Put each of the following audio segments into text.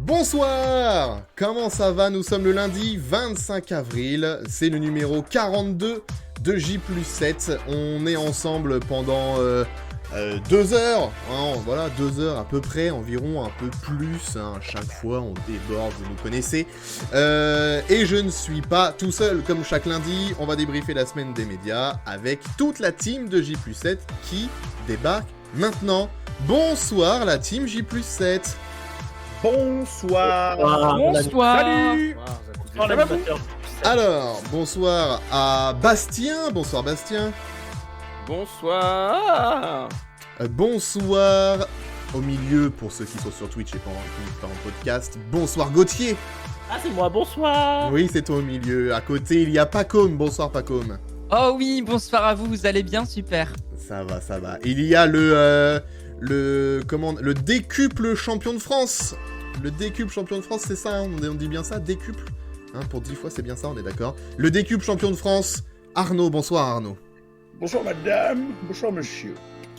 Bonsoir! Comment ça va? Nous sommes le lundi 25 avril, c'est le numéro 42 de J+7. On est ensemble pendant 2 heures, hein, voilà, 2 heures à peu près, environ, un peu plus, hein, chaque fois on déborde, vous nous connaissez. Et je ne suis pas tout seul, comme chaque lundi, on va débriefer la semaine des médias avec toute la team de J+7 qui débarque maintenant. Bonsoir la team J+7. Bonsoir. Bonsoir. Salut. Alors, bonsoir à Bastien. Bonsoir Bastien. Bonsoir. Bonsoir au milieu, pour ceux qui sont sur Twitch et pas en podcast. Bonsoir Gauthier. Ah, c'est moi, bonsoir. Oui, c'est toi au milieu. À côté, il y a Pacôme. Bonsoir Pacôme. Oh oui, bonsoir à vous, vous allez bien, super. Ça va, ça va. Il y a le décuple champion de France. Le décuple champion de France, c'est ça, hein, on dit bien ça, décuple, hein, pour 10 fois, c'est bien ça, on est d'accord. Le décuple champion de France, Arnaud. Bonsoir Arnaud. Bonsoir madame, bonsoir monsieur.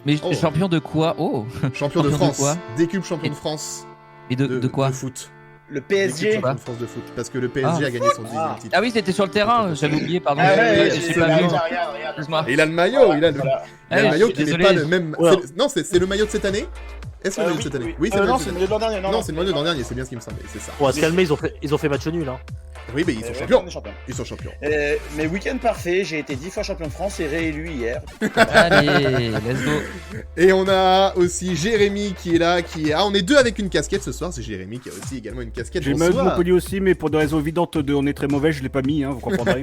Mais Oh. champion de quoi? Oh. Champion de Champion de France. quoi Décuple champion de France. Et de quoi? De foot. Le Décuple PSG. champion de France de foot. Parce que le PSG a gagné son 10e titre. Ah oui, c'était sur le terrain, j'avais oublié, pardon. Ah ouais, j'ai c'est pas vu. regarde. Excuse-moi. Et il a le maillot, il a le Ah, maillot je suis qui n'est désolé. pas le même. Ouais. Non, c'est le maillot de cette année. Est-ce que le maillot de cette année? Oui, c'est le maillot non, de c'est cette le année. maillot de l'an dernier. Non, c'est le maillot de l'an dernier, c'est bien ce qui me semblait, c'est ça. On va se calmer, ils ont fait match nul. Hein. Oui, mais ils sont Ouais, champions. on est champion. Ils sont champions. Mais week-end parfait, j'ai été 10 fois champion de France et réélu hier. Allez, let's go. Et on a aussi Jérémy qui est là, on est deux avec une casquette ce soir, c'est Jérémy qui a aussi également une casquette. J'ai le maillot de Bonsoir. Montpellier aussi, mais pour des raisons évidentes de on est très mauvais, je l'ai pas mis, hein, vous comprendrez.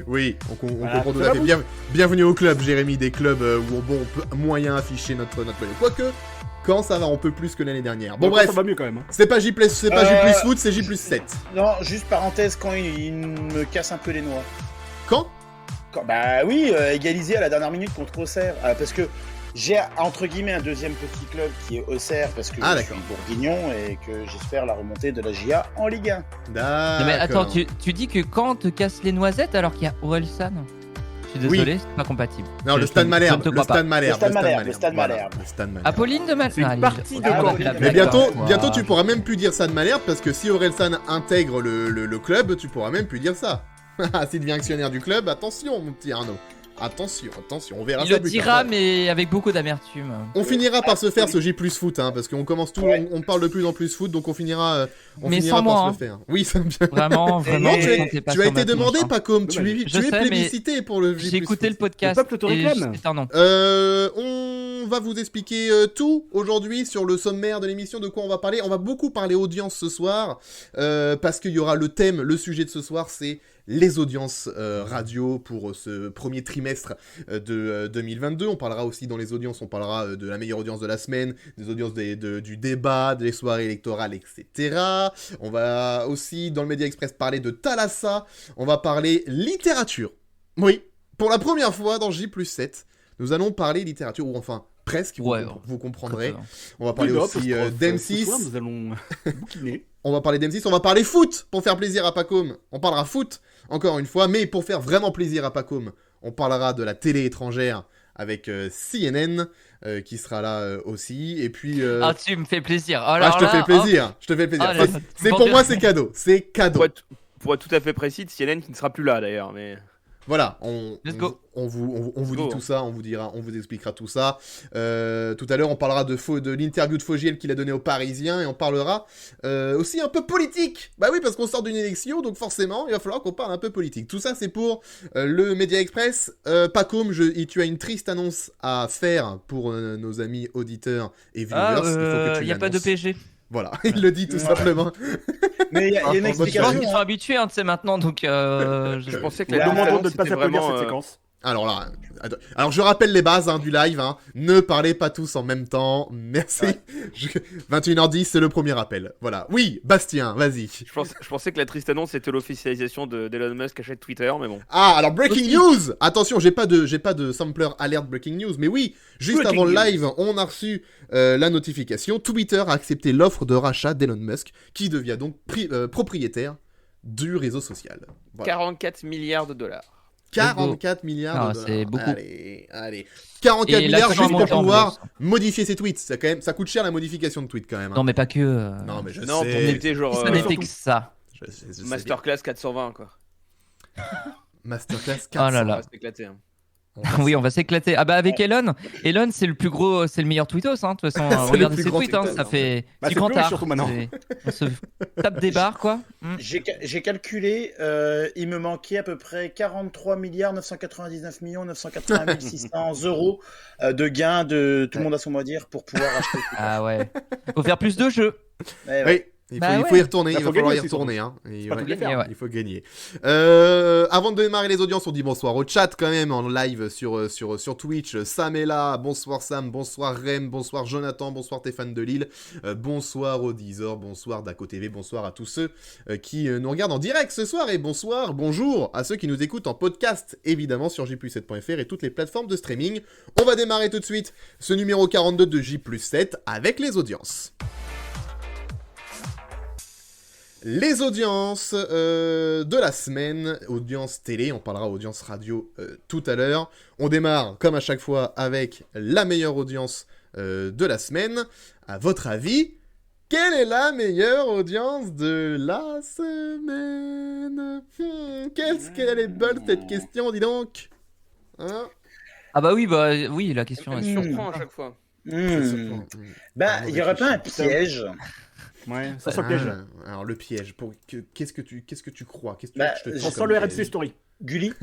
Oui, on Voilà, comprend tout ça à va, fait. Bienvenue au club, Jérémy, des clubs où bon, on peut moyen afficher notre maillot. Quoique, quand ça va, on peut plus que l'année dernière. Bon, Donc, bref, ça va mieux quand même. Hein. c'est pas J+, foot, c'est J+7. Non, juste parenthèse, quand il me casse un peu les noix. Quand? Bah oui, égalisé à la dernière minute contre Auxerre. Parce que j'ai entre guillemets un deuxième petit club qui est Auxerre parce que je suis bourguignon et que j'espère la remontée de la GIA en Ligue 1. D'accord. Non, mais attends, tu dis que quand te casse les noisettes alors qu'il y a Orelsan? Je suis désolé, c'est pas compatible. Non, le Je Stade ne Malherbe, te le crois pas. Stade Malherbe, Le Stade Voilà, Malherbe, le Stade Malherbe. le Stade Malherbe. Apolline de Malherbe. C'est une partie de quoi. Mais bientôt tu pourras même plus dire ça de Malherbe parce que si Orelsan intègre le club, tu pourras même plus dire ça. S'il devient actionnaire du club, attention mon petit Arnaud. Attention, on verra Il ça le plus dira, tard. mais avec beaucoup d'amertume. On finira par se faire ce J+ foot, hein, parce qu'on commence tout, on parle de plus en plus foot, donc on finira Mais par sans moi, se le faire. Oui, ça me bien. Vraiment, vraiment. Non, je comptais pas tu as sur été ma demandé, touche, hein. Pacôme, tu es Je sais, mais plébiscité pour le J+. J'ai écouté le foot. podcast. Le peuple te et réclame. c'est un non. On va vous expliquer tout aujourd'hui sur le sommaire de l'émission, de quoi on va parler. On va beaucoup parler audience ce soir, parce qu'il y aura le thème, le sujet de ce soir, c'est les audiences radio pour ce premier trimestre de 2022. On parlera aussi dans les audiences, on parlera de la meilleure audience de la semaine, des audiences du débat, des soirées électorales, etc. On va aussi, dans le Média Express, parler de Thalassa. On va parler littérature. Oui, pour la première fois dans J+7, nous allons parler littérature, ou enfin, presque, vous comprendrez. On va parler aussi d'M6. Nous allons bouquiner. On va parler d'M6, on va parler foot pour faire plaisir à Pacôme. On parlera foot, encore une fois, mais pour faire vraiment plaisir à Pacôme, on parlera de la télé étrangère avec CNN qui sera là aussi. Et puis. Ah, tu me fais plaisir. Je te fais plaisir. Je te fais plaisir. Oh, C'est pour moi, c'est cadeau. C'est cadeau. Pour être tout à fait précis, CNN qui ne sera plus là d'ailleurs, mais. Voilà, Let's go. on vous dit tout ça, on vous expliquera tout ça. Tout à l'heure, on parlera de l'interview de Fogiel qu'il a donné aux Parisiens et on parlera aussi un peu politique. Bah oui, parce qu'on sort d'une élection, donc forcément, il va falloir qu'on parle un peu politique. Tout ça, c'est pour le Média Express. Pacôme, tu as une triste annonce à faire pour nos amis auditeurs et viewers. Il n'y a pas de PG. Voilà, il le dit tout simplement. Mais il y a une Je pense explication. qu'ils sont habitués, hein, tu sais, maintenant, donc Je pensais que la Demandons demande de ne pas c'était applaudir vraiment. cette séquence. Alors là, alors je rappelle les bases du live, ne parlez pas tous en même temps, merci. 21h10, c'est le premier appel. Voilà. Oui, Bastien, vas-y. Je pensais que la triste annonce c'était l'officialisation d'Elon Musk achète Twitter, mais bon. Ah, alors breaking news. Attention, j'ai pas de sampler alert breaking news, mais oui, juste avant le live, on a reçu la notification. Twitter a accepté l'offre de rachat d'Elon Musk, qui devient donc propriétaire du réseau social. Voilà. 44 milliards de dollars. 44 milliards Non, de dollars. c'est beaucoup. Allez. 44 Et milliards l'action juste pour monte en pouvoir bourse. modifier ses tweets. Ça coûte cher la modification de tweets quand même. hein. Non, mais pas que. Non, mais je Non, pour sais. éviter genre Ça n'était que ça. Je sais bien. Masterclass 420 quoi. Masterclass 400. Oh là On là. va s'éclater. Hein. Oui, on va s'éclater. Ah bah avec Elon, c'est le plus gros, c'est le meilleur tweetos, hein. De toute façon, C'est le regardez plus ses grand tweets, hein. tweetos, Ça hein. fait Bah, du c'est grand plus riche, art. surtout maintenant. On se tape des barres, quoi. J'ai calculé, il me manquait à peu près 43 milliards 999 millions 980 600 euros de gains de tout le monde à son mot à dire pour pouvoir acheter. Ah ouais. Faut faire plus de jeux. Ouais. Oui. Il Bah faut ouais. y retourner, Bah, il faut va falloir y gagner aussi, retourner. Hein. Et Pas ouais, tout les faire. Ouais. il faut gagner. Avant de démarrer les audiences, on dit bonsoir au chat quand même en live sur Twitch. Sam est là, bonsoir Sam, bonsoir Rem, bonsoir Jonathan, bonsoir tes fans de Lille, bonsoir Odizor, bonsoir Daco TV, bonsoir à tous ceux qui nous regardent en direct ce soir et bonjour à ceux qui nous écoutent en podcast évidemment sur j7.fr et toutes les plateformes de streaming. On va démarrer tout de suite ce numéro 42 de J+7 avec les audiences. Les audiences de la semaine, audience télé, on parlera audience radio tout à l'heure. On démarre, comme à chaque fois, avec la meilleure audience de la semaine. À votre avis, quelle est la meilleure audience de la semaine Qu'est-ce qu'elle est bonne cette question, dis donc hein Ah bah oui, la question Elle est me surprend à chaque fois. Bah, il y aurait pas un piège. Ouais, ça sent le piège. Alors le piège, qu'est-ce que tu crois Qu'est-ce que Bah, je te je sens Sans comme le piège RMC Story. Gulli.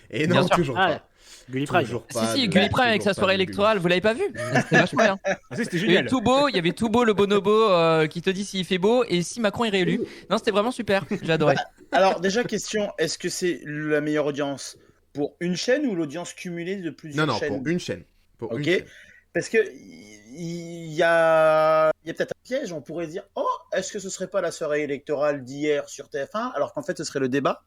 Et Bien non, sûr. toujours Ah, pas. Gulli Prime. Toujours Si, pas si, de- Gulli Prime avec sa toujours soirée pas de électorale, vous l'avez pas vu C'était vachement bien. Ah, c'était Il y génial. avait tout beau le bonobo qui te dit s'il fait beau et si Macron est réélu. Non, c'était vraiment super, j'ai adoré. Alors, déjà, question, est-ce que c'est la meilleure audience pour une chaîne ou l'audience cumulée de plusieurs Non, chaînes pour une chaîne. Pour une Ok. chaîne. Parce que il y a peut-être un piège, on pourrait dire, oh, est-ce que ce serait pas la soirée électorale d'hier sur TF1, alors qu'en fait ce serait le débat?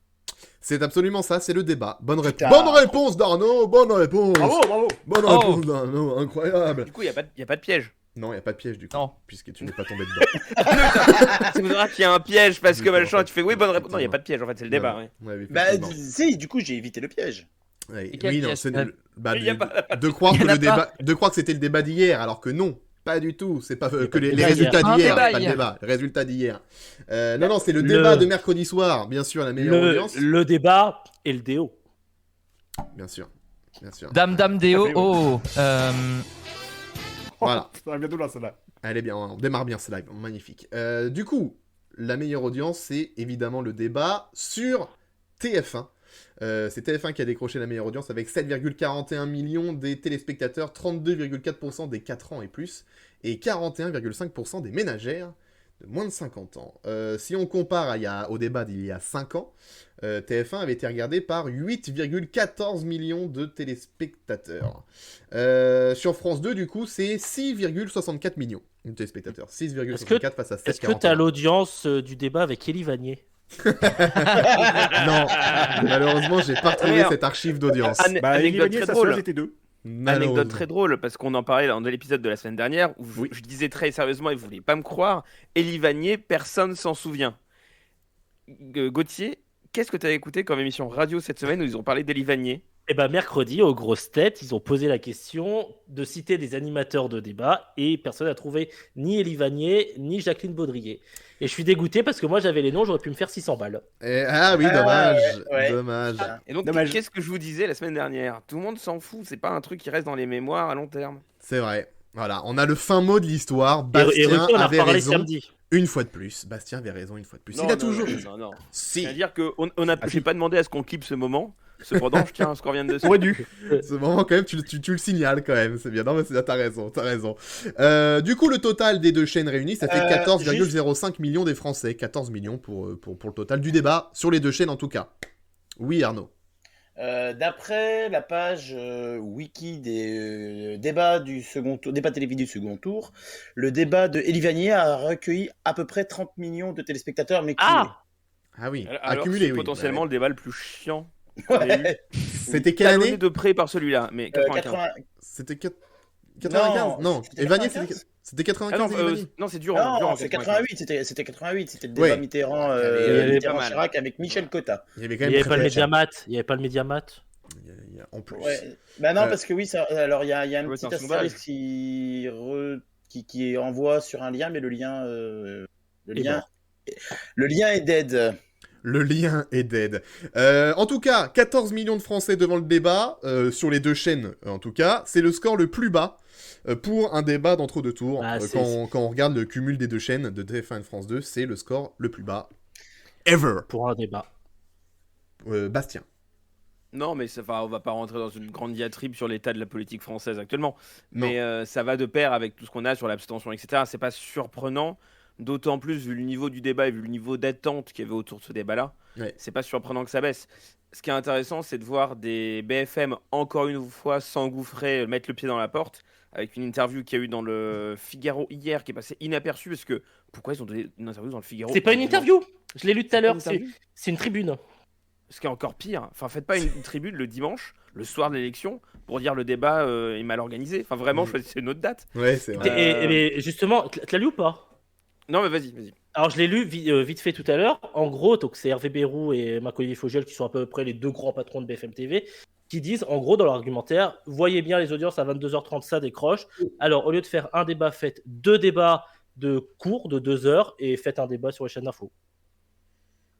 C'est absolument ça, c'est le débat. Bonne Putain. réponse d'Arnaud, bonne réponse. Bravo. Bonne Oh. réponse d'Arnaud, incroyable. Du coup, il n'y a pas de piège. Non, il n'y a pas de piège du coup, Non. puisque tu n'es pas tombé dedans. Tu me diras qu'il y a un piège parce que Oui, machin, en tu fais oui, bonne réponse. Non, il n'y a pas de piège en fait, c'est le débat. Ouais. Ouais, Bah, effectivement. si, du coup, j'ai évité le piège. Ouais, Et quel oui, non, piège c'est Il y a pas- de croire Il y que en a le débat, de croire que c'était le débat d'hier, alors que non. Pas du tout, c'est pas que les débat résultats hier. d'hier, Un débat pas le hier. débat, les résultats d'hier. Non, c'est le débat de mercredi soir, bien sûr, la meilleure audience. Le débat et le déo. Bien sûr. Dame Déo, oh. Voilà. Ça va bientôt là, celle-là. Elle est bien, on démarre bien ce live, magnifique. Du coup, la meilleure audience, c'est évidemment le débat sur TF1. C'est TF1 qui a décroché la meilleure audience avec 7,41 millions des téléspectateurs, 32,4% des 4 ans et plus, et 41,5% des ménagères de moins de 50 ans. Si on compare au débat d'il y a 5 ans, TF1 avait été regardé par 8,14 millions de téléspectateurs. Sur France 2, du coup, c'est 6,64 millions de téléspectateurs. 6,64 face à 7,41. Est-ce que tu as l'audience du débat avec Elie Vanier? Non, malheureusement, j'ai pas retrouvé Merde. cette archive d'audience. Bah, Anecdote Elie très sa drôle. sœur, c'était deux. Anecdote très drôle parce qu'on en parlait dans l'épisode de la semaine dernière où Oui. je disais très sérieusement et vous vouliez pas me croire, Elie Vanier, personne s'en souvient. Gauthier, qu'est-ce que tu as écouté comme émission radio cette semaine où ils ont parlé d'Elie Vanier? Eh ben mercredi, aux grosses têtes, ils ont posé la question de citer des animateurs de débat et personne n'a trouvé ni Elie Vanier ni Jacqueline Baudrier. Et je suis dégoûté parce que moi j'avais les noms, j'aurais pu me faire 600 balles. Ah oui, dommage. ouais. Dommage. Et donc, Dommage. qu'est-ce que je vous disais la semaine dernière? Tout le monde s'en fout, c'est pas un truc qui reste dans les mémoires à long terme. C'est vrai. Voilà, on a le fin mot de l'histoire. Et Bastien Ruquier, on a avait reparlé raison samedi. une fois de plus. Bastien avait raison une fois de plus. Non, Il a non, toujours. Non. Si. C'est-à-dire que Ah, si. j'ai pas demandé à ce qu'on clippe ce moment. Cependant, je tiens à ce qu'on revienne dessus. Aurait dû. Ce moment, quand même, tu le signales quand même. C'est bien. Non, mais t'as raison. Du coup, le total des deux chaînes réunies, ça fait 14,05 millions des Français. 14 millions pour le total du débat, sur les deux chaînes en tout cas. Oui, Arnaud. D'après la page wiki des débats du second tour, débat télévisé du second tour, le débat de Elie Vanier a recueilli à peu près 30 millions de téléspectateurs, mais Ah Ah oui, Alors, accumulé, c'est oui. potentiellement le débat le plus chiant. Ouais. C'était quelle Talonné année de près par celui-là, mais 95. 80 C'était 4... 95 Non, c'était Evanier, 95? c'était 95 et Evanier. Non, c'est Durand. Non, c'est 88, c'était 88, c'était le débat Mitterrand-Chirac avec Michel Cotta. Il y avait quand Il même n'y avait pas le très- Mediamat. Il n'y avait pas le Mediamat. En plus. Ouais. Bah non, Euh, parce que oui, alors il y a un Ouais, petit c'est un sondage. astérisque qui envoie sur un lien, mais le lien est dead. Le lien est dead. En tout cas, 14 millions de Français devant le débat, sur les deux chaînes en tout cas. C'est le score le plus bas pour un débat d'entre-deux tours. Ah, Quand on regarde le cumul des deux chaînes de TF1 et de France 2, c'est le score le plus bas ever. Pour un débat. Bastien. Non, mais on va pas rentrer dans une grande diatribe sur l'état de la politique française actuellement. Non. Mais ça va de pair avec tout ce qu'on a sur l'abstention, etc. C'est pas surprenant, d'autant plus vu le niveau du débat et vu le niveau d'attente qu'il y avait autour de ce débat-là. Ouais. C'est pas surprenant que ça baisse. Ce qui est intéressant, c'est de voir des BFM encore une fois s'engouffrer, mettre le pied dans la porte, avec une interview qu'il y a eu dans le Figaro hier qui est passée inaperçue parce que pourquoi ils ont donné une interview dans le Figaro? C'est pas une interview. Je l'ai lu tout à l'heure. C'est pas une interview. C'est une tribune. Ce qui est encore pire, enfin faites pas une tribune le dimanche, le soir de l'élection, pour dire le débat est mal organisé. Enfin vraiment, choisissez une autre date. Ouais, c'est vrai. Et justement, tu l'as lu ou pas? Non mais vas-y. Alors je l'ai lu vite fait tout à l'heure. En gros, donc c'est Hervé Bérou et Marc-Olivier Fogiel qui sont à peu près les deux grands patrons de BFM TV, qui disent en gros dans leur argumentaire, voyez bien les audiences à 22h30 ça décroche. Alors au lieu de faire un débat, faites deux débats de cours de 2 heures et faites un débat sur les chaînes d'info.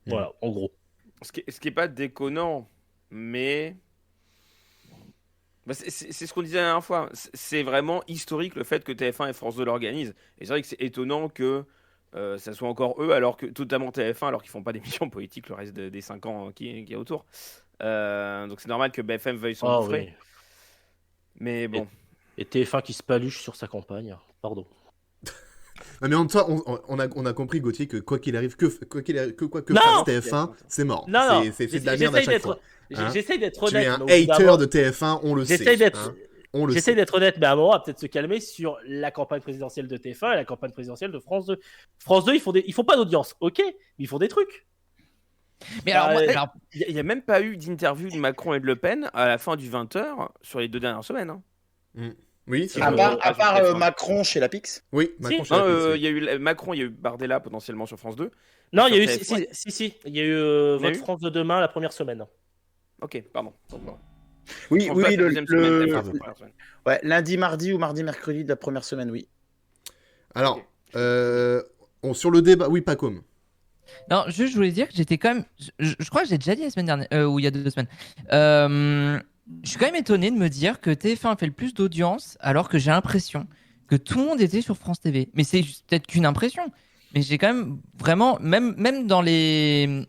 Voilà, en gros. Ce qui est pas déconnant, mais c'est ce qu'on disait la dernière fois. C'est vraiment historique le fait que TF1 et France 2 l'organisent. Et c'est vrai que c'est étonnant que ça soit encore eux, alors que totalement TF1, alors qu'ils font pas d'émissions politiques le reste des 5 ans qu'il y a autour. Donc c'est normal que BFM veuille s'engouffrer. oui. Mais bon. Et TF1 qui se paluche sur sa campagne. Pardon. Non, mais en toi, on a compris, Gauthier, que quoi qu'il arrive, que fasse TF1, c'est mort. Non, C'est de la merde à chaque fois. Hein. J'essaye d'être Tu honnête. es un mais au bout d'un hater moment- de TF1, on le sait. J'essaye d'être hein. On le J'essaie sait. d'être honnête, mais à un moment, on va peut-être se calmer sur la campagne présidentielle de TF1 et la campagne présidentielle de France 2. France 2, ils font pas d'audience, ok, mais ils font des trucs. Mais alors, moi, Ouais. alors, Il n'y a même pas eu d'interview de Macron et de Le Pen à la fin du 20h sur les 2 dernières semaines. Hein. Oui, c'est À vrai. part- À part TF1. Macron chez la Pix. Oui, Macron, Si. chez la Non, Pix, oui. il y a eu Macron, il y a eu Bardella potentiellement sur France 2. Non, il y a eu. Sur TF1. Si. Il y a eu Il y a Votre eu France de demain la première semaine. Ok, pardon. Oui, France 2, la deuxième semaine, TF1, le- la première semaine. Ouais, lundi, mardi ou mardi, mercredi de la première semaine, oui. Alors, sur le débat, oui, pas comme. non, juste, je voulais dire que j'étais quand même. Je crois que j'ai déjà dit la semaine dernière, ou il y a 2 semaines. Je suis quand même étonné de me dire que TF1 fait le plus d'audience, alors que j'ai l'impression que tout le monde était sur France TV. Mais c'est peut-être qu'une impression. Mais j'ai quand même vraiment, même dans les.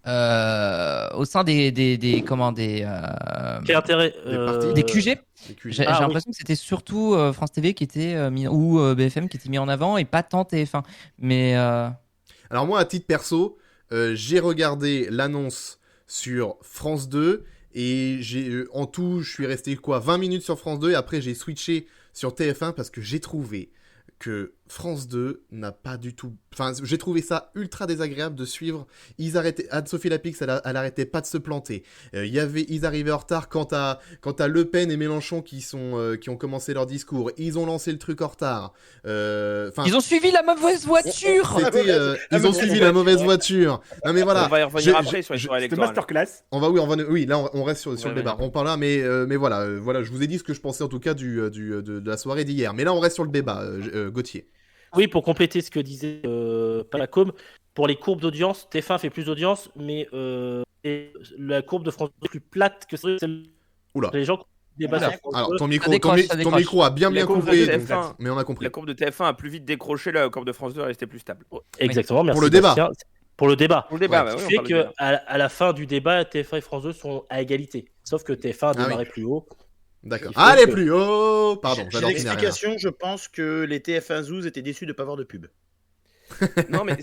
Au sein des comment Quel intérêt partis. des QG, Les QG. j'ai oui. l'impression que c'était surtout France TV qui était ou BFM qui était mis en avant et pas tant TF1. Mais Alors moi, à titre perso, j'ai regardé l'annonce sur France 2 et en tout, je suis resté 20 minutes sur France 2 et après j'ai switché sur TF1 parce que j'ai trouvé que France 2 n'a pas du tout... Enfin, j'ai trouvé ça ultra désagréable de suivre. Anne-Sophie Lapix, elle arrêtait pas de se planter. Ils arrivaient en retard quant à Le Pen et Mélenchon qui ont commencé leur discours. Ils ont lancé le truc en retard. ils ont suivi la mauvaise voiture. Ils ont suivi la mauvaise voiture. Non mais voilà. On va y revenir après sur les soirées C'était électorales. masterclass. Oui, là on reste sur Ouais, le débat. ouais. On parle là, mais voilà, je vous ai dit ce que je pensais en tout cas de la soirée d'hier. Mais là on reste sur le débat, Gauthier. Oui, pour compléter ce que disait Palacom, pour les courbes d'audience, TF1 fait plus d'audience, mais et la courbe de France 2 est plus plate que celle Oula. les gens qui débattent Oula. sur France Alors 2. ton micro, décroche, ça ton décroche. micro a bien La courbe de coupé, TF1. mais on a compris. La courbe de TF1 a plus vite décroché, la courbe de France 2 est restée plus stable. Exactement, merci. Pour le débat. Bastien. Pour le débat. Pour le débat, Ouais, bah Ce oui, qui on fait parle de débat. qu'à la fin du débat, TF1 et France 2 sont à égalité. Sauf que TF1 a Ah démarré plus haut. D'accord. Il faut Allez que- plus haut. Pardon, J'ai j'adore finir. l'explication, je pense que les TF1 Zouz étaient déçus de ne pas avoir de pub. Non, mais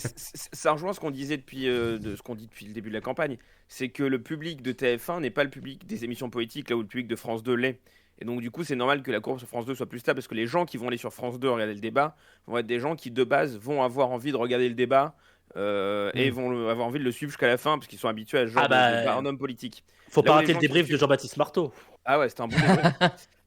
ça rejoint ce qu'on disait ce qu'on dit depuis le début de la campagne. C'est que le public de TF1 n'est pas le public des émissions politiques, là où le public de France 2 l'est. Et donc, du coup, c'est normal que la courbe sur France 2 soit plus stable, parce que les gens qui vont aller sur France 2 regarder le débat vont être des gens qui, de base, vont avoir envie de regarder le débat et vont avoir envie de le suivre jusqu'à la fin, parce qu'ils sont habitués à ce genre Ah bah, de débat en homme politique. Faut Là pas où rater les le gens qui débrief de suivent- Jean-Baptiste Marteau. Ah ouais, c'était un bon débrief.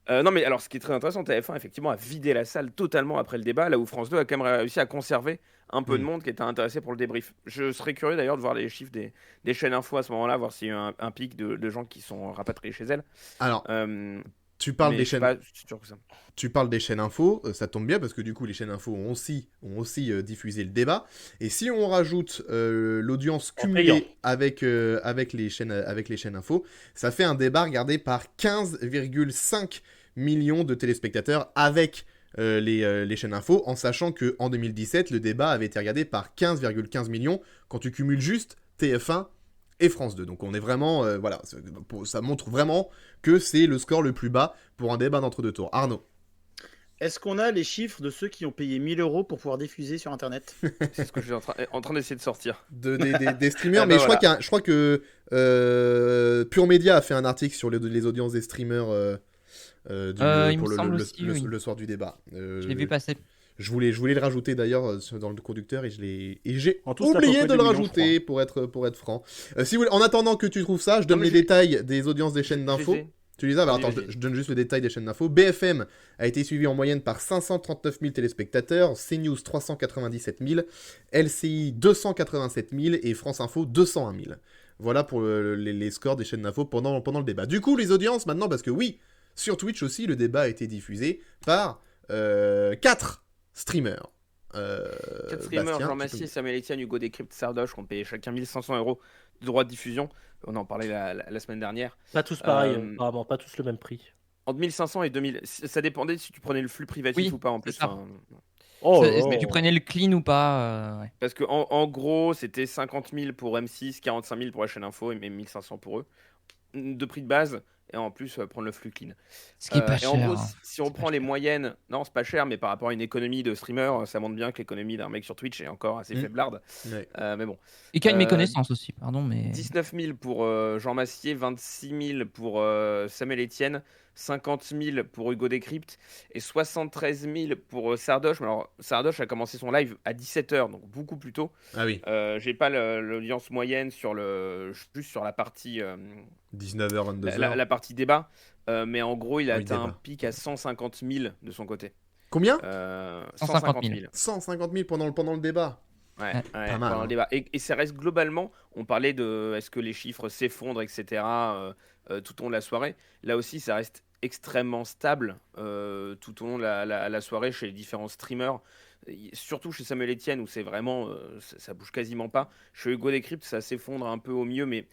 Non, mais alors, ce qui est très intéressant, TF1, effectivement, a vidé la salle totalement après le débat, là où France 2 a quand même réussi à conserver un peu de monde qui était intéressé pour le débrief. Je serais curieux d'ailleurs de voir les chiffres des chaînes info à ce moment-là, voir s'il y a eu un pic de gens qui sont rapatriés chez elles. Alors, tu parles des chaînes. Pas sûr que ça. Tu parles des chaînes info, ça tombe bien parce que du coup les chaînes info ont aussi diffusé le débat. Et si on rajoute l'audience cumulée avec les chaînes info, ça fait un débat regardé par 15,5 millions de téléspectateurs avec les chaînes info, en sachant qu'en 2017, le débat avait été regardé par 15,15 millions quand tu cumules juste TF1 et France 2. Donc on est vraiment... voilà, ça montre vraiment que c'est le score le plus bas pour un débat d'entre-deux tours. Arnaud. Est-ce qu'on a les chiffres de ceux qui ont payé 1 000 € pour pouvoir diffuser sur Internet? C'est ce que je suis en train d'essayer de sortir. Des streamers, mais voilà. je crois que Pure Média a fait un article sur les audiences des streamers le soir du débat. Je l'ai vu passer. Je voulais le rajouter d'ailleurs dans le conducteur et j'ai oublié de le rajouter pour être franc. Si vous voulez, en attendant que tu trouves ça, je donne les détails des audiences des chaînes d'infos. Tu les as? Bah, attends, je donne juste le détail des chaînes d'infos. BFM a été suivi en moyenne par 539 000 téléspectateurs, CNews 397 000, LCI 287 000 et France Info 201 000. Voilà pour les scores des chaînes d'infos pendant le débat. Du coup, les audiences maintenant, parce que oui, sur Twitch aussi, le débat a été diffusé par 4 streamers. 4 streamers, Jean Massier, Samuel Etienne, Hugo Décrypte, Sardoche, qui ont payé chacun 1 500 € de droits de diffusion. On en parlait la semaine dernière. Pas tous pareil, apparemment, pas tous le même prix. Entre 1500 et 2000, ça dépendait si tu prenais le flux privatif ou pas en plus. Mais tu prenais le clean ou pas ouais. Parce que en gros, c'était 50 000 pour M6, 45 000 pour la chaîne info et 1500 pour eux. De prix de base. Et en plus, prendre le flux clean. Ce qui est pas cher. En gros, si on prend les moyennes, non, c'est pas cher, mais par rapport à une économie de streamer, ça montre bien que l'économie d'un mec sur Twitch est encore assez faiblarde. Ouais. Mais bon. Et qu'il y a une méconnaissance aussi, pardon. Mais... 19 000 pour Jean Massier, 26 000 pour Samuel Etienne, 50 000 pour Hugo Décrypte et 73 000 pour Sardoche. Mais alors, Sardoche a commencé son live à 17h, donc beaucoup plus tôt. Ah oui. J'ai pas l'audience moyenne juste sur la partie 19h, 22h. La partie débat, mais en gros, il a atteint un pic à 150 000 de son côté. Combien 150 000. 150 000 pendant le débat. Ouais, pendant le débat. Et ça reste globalement, on parlait de est-ce que les chiffres s'effondrent, etc. Tout au long de la soirée. Là aussi, ça reste extrêmement stable tout au long de la soirée chez les différents streamers. Surtout chez Samuel Etienne où c'est vraiment ça bouge quasiment pas. Chez Hugo Décrypte, ça s'effondre un peu au mieux, mais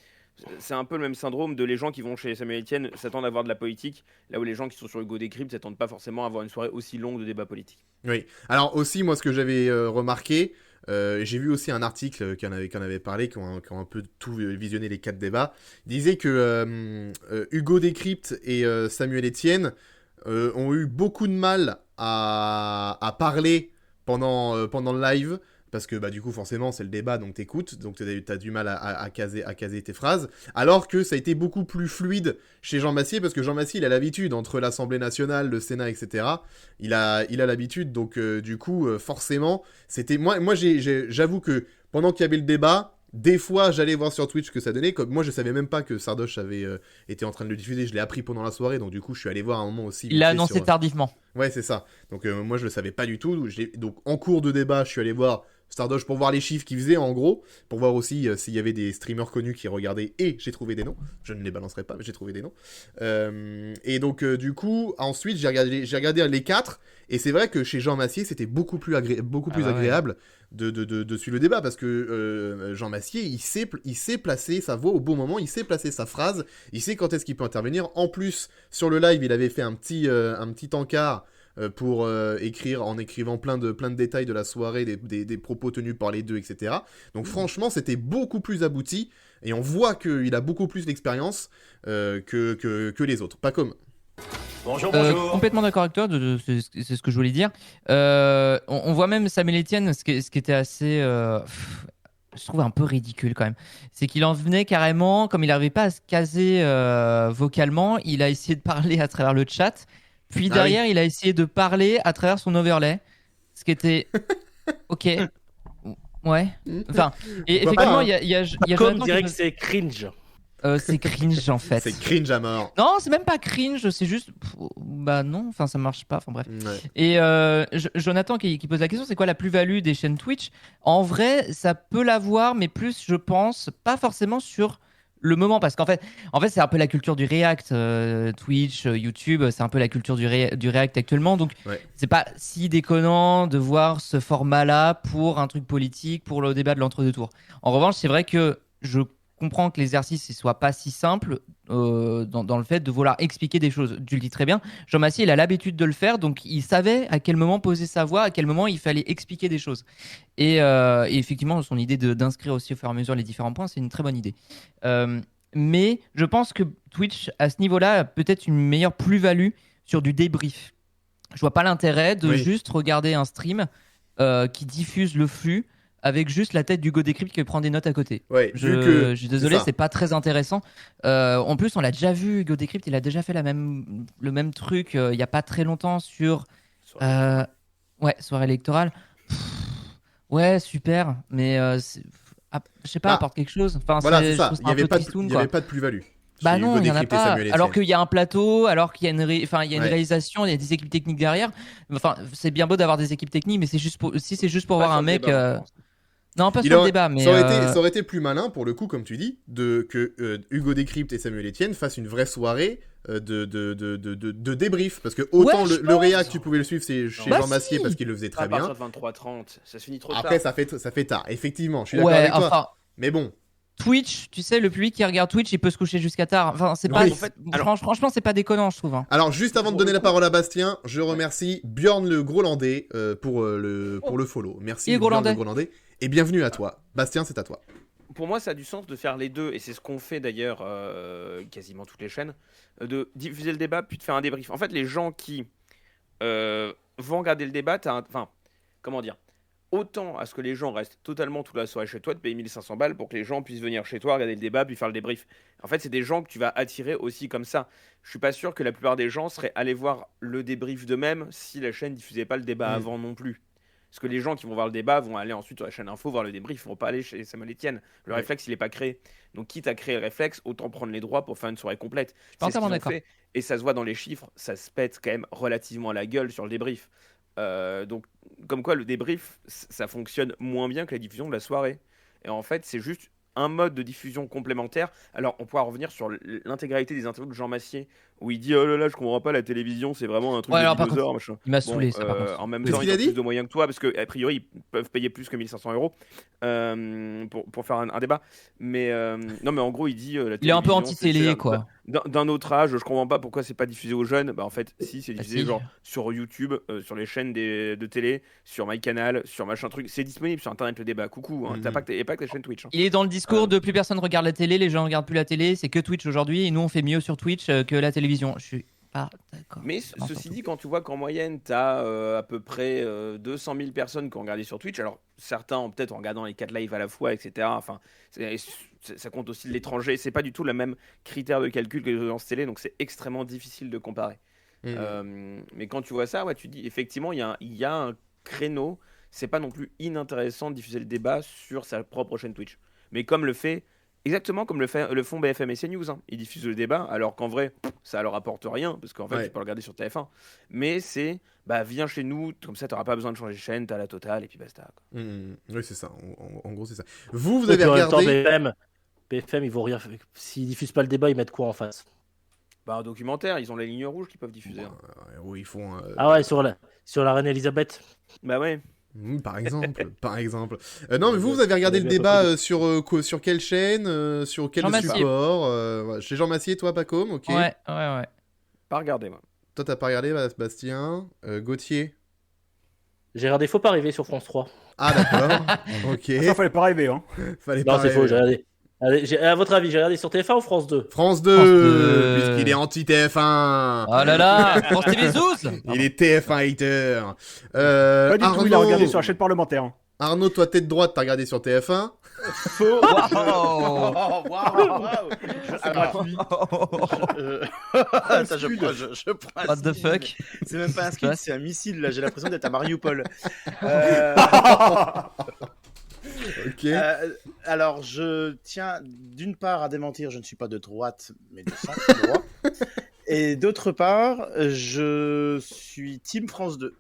c'est un peu le même syndrome de les gens qui vont chez Samuel Etienne s'attendent à avoir de la politique, là où les gens qui sont sur Hugo Décrypte s'attendent pas forcément à avoir une soirée aussi longue de débat politique. Oui. Alors aussi, moi, ce que j'avais remarqué, j'ai vu aussi un article qui en avait parlé, qui ont un peu tout visionné les 4 débats. Il disait que Hugo Décrypte et Samuel Etienne ont eu beaucoup de mal à parler pendant le live. Parce que du coup forcément c'est le débat, donc t'écoutes, donc t'as du mal à caser tes phrases, alors que ça a été beaucoup plus fluide chez Jean Massier, parce que Jean Massier il a l'habitude, entre l'Assemblée nationale, le Sénat, etc., il a l'habitude, donc du coup forcément, c'était... Moi j'avoue que pendant qu'il y avait le débat, des fois j'allais voir sur Twitch ce que ça donnait, comme moi je savais même pas que Sardoche avait été en train de le diffuser, je l'ai appris pendant la soirée, donc du coup je suis allé voir à un moment aussi. Il l'a annoncé tardivement. Ouais, c'est ça, donc moi je le savais pas du tout, donc en cours de débat je suis allé voir Sardoche pour voir les chiffres qu'il faisait en gros, pour voir aussi s'il y avait des streamers connus qui regardaient, et j'ai trouvé des noms, je ne les balancerai pas mais j'ai trouvé des noms, et donc du coup ensuite j'ai regardé les 4, et c'est vrai que chez Jean Massier c'était beaucoup plus agréable de suivre le débat, parce que Jean Massier il sait placer sa voix au bon moment, il sait placer sa phrase, il sait quand est-ce qu'il peut intervenir. En plus sur le live il avait fait un petit encart pour écrivant plein de détails de la soirée, des propos tenus par les deux, etc. Donc franchement, c'était beaucoup plus abouti, et on voit qu'il a beaucoup plus d'expérience que les autres. Pas comme... Bonjour. Complètement d'accord avec toi, c'est ce que je voulais dire. On voit même Samuel Etienne, ce qui était assez... je trouve un peu ridicule quand même. C'est qu'il en venait carrément, comme il n'arrivait pas à se caser vocalement, il a essayé de parler à travers le chat. Puis derrière, il a essayé de parler à travers son overlay, ce qui était ok. Ouais. Enfin, et effectivement, il y a comme dirait que c'est cringe. C'est cringe en fait. C'est cringe à mort. Non, c'est même pas cringe, c'est juste. Bah non, enfin ça marche pas, enfin bref. Ouais. Et Jonathan qui pose la question, c'est quoi la plus-value des chaînes Twitch? En vrai, ça peut l'avoir, mais plus, je pense, pas forcément sur le moment, parce qu'en fait c'est un peu la culture du React, Twitch, YouTube, c'est un peu la culture du React actuellement, donc c'est pas si déconnant de voir ce format-là pour un truc politique, pour le débat de l'entre-deux tours. En revanche, c'est vrai que je comprends que l'exercice ne soit pas si simple dans le fait de vouloir expliquer des choses. Tu le dis très bien. Jean Massier, il a l'habitude de le faire, donc il savait à quel moment poser sa voix, à quel moment il fallait expliquer des choses. Et effectivement, son idée d'inscrire aussi au fur et à mesure les différents points, c'est une très bonne idée. Mais je pense que Twitch, à ce niveau-là, a peut-être une meilleure plus-value sur du débrief. Je vois pas l'intérêt de juste regarder un stream qui diffuse le flux avec juste la tête d'Hugo Décrypte qui prend des notes à côté. Ouais, je suis désolé, c'est pas très intéressant. En plus, on l'a déjà vu, Hugo Décrypte, il a déjà fait le même truc il y a pas très longtemps sur soirée électorale. Ouais, super, mais je sais pas, apporte quelque chose. Enfin, voilà, c'est ça. Il n'y avait pas de plus-value. Bah non, il n'y en a pas. Alors qu'il y a un plateau, alors qu'il y a une réalisation, il y a des équipes techniques derrière. Enfin, c'est bien beau d'avoir des équipes techniques, mais c'est juste pour voir un mec. Non, pas sur le débat, mais ça aurait été plus malin pour le coup, comme tu dis, que Hugo Décrypte et Samuel Etienne fassent une vraie soirée de débrief, parce que autant le React tu pouvais le suivre chez Jean Massier parce qu'il le faisait très bien. À partir de 23h30, ça se finit trop tard. Après ça fait tard, effectivement, je suis d'accord avec toi. Mais bon. Twitch, tu sais, le public qui regarde Twitch, il peut se coucher jusqu'à tard. Enfin, c'est pas. Franchement, c'est pas déconnant, je trouve. Hein. Alors, juste avant de donner la parole à Bastien, je remercie Bjorn le Grolandais pour le follow. Merci Bjorn le Grolandais. Et bienvenue à toi. Bastien, c'est à toi. Pour moi, ça a du sens de faire les deux, et c'est ce qu'on fait d'ailleurs quasiment toutes les chaînes, de diffuser le débat puis de faire un débrief. En fait, les gens qui vont regarder le débat, comment dire, autant à ce que les gens restent totalement toute la soirée chez toi, de payer 1500 balles pour que les gens puissent venir chez toi, regarder le débat, puis faire le débrief. En fait, c'est des gens que tu vas attirer aussi comme ça. Je suis pas sûr que la plupart des gens seraient allés voir le débrief d'eux-mêmes si la chaîne diffusait pas le débat avant non plus. Parce que les gens qui vont voir le débat vont aller ensuite sur la chaîne info voir le débrief, ils vont pas aller chez Samuel Etienne. Le réflexe, il est pas créé. Donc, quitte à créer le réflexe, autant prendre les droits pour faire une soirée complète. C'est ce qu'ils ont fait. Et ça se voit dans les chiffres, ça se pète quand même relativement à la gueule sur le débrief. Donc, comme quoi le débrief, ça fonctionne moins bien que la diffusion de la soirée. Et en fait, c'est juste un mode de diffusion complémentaire. Alors, on pourra revenir sur l'intégralité des interviews de Jean Massier, où il dit « Oh là là, je comprends pas, la télévision, c'est vraiment un truc de dinosaure, machin. » Il m'a saoulé, ça, par contre. En même temps, ils ont plus de moyens que toi, parce qu'a priori, ils peuvent payer plus que 1500 € pour faire un débat. Mais non, mais en gros, il dit il est un peu anti-télé, quoi. D'un autre âge, je comprends pas pourquoi c'est pas diffusé aux jeunes. Bah en fait, si, c'est diffusé genre sur YouTube, sur les chaînes de télé, sur MyCanal, sur machin truc. C'est disponible sur Internet le débat. Coucou, hein. T'as pas que ta chaîne Twitch. Hein. Il est dans le discours de plus personne regarde la télé, les gens regardent plus la télé, c'est que Twitch aujourd'hui, et nous on fait mieux sur Twitch que la télévision. Je suis pas d'accord. Mais ceci dit, quand tu vois qu'en moyenne, t'as à peu près 200 000 personnes qui ont regardé sur Twitch, alors certains ont peut-être en regardant les 4 lives à la fois, etc. Enfin, ça compte aussi de l'étranger. C'est pas du tout le même critère de calcul que les audiences télé, donc c'est extrêmement difficile de comparer. Mais quand tu vois ça, tu dis effectivement, il y a un créneau. C'est pas non plus inintéressant de diffuser le débat sur sa propre chaîne Twitch. Mais exactement comme le font BFM et CNews. Hein. Ils diffusent le débat, alors qu'en vrai, ça leur apporte rien, parce qu'en fait, tu peux le regarder sur TF1. Mais c'est, viens chez nous, comme ça, t'auras pas besoin de changer de chaîne, t'as la totale, et puis basta. Quoi. Oui, c'est ça. En gros, c'est ça. Vous avez regardé... BFM, ils vont rien. S'ils diffusent pas le débat, ils mettent quoi en face? Un documentaire, ils ont la ligne rouge qu'ils peuvent diffuser. Oui, ils font. Ah ouais, sur la reine Elisabeth. Bah ouais. Par exemple. Non, mais vous avez regardé le débat sur quelle chaîne, sur quel support chez Jean Massier, toi, Pacôme, ok. Ouais. Pas regardé, moi. Toi, t'as pas regardé, Bastien. Gauthier. J'ai regardé Faut pas rêver sur France 3. Ah, d'accord. Ok. Ça, fallait pas rêver, hein. Non, c'est faux, j'ai regardé. Allez, à votre avis, j'ai regardé sur TF1 ou France 2? France 2, puisqu'il est anti-TF1. Oh là là, France TV Zouz. Il est TF1 hater. Pas du tout, il a regardé sur la chaîne parlementaire. Hein. Arnaud, toi, tête droite, t'as regardé sur TF1. Faux. Waouh. Attends, je prends. What the fuck? C'est même pas un skit, c'est un missile là. J'ai l'impression d'être à Mariupol. Ok. Alors, je tiens d'une part à démentir, je ne suis pas de droite, mais de centre droit. Et d'autre part, je suis Team France 2.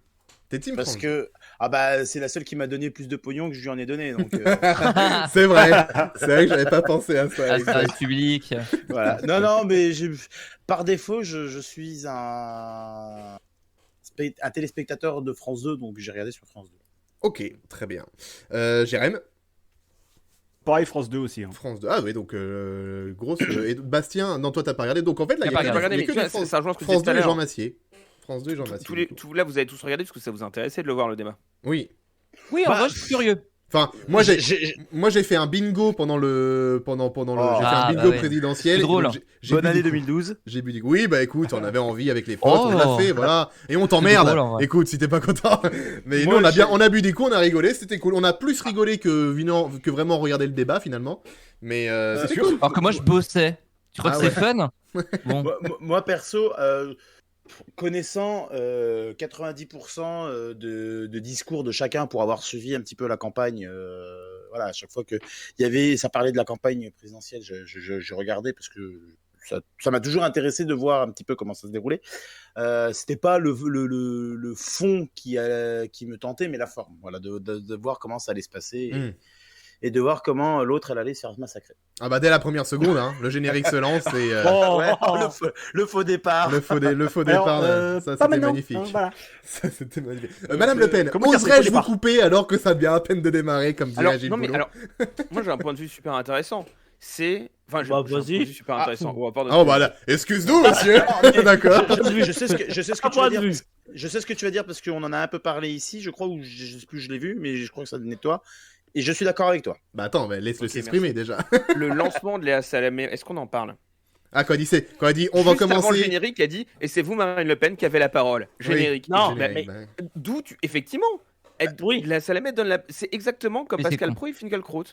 T'es Team Parce France. que c'est la seule qui m'a donné plus de pognon que je lui en ai donné. Donc, C'est vrai que j'avais pas pensé à ça. Ah, exact. service public. voilà. Non, mais par défaut, je suis un téléspectateur de France 2, donc j'ai regardé sur France 2. Ok, très bien. Jérém, Pareil, France 2 aussi. Hein. France 2. Ah oui, donc grosse. Et Bastien, non, toi t'as pas regardé. Donc en fait, là, il y a J'ai pas regardé, mais que tu vois, des France, ça rejoint ce que tu France disais tout 2 à et Jean l'heure. Massier. France 2 et Jean Massier. du coup. Là, vous avez tous regardé parce que ça vous intéressait de le voir le débat. Oui. Oui, en vrai, je suis curieux. Enfin, moi j'ai fait un bingo pendant le j'ai fait un bingo présidentiel. C'est drôle. Bonne année 2012. J'ai bu oui, bah écoute, on avait envie avec les potes, on l'a fait, voilà. Et on t'emmerde. drôle, en vrai. Écoute, si t'es pas content. Mais Moi, nous, on a bu des coups, on a rigolé, c'était cool. On a plus rigolé que vraiment regarder le débat finalement. Mais c'était cool. Alors que moi, je bossais. Tu crois Ah que c'est fun? Bon. Moi, perso, connaissant 90% de discours de chacun pour avoir suivi un petit peu la campagne, voilà, à chaque fois que ça parlait de la campagne présidentielle, je regardais parce que ça m'a toujours intéressé de voir un petit peu comment ça se déroulait. C'était pas le fond qui me tentait, mais la forme, voilà, de voir comment ça allait se passer. Et de voir comment l'autre elle allait se faire massacrer. Ah bah dès la première seconde, hein, le générique se lance et le faux départ. le faux départ, ça c'était magnifique. Voilà. Ça c'était magnifique. Madame Le Pen, comment dire, oserais-je c'est vous faux couper alors que ça vient à peine de démarrer, comme dirait Gilles Boulot. Moi j'ai un point de vue super intéressant. J'ai Bah, un point de vas-y. vue super intéressant. Oh bah là, excuse-nous monsieur. D'accord. Je sais ce que tu vas dire. Je sais ce que tu vas dire parce qu'on en a un peu parlé ici, je crois, ou je sais plus, je l'ai vu, mais je crois que ça venait de toi. Et je suis d'accord avec toi. Bah attends, mais laisse-le Ok, s'exprimer merci. déjà. Le lancement de Léa Salamé, est-ce qu'on en parle? Ah, quand il dit on va Juste avant le commencer. générique, a dit et c'est vous Marine Le Pen qui avez la parole. Générique. Oui, Non, générique, mais- bah. D'où effectivement, oui. Léa Salamé donne la. C'est exactement comme Mais c'est Pascal con. Pro et Finkielkraut.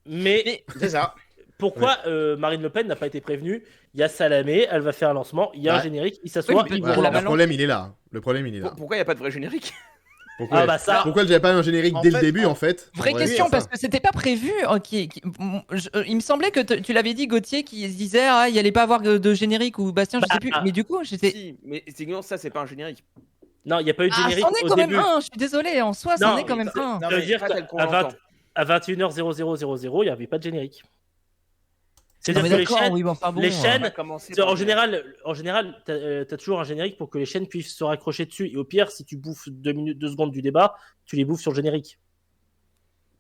Mais C'est ça. pourquoi Marine Le Pen n'a pas été prévenue? Il y a Salamé, elle va faire un lancement, il y a un Ouais. générique, il s'assoit, Oui, il mais Ouais, vous la le relance. problème il est là. Le problème il est là. Pourquoi il n'y a pas de vrai générique? Pourquoi Ah bah ça, Pourquoi j'avais pas un générique En dès le fait, début en fait? Vraie Ouais, question, c'est parce ça. que c'était pas prévu. Il me semblait que tu l'avais dit, Gauthier, qui se disait il allait pas avoir de générique, ou Bastien, je sais plus. Mais du coup, j'étais. Si, mais c'est ça, c'est pas un générique. non, il n'y a pas eu de Ah, générique c'en est au quand début. même un, je suis désolé. En soi, c'en Non, est quand même un. Non, Ça veut mais dire pas tel qu'on qu'à l'entend. à 21h0000, il n'y avait pas de générique. Non, C'est-à-dire mais que les d'accord, chaînes, oui, mais enfin bon. les chaînes- On a commencé c'est- par en le général, t'as toujours un générique pour que les chaînes puissent se raccrocher dessus. Et au pire, si tu bouffes 2 secondes du débat, tu les bouffes sur le générique.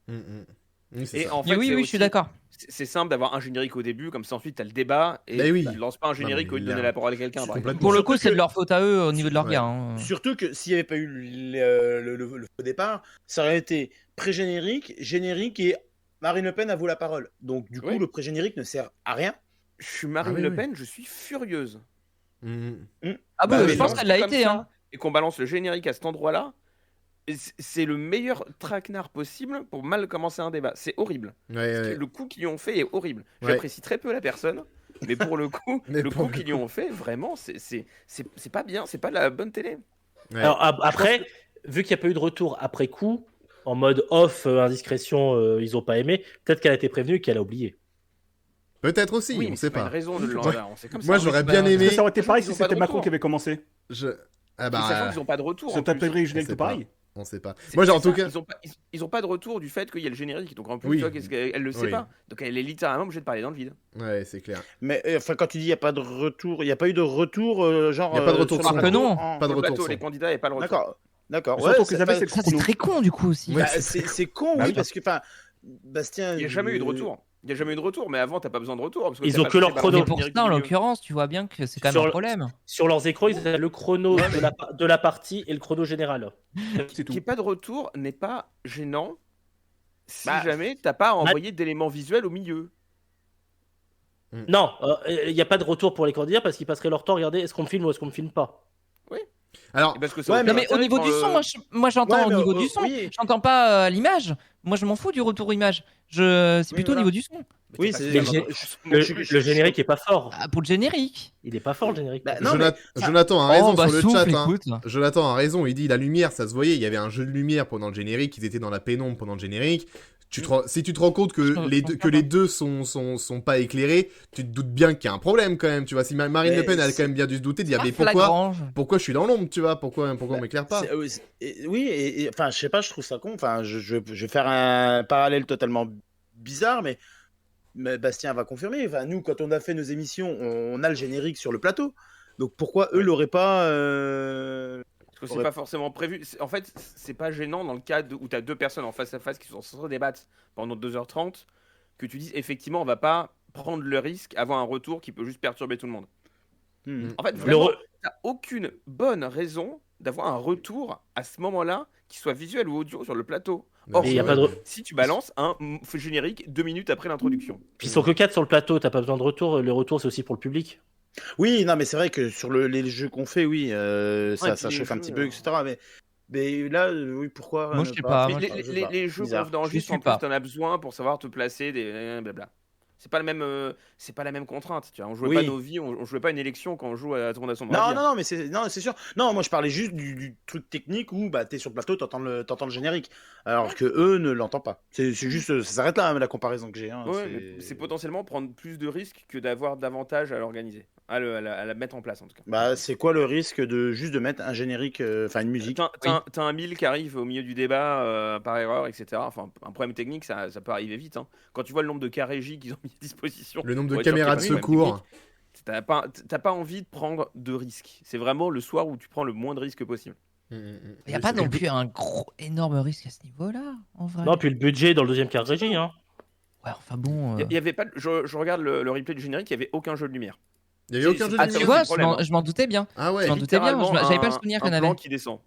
Oui, c'est Et ça. en fait, Mais oui, c'est oui, je aussi- suis d'accord. C'est simple d'avoir un générique au début, comme ça ensuite t'as le débat et Ben oui. tu lances pas un générique mais au lieu de là, donner la parole à quelqu'un. c'est par exemple. complètement- Pour le coup, Surtout c'est de que- leur faute à eux au niveau de leur Ouais. gars. hein. Surtout que s'il n'y avait pas eu le faux départ, ça aurait été pré-générique, générique et Marine Le Pen a vous la parole. Donc du coup, Oui. le pré-générique ne sert à rien. Je suis Marine Ah oui, Le oui. Pen, je suis furieuse. Ah Bah bon, oui, je pense non, qu'elle l'a Comme été. ça, Hein. Et qu'on balance le générique à cet endroit-là, c'est le meilleur traquenard possible pour mal commencer un débat. C'est horrible. Ouais, ouais. Le coup qu'ils lui ont fait est horrible. Ouais. J'apprécie très peu la personne, mais pour le coup, Mais le pour coup le qu'ils lui ont fait, vraiment, c'est pas bien, c'est pas la bonne télé. Ouais. Alors après, vu qu'il n'y a pas eu de retour après coup, en mode off, indiscrétion, ils n'ont pas aimé, peut-être qu'elle a été prévenue et qu'elle a oublié. Peut-être aussi, Oui, on mais sait c'est pas une pas. raison de le Moi- lancer comme ça. Moi Oui, j'aurais c'est bien pas- aimé. Ça aurait été pareil Ils si ont pas c'était de Macron retour. qui avait commencé. Ah Mais sachant bah, qu'ils ont pas de retour. Ça en plus. t'appellerait on Juliette sait pareil. on sait pas. C'est- Moi, c'est en tout ça, cas, ils ont pas de retour du fait qu'il y a le générique. Donc en plus, Oui. tu vois, elle le sait Oui. pas. Donc elle est littéralement obligée de parler dans le vide. ouais, c'est clair. Mais enfin, quand tu dis il n'y a pas de retour, il n'y a pas eu de retour, genre. Il y a pas de retour sur de le son. Que non. en- Pas de Le retour. plateau, son. les candidats, il n'y a pas le retour. D'accord, d'accord. Le retour qu'ils c'est avaient, pas- c'est Ça, c'est très con du coup aussi. Ouais. Bah, c'est con, Bah oui, oui. parce que enfin, Bastien. Il n'y a jamais eu de retour. Il n'y a jamais eu de retour, mais avant, t'as pas besoin de retour. Parce que Ils t'as ont pas que le leur débat chrono. Mais dans le pour générique ça, en du milieu. l'occurrence, tu vois bien que c'est quand même Sur un le- problème. Sur leurs écrans, ils avaient le chrono de la partie et le chrono général. C'est Qu'il tout. n'y ait pas de retour n'est pas gênant si Bah, jamais t'as pas envoyé d'éléments visuels au milieu. Non, il n'y a pas de retour pour les candidats parce qu'ils passeraient leur temps à regarder est-ce qu'on me filme ou est-ce qu'on me filme pas. Alors, Et parce que Ouais, Non, mais au niveau du son, moi j'entends Ouais, au mais, niveau du son. oui. J'entends pas l'image. Moi je m'en fous du retour image. C'est Oui, plutôt voilà. au niveau du son. Oui, c'est c'est. Mais le générique est pas fort. Ah, pour le générique. Il est pas fort le générique. Bah, non, mais- Jonathan a raison Oh, bah sur le souffle, chat. hein. écoute. Jonathan a raison, il dit la lumière, ça se voyait, il y avait un jeu de lumière pendant le générique, ils étaient dans la pénombre pendant le générique. Si tu te rends compte que les deux sont pas éclairés, tu te doutes bien qu'il y a un problème quand même, tu vois. Si Marine Le Pen, elle a quand même bien dû se douter, de dire mais pourquoi je suis dans l'ombre, tu vois, pourquoi on m'éclaire pas. Oui, enfin, je sais pas, je trouve ça con. Enfin, je vais faire un parallèle totalement bizarre, mais Bastien va confirmer. Enfin, nous, quand on a fait nos émissions, on a le générique sur le plateau. Donc pourquoi eux l'auraient pas Parce que c'est pas forcément prévu. En fait, c'est pas gênant dans le cas où tu as deux personnes en face à face qui sont censées débattre pendant 2h30 que tu dises effectivement on va pas prendre le risque avoir un retour qui peut juste perturber tout le monde. En fait, vraiment, t'as aucune bonne raison d'avoir un retour à ce moment-là qui soit visuel ou audio sur le plateau. Or, si tu balances un générique 2 minutes après l'introduction. Puis ils sont que 4 sur le plateau, t'as pas besoin de retour. Le retour, c'est aussi pour le public. Oui, non, mais c'est vrai que sur les jeux qu'on fait, oui, ça chauffe un petit peu, etc. Mais là, oui, pourquoi moi, je sais pas. Les jeux qu'on d'enregistre, en plus, t'en as besoin pour savoir te placer des blabla. C'est pas la même contrainte. Tu vois. On jouait pas nos vies, on jouait pas une élection quand on joue à la tournée de Non, mais c'est sûr. Non, moi je parlais juste du truc technique où t'es sur le plateau, t'entends le générique, alors que eux ne l'entendent pas. C'est juste, ça s'arrête là, la comparaison que j'ai. Hein. C'est potentiellement prendre plus de risques que d'avoir davantage à l'organiser, à la mettre en place en tout cas. Bah, c'est quoi le risque de juste de mettre un générique, enfin une musique. T'as un mille qui arrive au milieu du débat par erreur, etc. Enfin, un problème technique, ça peut arriver vite. Hein. Quand tu vois le nombre de cas régie qu'ils ont mis à disposition, le nombre de caméras de secours, t'as pas envie de prendre de risques. C'est vraiment le soir où tu prends le moins de risques possible. Il n'y a pas non plus un énorme risque à ce niveau-là, en vrai. Non, puis le budget dans le deuxième quart de régie. Hein. Ouais, enfin bon. Il y avait pas. Je regarde le replay du générique, il y avait aucun jeu de lumière. Il y avait aucun jeu de lumière. Tu vois, je m'en doutais bien. Ah ouais. Je m'en doutais bien. J'avais pas le souvenir qu'on avait. Un plan qui descend.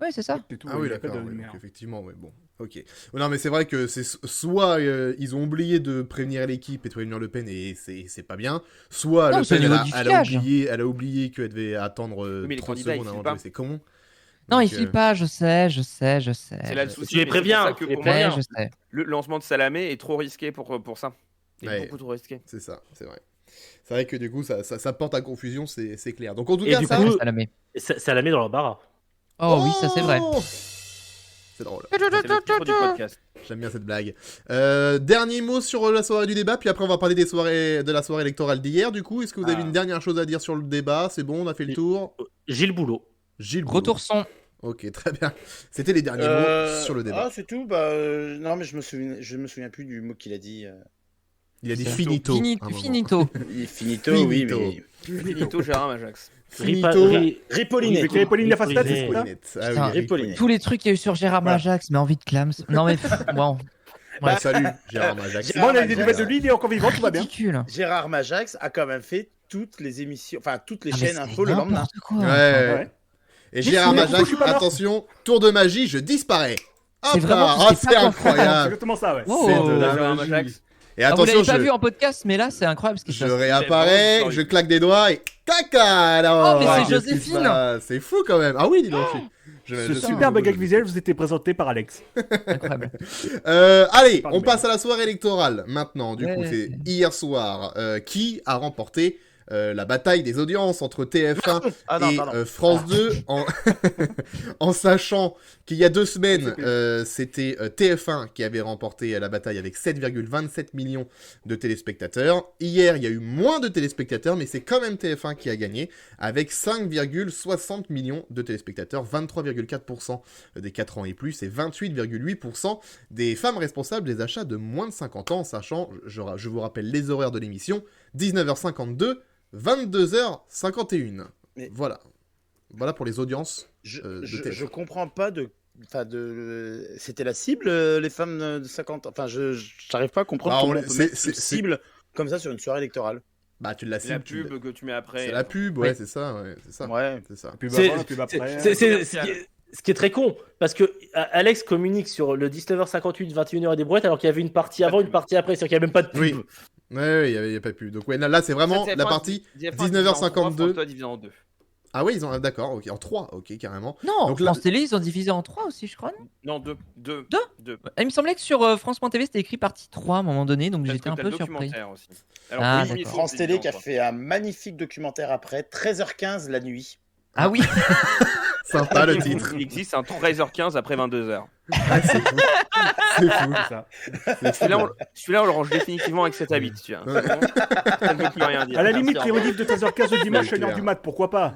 Ouais, c'est ça. Ah oui, d'accord. Effectivement, ouais, bon. Ok. Non, mais c'est vrai que c'est soit ils ont oublié de prévenir l'équipe et de prévenir Le Pen et c'est pas bien, soit Le Pen elle a oublié qu'elle devait attendre 30 secondes avant de jouer. C'est con. Non, il file pas, je sais. C'est là le souci. Tu les préviens. Je sais. Le lancement de Salamé est trop risqué pour ça. Beaucoup trop risqué. C'est ça, c'est vrai. C'est vrai que du coup, ça porte à confusion, c'est clair. Donc en tout cas, ça... Salamé dans l'embarras. Oh oui, ça c'est vrai. C'est drôle. C'est J'aime bien cette blague. Dernier mot sur la soirée du débat, puis après on va parler de la soirée électorale d'hier. Du coup, est-ce que vous avez une dernière chose à dire sur le débat? C'est bon, on a fait le tour. Gilles Boulot. Retour son. Ok, très bien. C'était les derniers mots sur le débat. Ah, c'est tout. Non, mais je me souviens plus du mot qu'il a dit. Il a dit finito. Finito. Finito, oui, mais... Finito, Gérard Majax. Ripollinet. Ripollinet la façade, c'est ça? Putain, tous les trucs qu'il y a eu sur Gérard Majax, mais envie de clams. Non mais bon. Ouais, salut Gérard Majax. Moi, on a des nouvelles de lui, il est encore vivant, tout va bien. Ridicule. Gérard Majax a quand même fait toutes les émissions, enfin toutes les chaînes info le lendemain. Ouais. Et Gérard Majax, attention, tour de magie, je disparais. C'est vraiment c'est incroyable. C'est exactement ça, ouais. C'est de la magie. Et attention, vous l'avez pas vu en podcast, mais là, c'est incroyable ce qui se passe. Je réapparais, je claque des doigts et caca alors. Oh, mais c'est Joséphine. C'est fou quand même. Ah oui, dis donc. Ce superbe gag visuel vous était présenté par Alex. Incroyable. Allez, on passe à la soirée électorale maintenant. Du coup, c'est hier soir. Qui a remporté la bataille des audiences entre TF1 et France 2 en sachant qu'il y a 2 semaines c'était TF1 qui avait remporté la bataille avec 7,27 millions de téléspectateurs. Hier il y a eu moins de téléspectateurs mais c'est quand même TF1 qui a gagné avec 5,60 millions de téléspectateurs, 23,4% des 4 ans et plus et 28,8% des femmes responsables des achats de moins de 50 ans, sachant, je vous rappelle les horaires de l'émission, 19h52 22h51. Mais voilà pour les audiences. Je comprends pas c'était la cible, les femmes de 50 ans. Enfin, j'arrive pas à comprendre comment on peut mettre une cible comme ça sur une soirée électorale. Bah, tu la cibles. La pub que tu mets après. C'est la pub, ouais, c'est ça. Ouais, c'est ça. Ouais. C'est ça. Pub avant, pub après. Ce qui est très con, parce que Alex communique sur le 19h58, 21h et des brouettes, alors qu'il y avait une partie avant, une partie après, c'est-à-dire qu'il n'y a même pas de pub. Oui. Ouais, il n'y a pas de pub. Donc, ouais, là, c'est vraiment la partie 19h52. Divisé en 2. Ah oui, ils ont d'accord, ok, en 3, ok, carrément. Non, donc, France Télé, ils ont divisé en 3 aussi, je crois, non? Non, 2. Il me semblait que sur France.tv, c'était écrit partie 3 à un moment donné, donc j'étais un peu surpris. Aussi. Alors, France Télé qui a fait un magnifique documentaire après, 13h15 la nuit. Ah oui. Sympa le titre. Il existe un 13h15 après 22h. Ah, c'est fou. C'est fou. Ça. Celui-là, on le range définitivement avec cette habit, tu vois. Ouais. Ça ne veut plus rien dire. À la limite, les Merci, rediffs de 13h15 le dimanche à 1h du mat, pourquoi pas?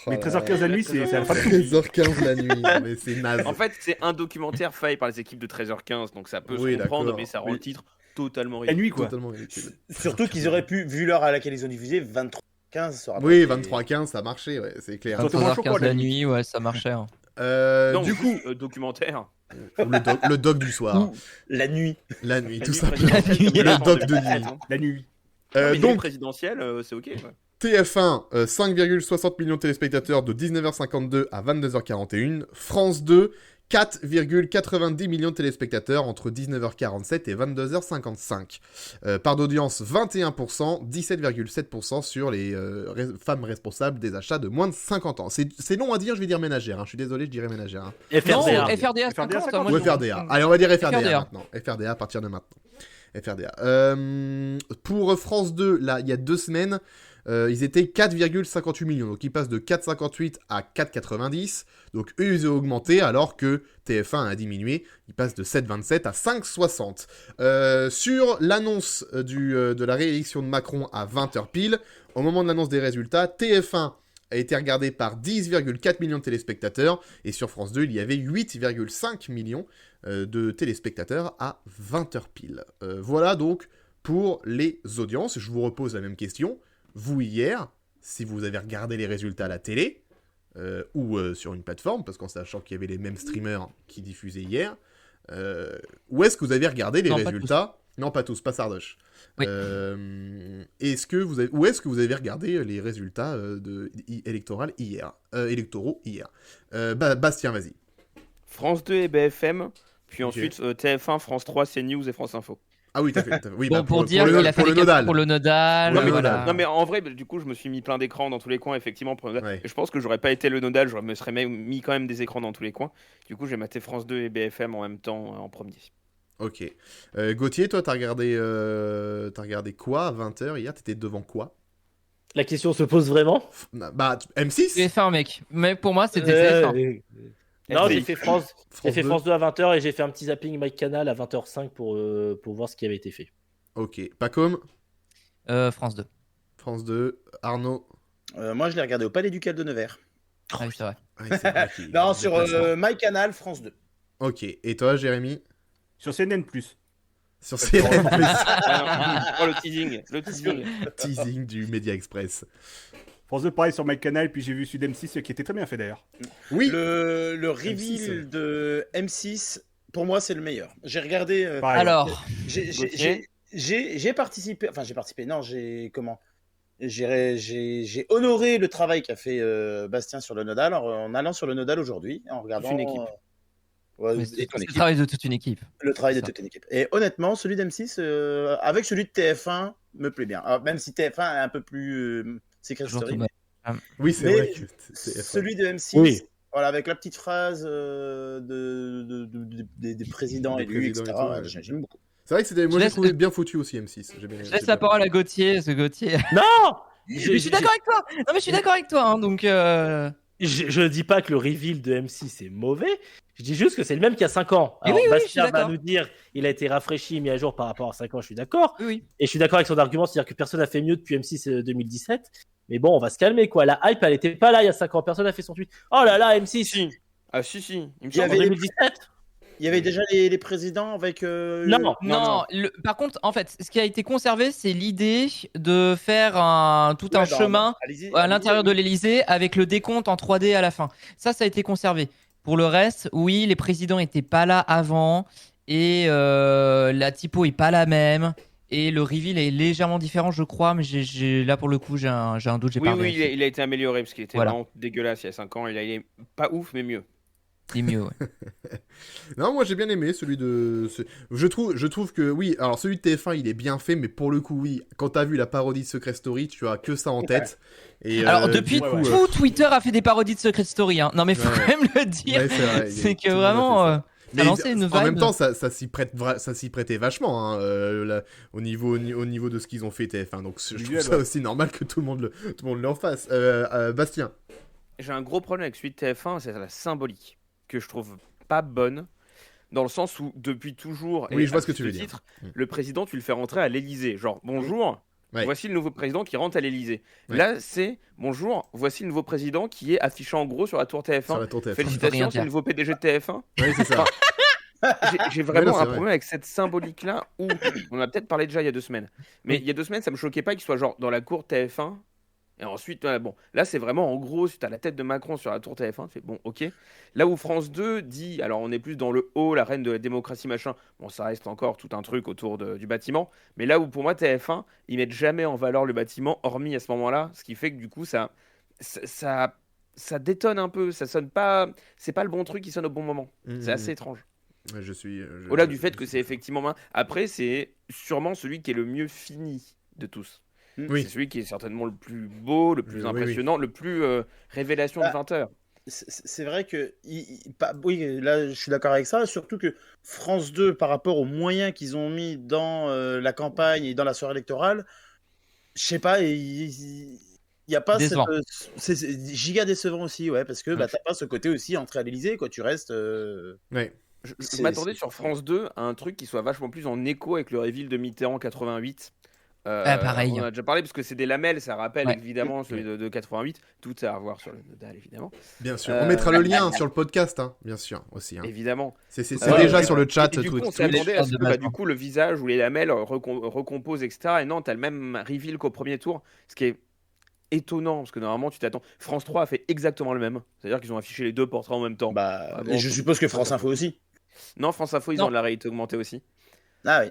Mais 13h15 la nuit, c'est la fin de tout. 13h15 la nuit, mais c'est naze. En fait, c'est un documentaire fait par les équipes de 13h15, donc ça peut Oui, se comprendre, d'accord. mais ça rend le titre totalement La ridicule. nuit, quoi. Totalement ridicule. Surtout qu'ils auraient pu, vu l'heure à laquelle ils ont diffusé, 23h15, ça aurait Oui, pas été- 23h15, ça marchait, ouais, c'est clair. Quand on mange au 23h15 coin, la la nuit, ouais, ça marchait. Hein. Non, Du coup, documentaire. le doc du soir, Ou la nuit. la nuit, La tout nuit simplement. présidentielle, Le doc de 2017, nuit. hein. La nuit. Non, mais Donc, nuit présidentielle, c'est ok. Ouais. TF1, 5,60 millions de téléspectateurs de 19h52 à 22h41. France 2, 4,90 millions de téléspectateurs entre 19h47 et 22h55. Part d'audience 21%, 17,7% sur les femmes responsables des achats de moins de 50 ans. C'est long à dire, je vais dire ménagère. Hein. Je suis désolé, je dirais ménagère. Hein. Non, FRDA. FRDA 50, moi, Ou je- FRDA. Allez, on va dire FRDA, FRDA. maintenant. FRDA à partir de maintenant. FRDA. Pour France 2, là, il y a 2 semaines, ils étaient 4,58 millions. Donc, ils passent de 4,58 à 4,90. Donc, eux, ils ont augmenté alors que TF1 a diminué. Ils passent de 7,27 à 5,60. Sur l'annonce de la réélection de Macron à 20h pile, au moment de l'annonce des résultats, TF1 a été regardé par 10,4 millions de téléspectateurs. Et sur France 2, il y avait 8,5 millions de téléspectateurs à 20h pile. Voilà donc pour les audiences. Je vous repose la même question. Vous, hier, si vous avez regardé les résultats à la télé, ou sur une plateforme, parce qu'en sachant qu'il y avait les mêmes streamers qui diffusaient hier, où est-ce que vous avez regardé les Non, pas résultats? Non, pas tous, pas Sardoche. Oui. Où est-ce que vous avez regardé les résultats électoraux hier? Bastien, vas-y. France 2 et BFM, puis Ok. ensuite TF1, France 3, CNews et France Info. Ah oui, t'as fait. Oui, Bon, bah, pour dire qu'il a fait pour le les nodal. pour le nodal. Ouais, non, mais, voilà. non, mais en vrai, du coup, je me suis mis plein d'écrans dans tous les coins, effectivement. Pour le nodal. Ouais. Et je pense que j'aurais pas été le nodal, je me serais mis quand même des écrans dans tous les coins. Du coup, j'ai maté France 2 et BFM en même temps en premier. Ok. Gauthier, toi, t'as regardé quoi à 20h hier? T'étais devant quoi? La question se pose vraiment. Bah, M6 TF1, mec. Mais pour moi, c'était Euh, TF1. Non, FDI. j'ai fait France 2 à 20h et j'ai fait un petit zapping Mike Canal à 20h05 pour voir ce qui avait été fait. Ok. Pacom, France 2. France 2, Arnaud. Moi, je l'ai regardé au Palais Ducal de Nevers. Ah oui, c'est vrai. Ouais, c'est vrai qu'il- Non, il sur déplacement. MyCanal, France 2. Ok. Et toi, Jérémy? Sur CNN+. Sur CNN+, Oh, le teasing, le teasing. teasing du Média Express. France 2, pareil sur MyCanal, puis j'ai vu Sud M6 qui était très bien fait d'ailleurs. Oui. Le M6, ouais. reveal de M6, pour moi, c'est le meilleur. J'ai regardé. Pareil. Alors, J'ai participé. Enfin, j'ai participé. Non, j'ai honoré le travail qu'a fait Bastien sur le nodal en allant sur le nodal aujourd'hui, en regardant. Une équipe. Ouais, mais et c'est ton le équipe. travail de toute une équipe. Le travail de ça. toute une équipe. Et honnêtement, celui d'M6, avec celui de TF1, me plaît bien. Alors, même si TF1 est un peu plus Secret Toujours Story. tout bas. Oui, c'est Mais vrai que c'est celui de M6, Oui. voilà, avec la petite phrase des présidents Des élus, présidents etc. et tout, ouais. J'aime beaucoup. C'est vrai que c'était. Moi, j'ai laisse- trouvé bien foutu aussi M6. J'ai bien- Je j'ai laisse bien- la parole à Gauthier, parce que Gauthier. Non Mais je suis d'accord avec toi. Non, mais je suis d'accord avec toi. Hein, donc, Je ne dis pas que le reveal de M6 est mauvais, je dis juste que c'est le même qu'il y a 5 ans. Mais Alors, oui, oui, je Bastien suis va d'accord. nous dire il a été rafraîchi, mis à jour par rapport à 5 ans, je suis d'accord. oui, oui. Et je suis d'accord avec son argument, c'est-à-dire que personne n'a fait mieux depuis M6 2017. Mais bon, on va se calmer, quoi. La hype, elle n'était pas là il y a 5 ans. Personne n'a fait son tweet. Oh là là, M6 Si. Ah, si. Il me Il y semble. En avait- 2017 Il y avait déjà les présidents avec. Non. Non, par contre, en fait, ce qui a été conservé, c'est l'idée de faire tout un Ouais, chemin allez-y, à allez-y, l'intérieur de allez-y. l'Elysée avec le décompte en 3D à la fin. Ça a été conservé. Pour le reste, oui, les présidents n'étaient pas là avant et la typo est pas la même et le reveal est légèrement différent, je crois, mais là pour le coup, j'ai un doute, j'ai Oui, pas oui, vérifié. il a été amélioré parce qu'il était Voilà. vraiment dégueulasse il y a 5 ans. Il est pas ouf, mais mieux. C'est mieux, ouais. Non, moi j'ai bien aimé celui de. Je trouve que oui. Alors celui de TF1 il est bien fait, mais pour le coup oui. Quand t'as vu la parodie de Secret Story, tu as que ça en tête. Et, Alors depuis, du coup, tout Twitter a fait des parodies de Secret Story, hein. Non mais faut Ouais. quand même le dire. ouais, c'est vrai, C'est que tout le monde a vraiment, fait ça. ça Mais lançait une en même vibe. temps, ça s'y prêtait vachement hein, au niveau de ce qu'ils ont fait TF1. Donc je trouve Visuel, ça ouais. aussi normal que tout le monde le en fasse. Bastien. J'ai un gros problème avec celui de TF1, c'est la symbolique que je trouve pas bonne. dans le sens où depuis toujours, Oui, et je vois à ce que tu veux juste dire. titre, le président, tu le fais rentrer à l'Élysée. Genre, bonjour, Ouais. voici le nouveau président qui rentre à l'Élysée. Ouais. Là, c'est bonjour, voici le nouveau président qui est affiché en gros sur la tour TF1. Sur la tour TF1. Félicitations, c'est le nouveau PDG de TF1. Oui, c'est ça. J'ai vraiment c'est un vrai. problème avec cette symbolique-là où on en a peut-être parlé déjà il y a 2 semaines. Mais il y a 2 semaines, ça me choquait pas qu'il soit genre dans la cour TF1. Et ensuite, bon, là c'est vraiment en gros, si tu as la tête de Macron sur la tour TF1, tu fais bon, ok. Là où France 2 dit, alors on est plus dans le haut, la reine de la démocratie, machin, bon, ça reste encore tout un truc autour du bâtiment. Mais là où pour moi, TF1, ils mettent jamais en valeur le bâtiment, hormis à ce moment-là, ce qui fait que du coup, ça détonne un peu, ça sonne pas, c'est pas le bon truc qui sonne au bon moment. C'est assez étrange. Ouais, Au-delà du fait que c'est effectivement. Après, c'est sûrement celui qui est le mieux fini de tous. Oui. C'est celui qui est certainement le plus beau, le plus impressionnant, le plus révélation de 20 heures. C'est vrai que. Oui, là, je suis d'accord avec ça. Surtout que France 2, par rapport aux moyens qu'ils ont mis dans la campagne et dans la soirée électorale, je sais pas, il n'y a pas Décevant. c'est giga décevant aussi, ouais, parce que t'as pas ce côté aussi entré à l'Élysée, quoi. Tu restes. Ouais. Je m'attendais sur France 2 à un truc qui soit vachement plus en écho avec le reveal de Mitterrand 88. Pareil. On a déjà parlé parce que c'est des lamelles, ça rappelle évidemment celui de 88. Tout à revoir sur le nodal, évidemment. Bien sûr. On mettra le lien sur le podcast, hein, bien sûr, aussi. Hein. Évidemment. C'est déjà sur le chat. Et du coup, on s'attendait à ce que du coup, le visage ou les lamelles recomposent, etc. Et non, t'as le même reveal qu'au premier tour. Ce qui est étonnant parce que normalement, tu t'attends. France 3 a fait exactement le même. C'est-à-dire qu'ils ont affiché les 2 portraits en même temps. Et je suppose que France Info aussi. Non, France Info, ils ont de la réalité augmentée aussi. Ah oui.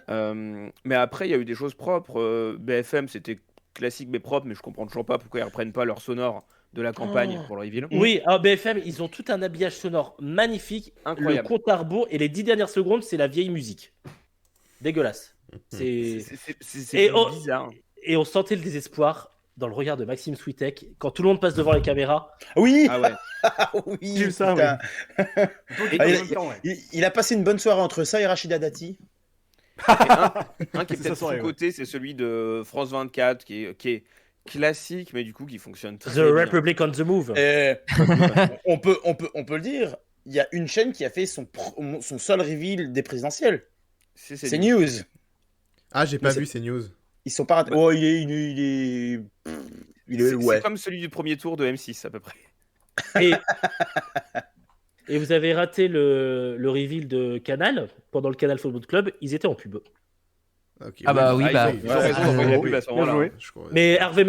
Mais après, il y a eu des choses propres. BFM, c'était classique mais propre, mais je comprends toujours pas pourquoi ils reprennent pas leur sonore de la campagne pour le reveal. Oui, alors BFM, ils ont tout un habillage sonore magnifique, incroyable. Le compte à rebours et les 10 dernières secondes, c'est la vieille musique. Dégueulasse. C'est bizarre. Et on sentait le désespoir dans le regard de Maxime Switek quand tout le monde passe devant les caméras. Oui. Ah ouais. Oui. J'ai vu ça. Oui. Il a passé une bonne soirée entre ça et Rachida Dati. Un qui est peut-être sous-côté, c'est celui de France 24 qui est classique, mais du coup qui fonctionne très bien. The Republic on the Move. On peut le dire. Il y a une chaîne qui a fait son seul reveal des présidentielles. C'est News. Ah, j'ai pas vu ces news. Ils sont pas ratés. Oh, il est c'est comme celui du premier tour de M6 à peu près. Et vous avez raté le reveal de Canal pendant le Canal Football Club, ils étaient en pub. Okay, ah bah oui, ils ont raison d'envoyer la pub à ce moment-là. Mais Hervé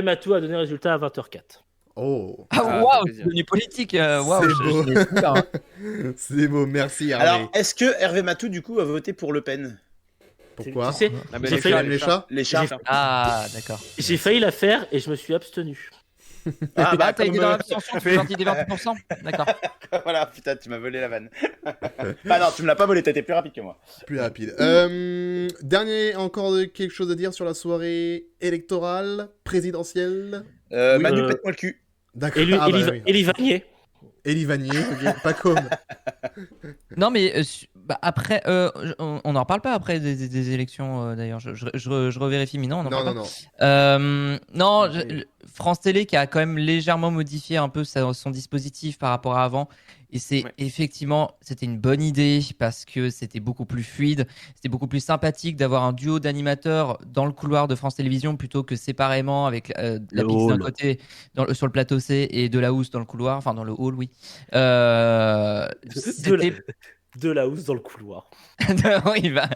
Matou a donné le résultat à 20h04. Oh. Ah waouh, c'est devenu politique. Waouh, c'est beau, merci Hervé. Alors, est-ce que Hervé Matou du coup a voté pour Le Pen? Tu Pourquoi? sais, les chats. Ah d'accord. J'ai failli la faire et je me suis abstenu. Ah bah t'as été dans l'abstention, tu es gentil des 20%. D'accord. Voilà, putain, tu m'as volé la vanne. Ah non, tu me l'as pas volé, t'as été plus rapide que moi. Plus rapide. Dernier, encore quelque chose à dire sur la soirée électorale, présidentielle? Manu, pète-moi le cul. D'accord. Élie Vanier. Élie Vanier, ok, pas comme. Non mais après, on n'en reparle pas après des élections d'ailleurs. Je revérifie, mais non, on n'en parle pas. Non, France Télé qui a quand même légèrement modifié un peu son dispositif par rapport à avant. Et c'est effectivement, c'était une bonne idée parce que c'était beaucoup plus fluide, c'était beaucoup plus sympathique d'avoir un duo d'animateurs dans le couloir de France Télévisions plutôt que séparément avec la Pix d'un côté sur le plateau C et de la housse dans le couloir, enfin dans le hall, oui. De la housse dans le couloir. Oui, bah,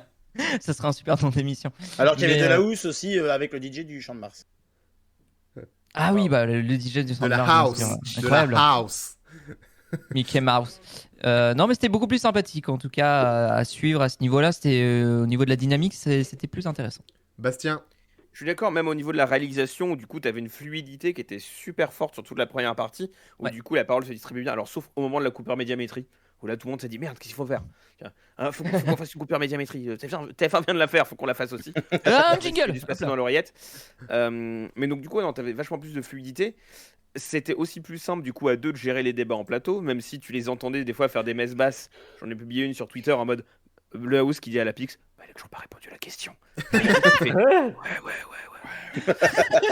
ça serait un super nom d'émission. Alors qu'il y avait de la housse aussi avec le DJ du Champ de Mars. Ah oui, bah le DJ du Champ de la Mars. De la house. Mickey Mouse. Non, mais c'était beaucoup plus sympathique, en tout cas, à suivre à ce niveau-là. C'était au niveau de la dynamique, c'était plus intéressant. Bastien. Je suis d'accord, même au niveau de la réalisation, où du coup, tu avais une fluidité qui était super forte sur toute la première partie, où du coup, la parole se distribue bien. Alors, sauf au moment de la coupure médiamétrie, où là, tout le monde s'est dit merde, qu'est-ce qu'il faut faire? Faut qu'on fasse une coupure médiamétrie. TF1 vient de la faire, faut qu'on la fasse aussi. Un jingle du se passer dans l'oreillette. Mais donc, du coup, tu avais vachement plus de fluidité. C'était aussi plus simple du coup à deux de gérer les débats en plateau, même si tu les entendais des fois faire des messes basses. J'en ai publié une sur Twitter en mode Le House qui dit à la Pix, bah, il a toujours pas répondu à la question. Ouais.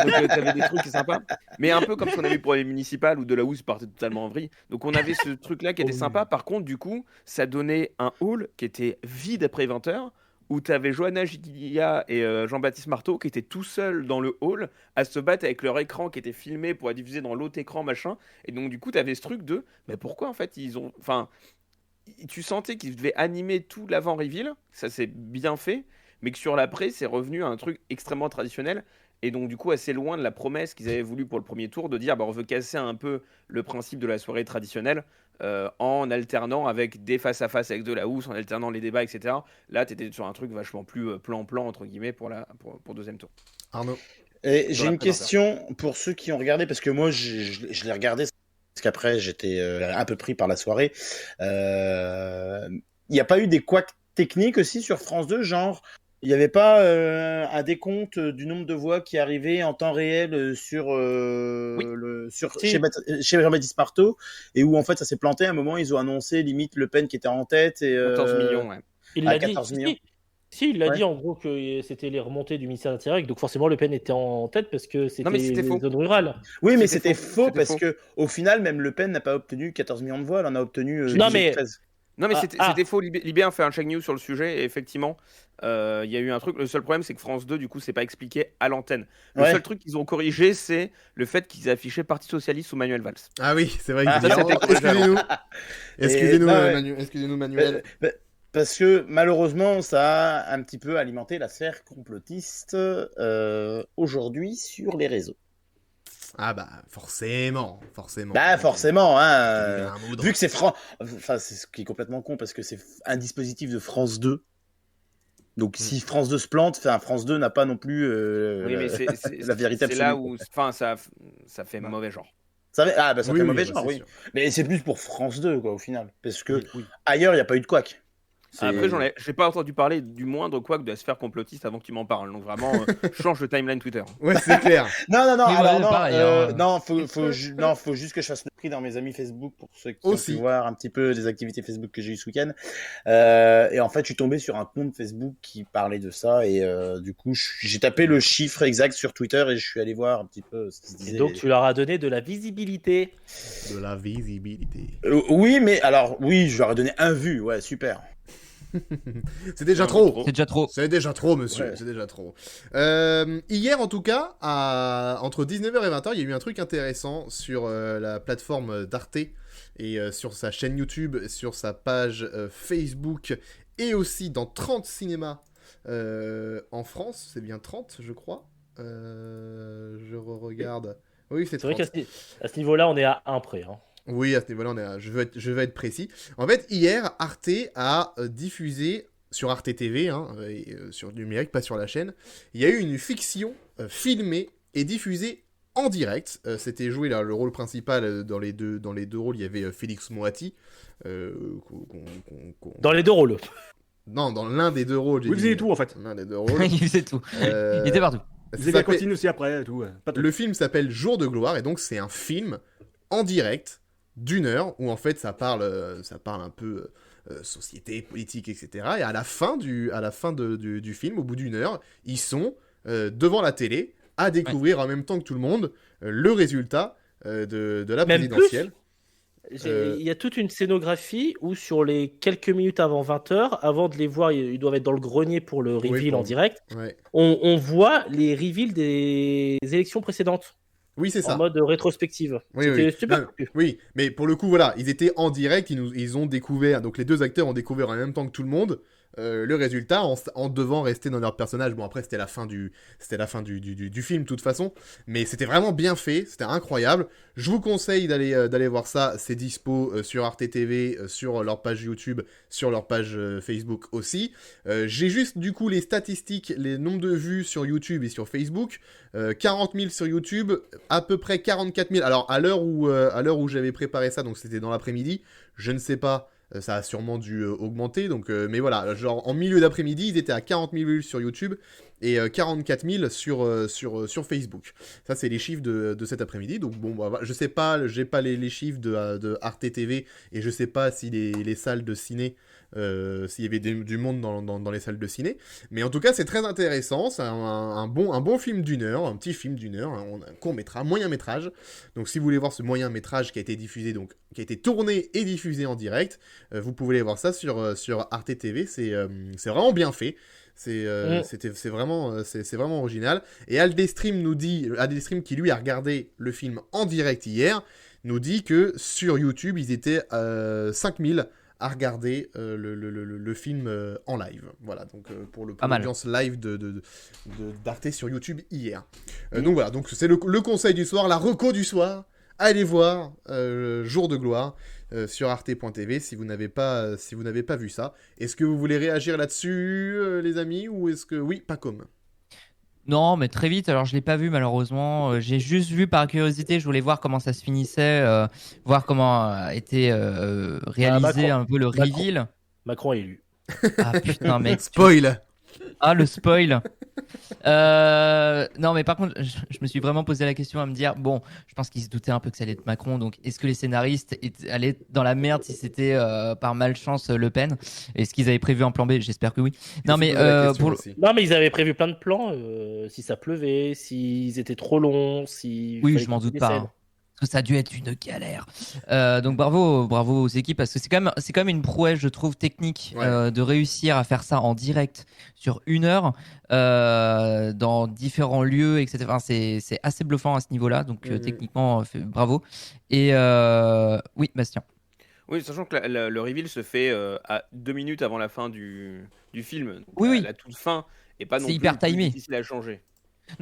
Donc t'avais des trucs sympas, mais un peu comme ce qu'on a vu pour les municipales où de la House partait totalement en vrille. Donc on avait ce truc-là qui était sympa. Par contre, du coup, ça donnait un hall qui était vide après 20h, où t'avais Johanna Gidia et Jean-Baptiste Marteau qui étaient tout seuls dans le hall à se battre avec leur écran qui était filmé pour être diffusé dans l'autre écran, machin. Et donc du coup, t'avais ce truc de, mais pourquoi en fait tu sentais qu'ils devaient animer tout l'avant reveal, ça c'est bien fait, mais que sur l'après, c'est revenu à un truc extrêmement traditionnel. Et donc, du coup, assez loin de la promesse qu'ils avaient voulu pour le premier tour de dire on veut casser un peu le principe de la soirée traditionnelle en alternant avec des face-à-face avec de la housse, en alternant les débats, etc. Là, tu étais sur un truc vachement plus plan-plan, entre guillemets, pour deuxième tour. Arnaud. Et j'ai une question pour ceux qui ont regardé, parce que moi, je l'ai regardé, parce qu'après, j'étais un peu pris par la soirée. Il n'y a pas eu des couacs techniques aussi sur France 2, genre... Il n'y avait pas un décompte du nombre de voix qui arrivait en temps réel chez Jean-Baptiste Marteau, et où en fait ça s'est planté. À un moment, ils ont annoncé limite Le Pen qui était en tête. Et, 14 millions, ouais. Il l'a dit. 14 millions. Si, il l'a dit en gros que c'était les remontées du ministère de l'Intérieur, donc forcément Le Pen était en tête parce que c'était les zones rurales. Oui, mais c'était faux parce que au final, même Le Pen n'a pas obtenu 14 millions de voix, elle en a obtenu 13. Non, mais c'était faux. Libé a fait un check news sur le sujet et effectivement, il y a eu un truc. Le seul problème, c'est que France 2, du coup, c'est pas expliqué à l'antenne. Le seul truc qu'ils ont corrigé, c'est le fait qu'ils affichaient Parti Socialiste ou Manuel Valls. Ah oui, c'est vrai. Excusez-nous, Manuel. Parce que malheureusement, ça a un petit peu alimenté la sphère complotiste aujourd'hui sur les réseaux. Ah bah forcément. Bah forcément, hein. Vu que c'est c'est ce qui est complètement con parce que c'est un dispositif de France 2. Donc si France 2 se plante, France 2 n'a pas non plus la vérité absolue. C'est là où ça fait mauvais genre. Ça fait mauvais genre, oui. Sûr. Mais c'est plus pour France 2 quoi au final, parce que ailleurs il n'y a pas eu de couac. Après, j'ai pas entendu parler du moindre couac de la sphère complotiste avant que tu m'en parles. Donc vraiment, change de timeline Twitter. Ouais, c'est clair. Non, faut juste que je fasse le prix dans mes amis Facebook pour ceux qui ont pu voir un petit peu des activités Facebook que j'ai eu ce week-end. Et en fait, je suis tombé sur un compte Facebook qui parlait de ça et du coup, j'ai tapé le chiffre exact sur Twitter et je suis allé voir un petit peu ce qui se disait. Et donc, tu leur as donné de la visibilité. De la visibilité. Oui, mais alors, oui, je leur ai donné un vu. Ouais, super. C'est déjà trop. C'est déjà trop, monsieur. Ouais. C'est déjà trop. Hier, en tout cas, entre 19h et 20h, il y a eu un truc intéressant sur la plateforme d'Arte et sur sa chaîne YouTube, sur sa page Facebook et aussi dans 30 cinémas en France. C'est bien 30, je crois. Je regarde. Oui, c'est 30. Vrai qu'à ce niveau-là, on est à 1 près. Hein. Oui, à ce niveau-là, je vais être précis. En fait, hier, Arte a diffusé sur Arte TV, sur le numérique, pas sur la chaîne. Il y a eu une fiction filmée et diffusée en direct. C'était joué là, le rôle principal dans les deux rôles. Il y avait Félix Moati. Dans les deux rôles. Non, dans l'un des deux rôles. Il faisait tout en fait. L'un des deux rôles. Il faisait tout. Il était partout. Il continue aussi après. Tout. Le film s'appelle Jour de gloire et donc c'est un film en direct d'1 heure où en fait ça parle un peu société, politique, etc. Et à la fin du film, au bout d'1 heure, ils sont devant la télé à découvrir en même temps que tout le monde le résultat de la présidentielle. Il y a toute une scénographie où sur les quelques minutes avant 20h, avant de les voir, ils doivent être dans le grenier pour le reveal en direct, on voit les reveals des élections précédentes. Oui, c'est ça. En mode rétrospective. C'était super. Oui, mais pour le coup, voilà, ils étaient en direct, ils ont découvert, donc les deux acteurs ont découvert en même temps que tout le monde le résultat en devant rester dans leur personnage. Bon, après, c'était la fin du film, de toute façon, mais c'était vraiment bien fait, c'était incroyable. Je vous conseille d'aller voir ça, c'est dispo sur Arte TV, sur leur page YouTube, sur leur page Facebook aussi. J'ai juste, du coup, les statistiques, les nombres de vues sur YouTube et sur Facebook. 40 000 sur YouTube, à peu près 44 000. Alors, à l'heure où j'avais préparé ça, donc c'était dans l'après-midi, je ne sais pas, ça a sûrement dû augmenter, donc, mais voilà, genre en milieu d'après-midi, ils étaient à 40 000 vues sur YouTube et 44 000 sur Facebook. Ça, c'est les chiffres de cet après-midi. Donc, bon, bah, je sais pas, j'ai pas les chiffres de Arte TV et je sais pas si les salles de ciné s'il y avait du monde dans les salles de ciné. Mais en tout cas, c'est très intéressant. C'est un bon film d'1 heure, un petit film d'1 heure, un court-métrage, moyen-métrage. Donc si vous voulez voir ce moyen-métrage qui a été diffusé, donc qui a été tourné et diffusé en direct, vous pouvez aller voir ça sur Arte TV. C'est vraiment bien fait. C'est vraiment original. Et Aldestream qui lui a regardé le film en direct hier, nous dit que sur YouTube, ils étaient 5000 à regarder le film en live. Voilà, donc pour l'audience live d'Arte sur YouTube hier. Donc voilà, donc c'est le conseil du soir, la reco du soir. Allez voir Jour de gloire sur arte.tv si vous n'avez pas vu ça. Est-ce que vous voulez réagir là-dessus, les amis, ou est-ce que... Oui, pas comme. Non, mais très vite. Alors, je l'ai pas vu malheureusement. J'ai juste vu par curiosité. Je voulais voir comment ça se finissait, voir comment était réalisé un peu le reveal. Macron est élu. Ah putain, mec. Spoil. Ah, le spoil. Non, mais par contre, je me suis vraiment posé la question à me dire, bon, je pense qu'ils se doutaient un peu que ça allait être Macron, donc est-ce que les scénaristes allaient être dans la merde si c'était par malchance Le Pen? Est-ce qu'ils avaient prévu un plan B? J'espère que oui. Non, mais non, mais ils avaient prévu plein de plans. Si ça pleuvait, s'ils étaient trop longs, si. Oui, je m'en doute pas. Hein. Que ça a dû être une galère. Donc bravo aux équipes, parce que c'est quand même une prouesse, je trouve, technique, de réussir à faire ça en direct sur 1 heure dans différents lieux, etc. Enfin, c'est assez bluffant à ce niveau-là, donc techniquement, bravo. Et oui, Bastien. Oui, sachant que le reveal se fait à 2 minutes avant la fin du film. Donc oui. La toute fin et pas non plus hyper timé. Difficile à changer.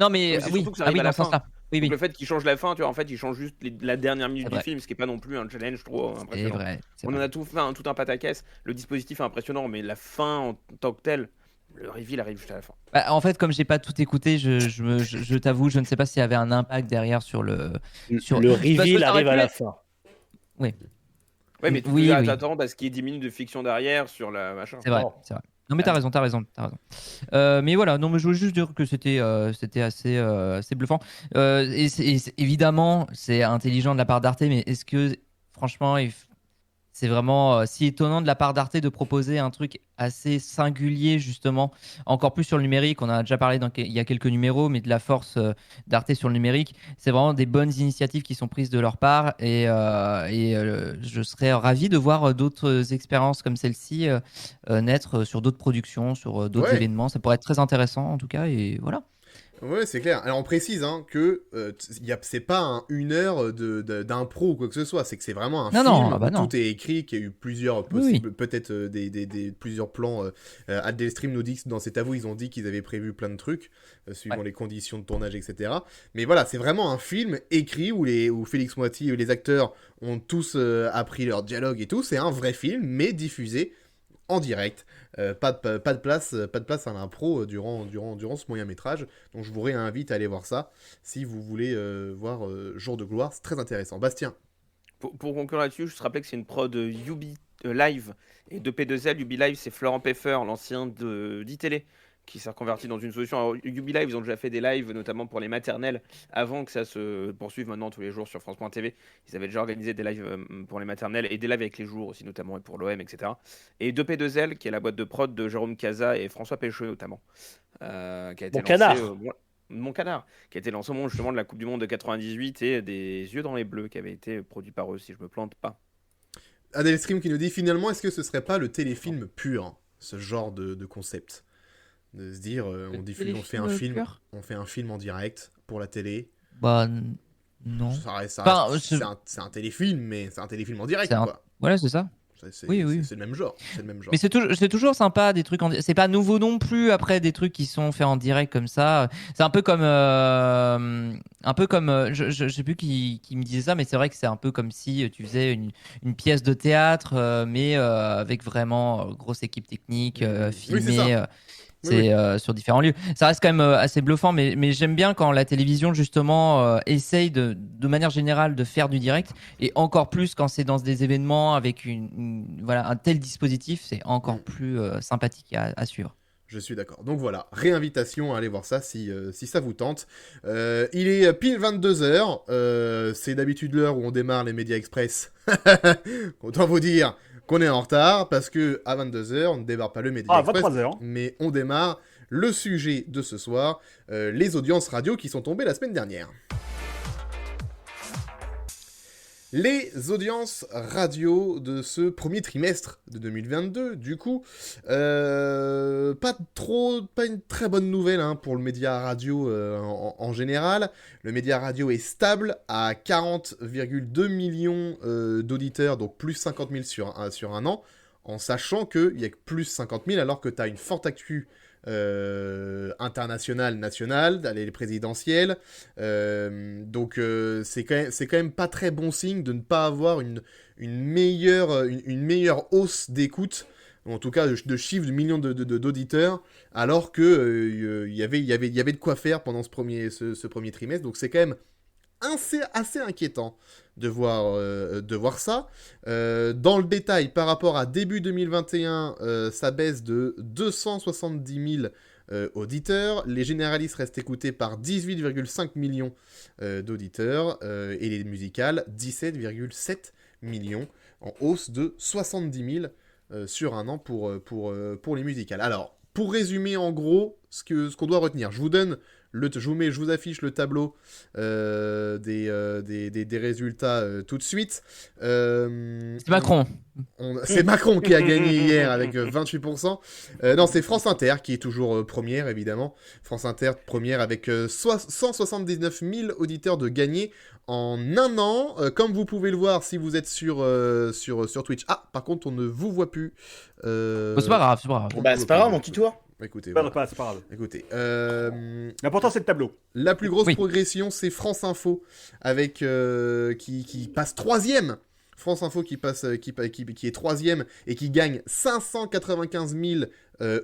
Non, mais oui, surtout que ça arrive à la fin. Oui. Le fait qu'il change la fin, tu vois, en fait, il change juste la dernière minute du film, ce qui est pas non plus un challenge trop impressionnant. On en a tout un pataquès. Le dispositif est impressionnant, mais la fin en tant que telle, le reveal arrive juste à la fin. Bah, en fait, comme j'ai pas tout écouté, je t'avoue, je ne sais pas s'il y avait un impact derrière sur le. Le reveal arrive à la fin. Oui. Ouais, mais tu attends parce qu'il y ait 10 minutes de fiction derrière sur la machin. C'est vrai. Non, mais t'as raison. Mais voilà, non, mais je voulais juste dire que c'était assez bluffant. Et évidemment, c'est intelligent de la part d'Arte, mais est-ce que, franchement, c'est vraiment si étonnant de la part d'Arte de proposer un truc assez singulier, justement, encore plus sur le numérique. On a déjà parlé il y a quelques numéros, mais de la force d'Arte sur le numérique. C'est vraiment des bonnes initiatives qui sont prises de leur part, et je serais ravi de voir d'autres expériences comme celle-ci naître sur d'autres productions, sur d'autres événements. Ça pourrait être très intéressant, en tout cas, et voilà. Ouais, c'est clair. Alors on précise que c'est pas 1 heure d'impro ou quoi que ce soit, c'est que c'est vraiment un film où tout est écrit, qu'il y a eu plusieurs possibles, peut-être plusieurs plans. Aldestream nous dit que dans cet avou, ils ont dit qu'ils avaient prévu plein de trucs, suivant les conditions de tournage, etc. Mais voilà, c'est vraiment un film écrit où Félix Moiti et les acteurs ont tous appris leur dialogue et tout. C'est un vrai film, mais diffusé en direct. Pas de place à l'impro durant ce moyen métrage. Donc je vous réinvite à aller voir ça si vous voulez voir Jour de gloire. C'est très intéressant. Bastien. Pour conclure là-dessus, je te rappelle que c'est une prod Ubi Live et de P2L. Ubi Live, c'est Florent Peffer, l'ancien d'ITélé, qui s'est reconverti dans une solution. Alors, Ubi Live, ils ont déjà fait des lives, notamment pour les maternelles, avant que ça se poursuive maintenant tous les jours sur France.tv. Ils avaient déjà organisé des lives pour les maternelles et des lives avec les jours aussi, notamment pour l'OM, etc. Et 2P2L, qui est la boîte de prod de Jérôme Casa et François Pêcheux, notamment. Qui a été Mon Canard, qui a été lancé au moment justement de la Coupe du Monde de 98 et des Yeux dans les Bleus, qui avait été produit par eux, si je me plante pas. Adelstream qui nous dit finalement, est-ce que ce serait pas le téléfilm pur, ce genre de concept? De se dire, on fait un film en direct pour la télé. Bah non. C'est un téléfilm, mais c'est un téléfilm en direct, quoi. Voilà, c'est ça. C'est le même genre. Mais c'est toujours sympa des trucs c'est pas nouveau non plus après des trucs qui sont faits en direct comme ça. C'est un peu comme je sais plus qui me disait ça, mais c'est vrai que c'est un peu comme si tu faisais une pièce de théâtre mais avec vraiment grosse équipe technique filmée. C'est sur différents lieux. Ça reste quand même assez bluffant, mais j'aime bien quand la télévision justement essaye de manière générale de faire du direct, et encore plus quand c'est dans des événements avec un tel dispositif, c'est encore plus sympathique à suivre. Je suis d'accord. Donc voilà, réinvitation à aller voir ça si ça vous tente. Il est pile 22h. C'est d'habitude l'heure où on démarre les Médias Express. Autant vous dire qu'on est en retard parce que à 22h, on ne démarre pas le Média Express, 23h. mais on démarre le sujet de ce soir, les audiences radio qui sont tombées la semaine dernière. Les audiences radio de ce premier trimestre de 2022, du coup, pas une très bonne nouvelle pour le média radio en général. Le média radio est stable à 40,2 millions d'auditeurs, donc plus 50 000 sur un an, en sachant qu'il y a plus 50 000 alors que tu as une forte actu international, national, les présidentielles. Donc c'est quand même pas très bon signe de ne pas avoir une meilleure hausse d'écoute, en tout cas de chiffres de millions d'auditeurs, alors que il y avait de quoi faire pendant ce premier trimestre. Donc c'est quand même assez inquiétant de voir ça. Dans le détail, par rapport à début 2021, ça baisse de 270 000 auditeurs. Les généralistes restent écoutés par 18,5 millions d'auditeurs et les musicales 17,7 millions, en hausse de 70 000 sur un an pour les musicales. Alors, pour résumer en gros ce qu'on doit retenir, je vous affiche le tableau des résultats tout de suite. C'est Macron. C'est Macron qui a gagné hier avec 28%. Non, c'est France Inter qui est toujours première, évidemment. France Inter première avec 179 000 auditeurs de gagnés en un an. Comme vous pouvez le voir si vous êtes sur Twitch. Ah, par contre, on ne vous voit plus. C'est pas grave. C'est pas grave, mon tutoie. Écoutez, C'est voilà. pas grave. Écoutez, L'important, c'est le tableau. la plus grosse progression, c'est France Info, avec qui passe 3e. France Info qui est 3e et qui gagne 595 000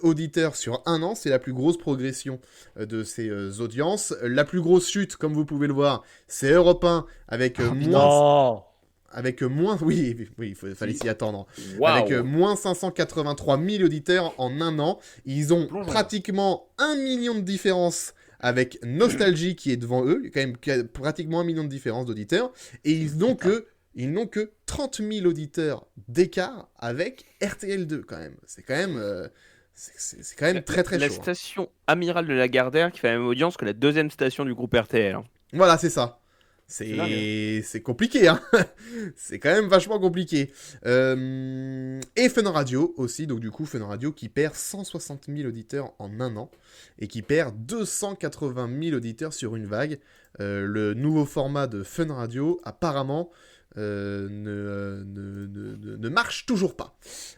auditeurs sur un an. C'est la plus grosse progression de ces audiences. La plus grosse chute, comme vous pouvez le voir, c'est Europe 1 avec oui, il fallait s'y attendre. Wow. Avec moins 583 000 auditeurs en un an. Ils ont pratiquement 1 million de différence avec Nostalgie qui est devant eux. Il y a quand même pratiquement 1 million de différence d'auditeurs. Et ils n'ont que 30 000 auditeurs d'écart avec RTL2 quand même. C'est quand même très très chaud. La station Amiral de Lagardère qui fait la même audience que la deuxième station du groupe RTL. Voilà, c'est ça. C'est compliqué, hein. C'est quand même vachement compliqué. Et Fun Radio aussi, donc du coup Fun Radio qui perd 160 000 auditeurs en un an et qui perd 280 000 auditeurs sur une vague. Le nouveau format de Fun Radio apparemment ne marche toujours pas.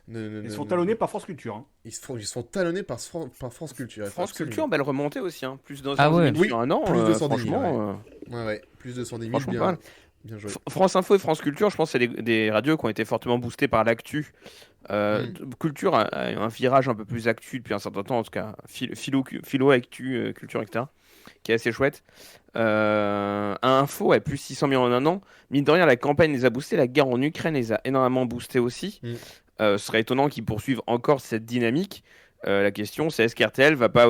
Ils sont talonnés par France Culture. Hein. Ils sont talonnés par France Culture. France Culture, belle remontée aussi. Hein. Plus de 210 000 sur un an. Plus de 110 000, franchement. Ouais, plus de 110 000. Franchement, bien joué. France Info et France Culture, je pense que c'est des radios qui ont été fortement boostées par l'actu. Culture a un virage un peu plus actu depuis un certain temps, en tout cas philo actu, culture, etc., qui est assez chouette. Info a plus 600 000 en un an. Mine de rien, la campagne les a boostés, la guerre en Ukraine les a énormément boostés aussi. Ce serait étonnant qu'ils poursuivent encore cette dynamique. La question, c'est est-ce qu'RTL va pas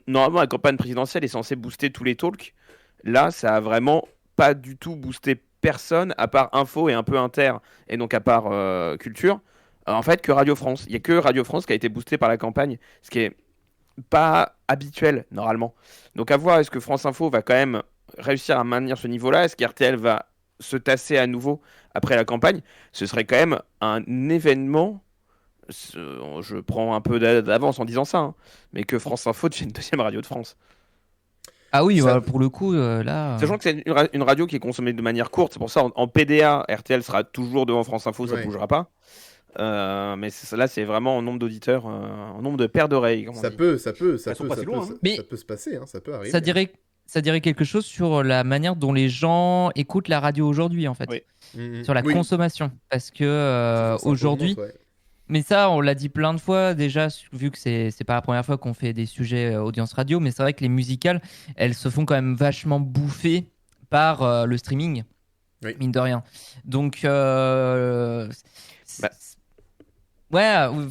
Normalement, la campagne présidentielle est censée booster tous les talks. Là, ça a vraiment pas du tout boosté personne, à part Info et un peu Inter, et donc à part Culture. En fait, que Radio France. Il n'y a que Radio France qui a été boosté par la campagne, ce qui est pas habituel, normalement. Donc à voir, est-ce que France Info va quand même réussir à maintenir ce niveau-là? Est-ce qu'RTL va se tasser à nouveau après la campagne? Ce serait quand même un événement... Je prends un peu d'avance en disant ça, hein, mais que France Info devienne deuxième radio de France. Ah oui, pour le coup, là... Sachant que c'est une radio qui est consommée de manière courte, c'est pour ça en PDA, RTL sera toujours devant France Info, ça ne bougera pas. Mais là, c'est vraiment en nombre d'auditeurs, en nombre de paires d'oreilles. Ça peut se passer, hein, ça peut arriver. Ça dirait quelque chose sur la manière dont les gens écoutent la radio aujourd'hui, en fait. Oui. Sur la consommation. Parce que aujourd'hui... Mais ça, on l'a dit plein de fois déjà, vu que c'est pas la première fois qu'on fait des sujets audience radio, mais c'est vrai que les musicales, elles se font quand même vachement bouffer par le streaming, mine de rien. Donc, ouais,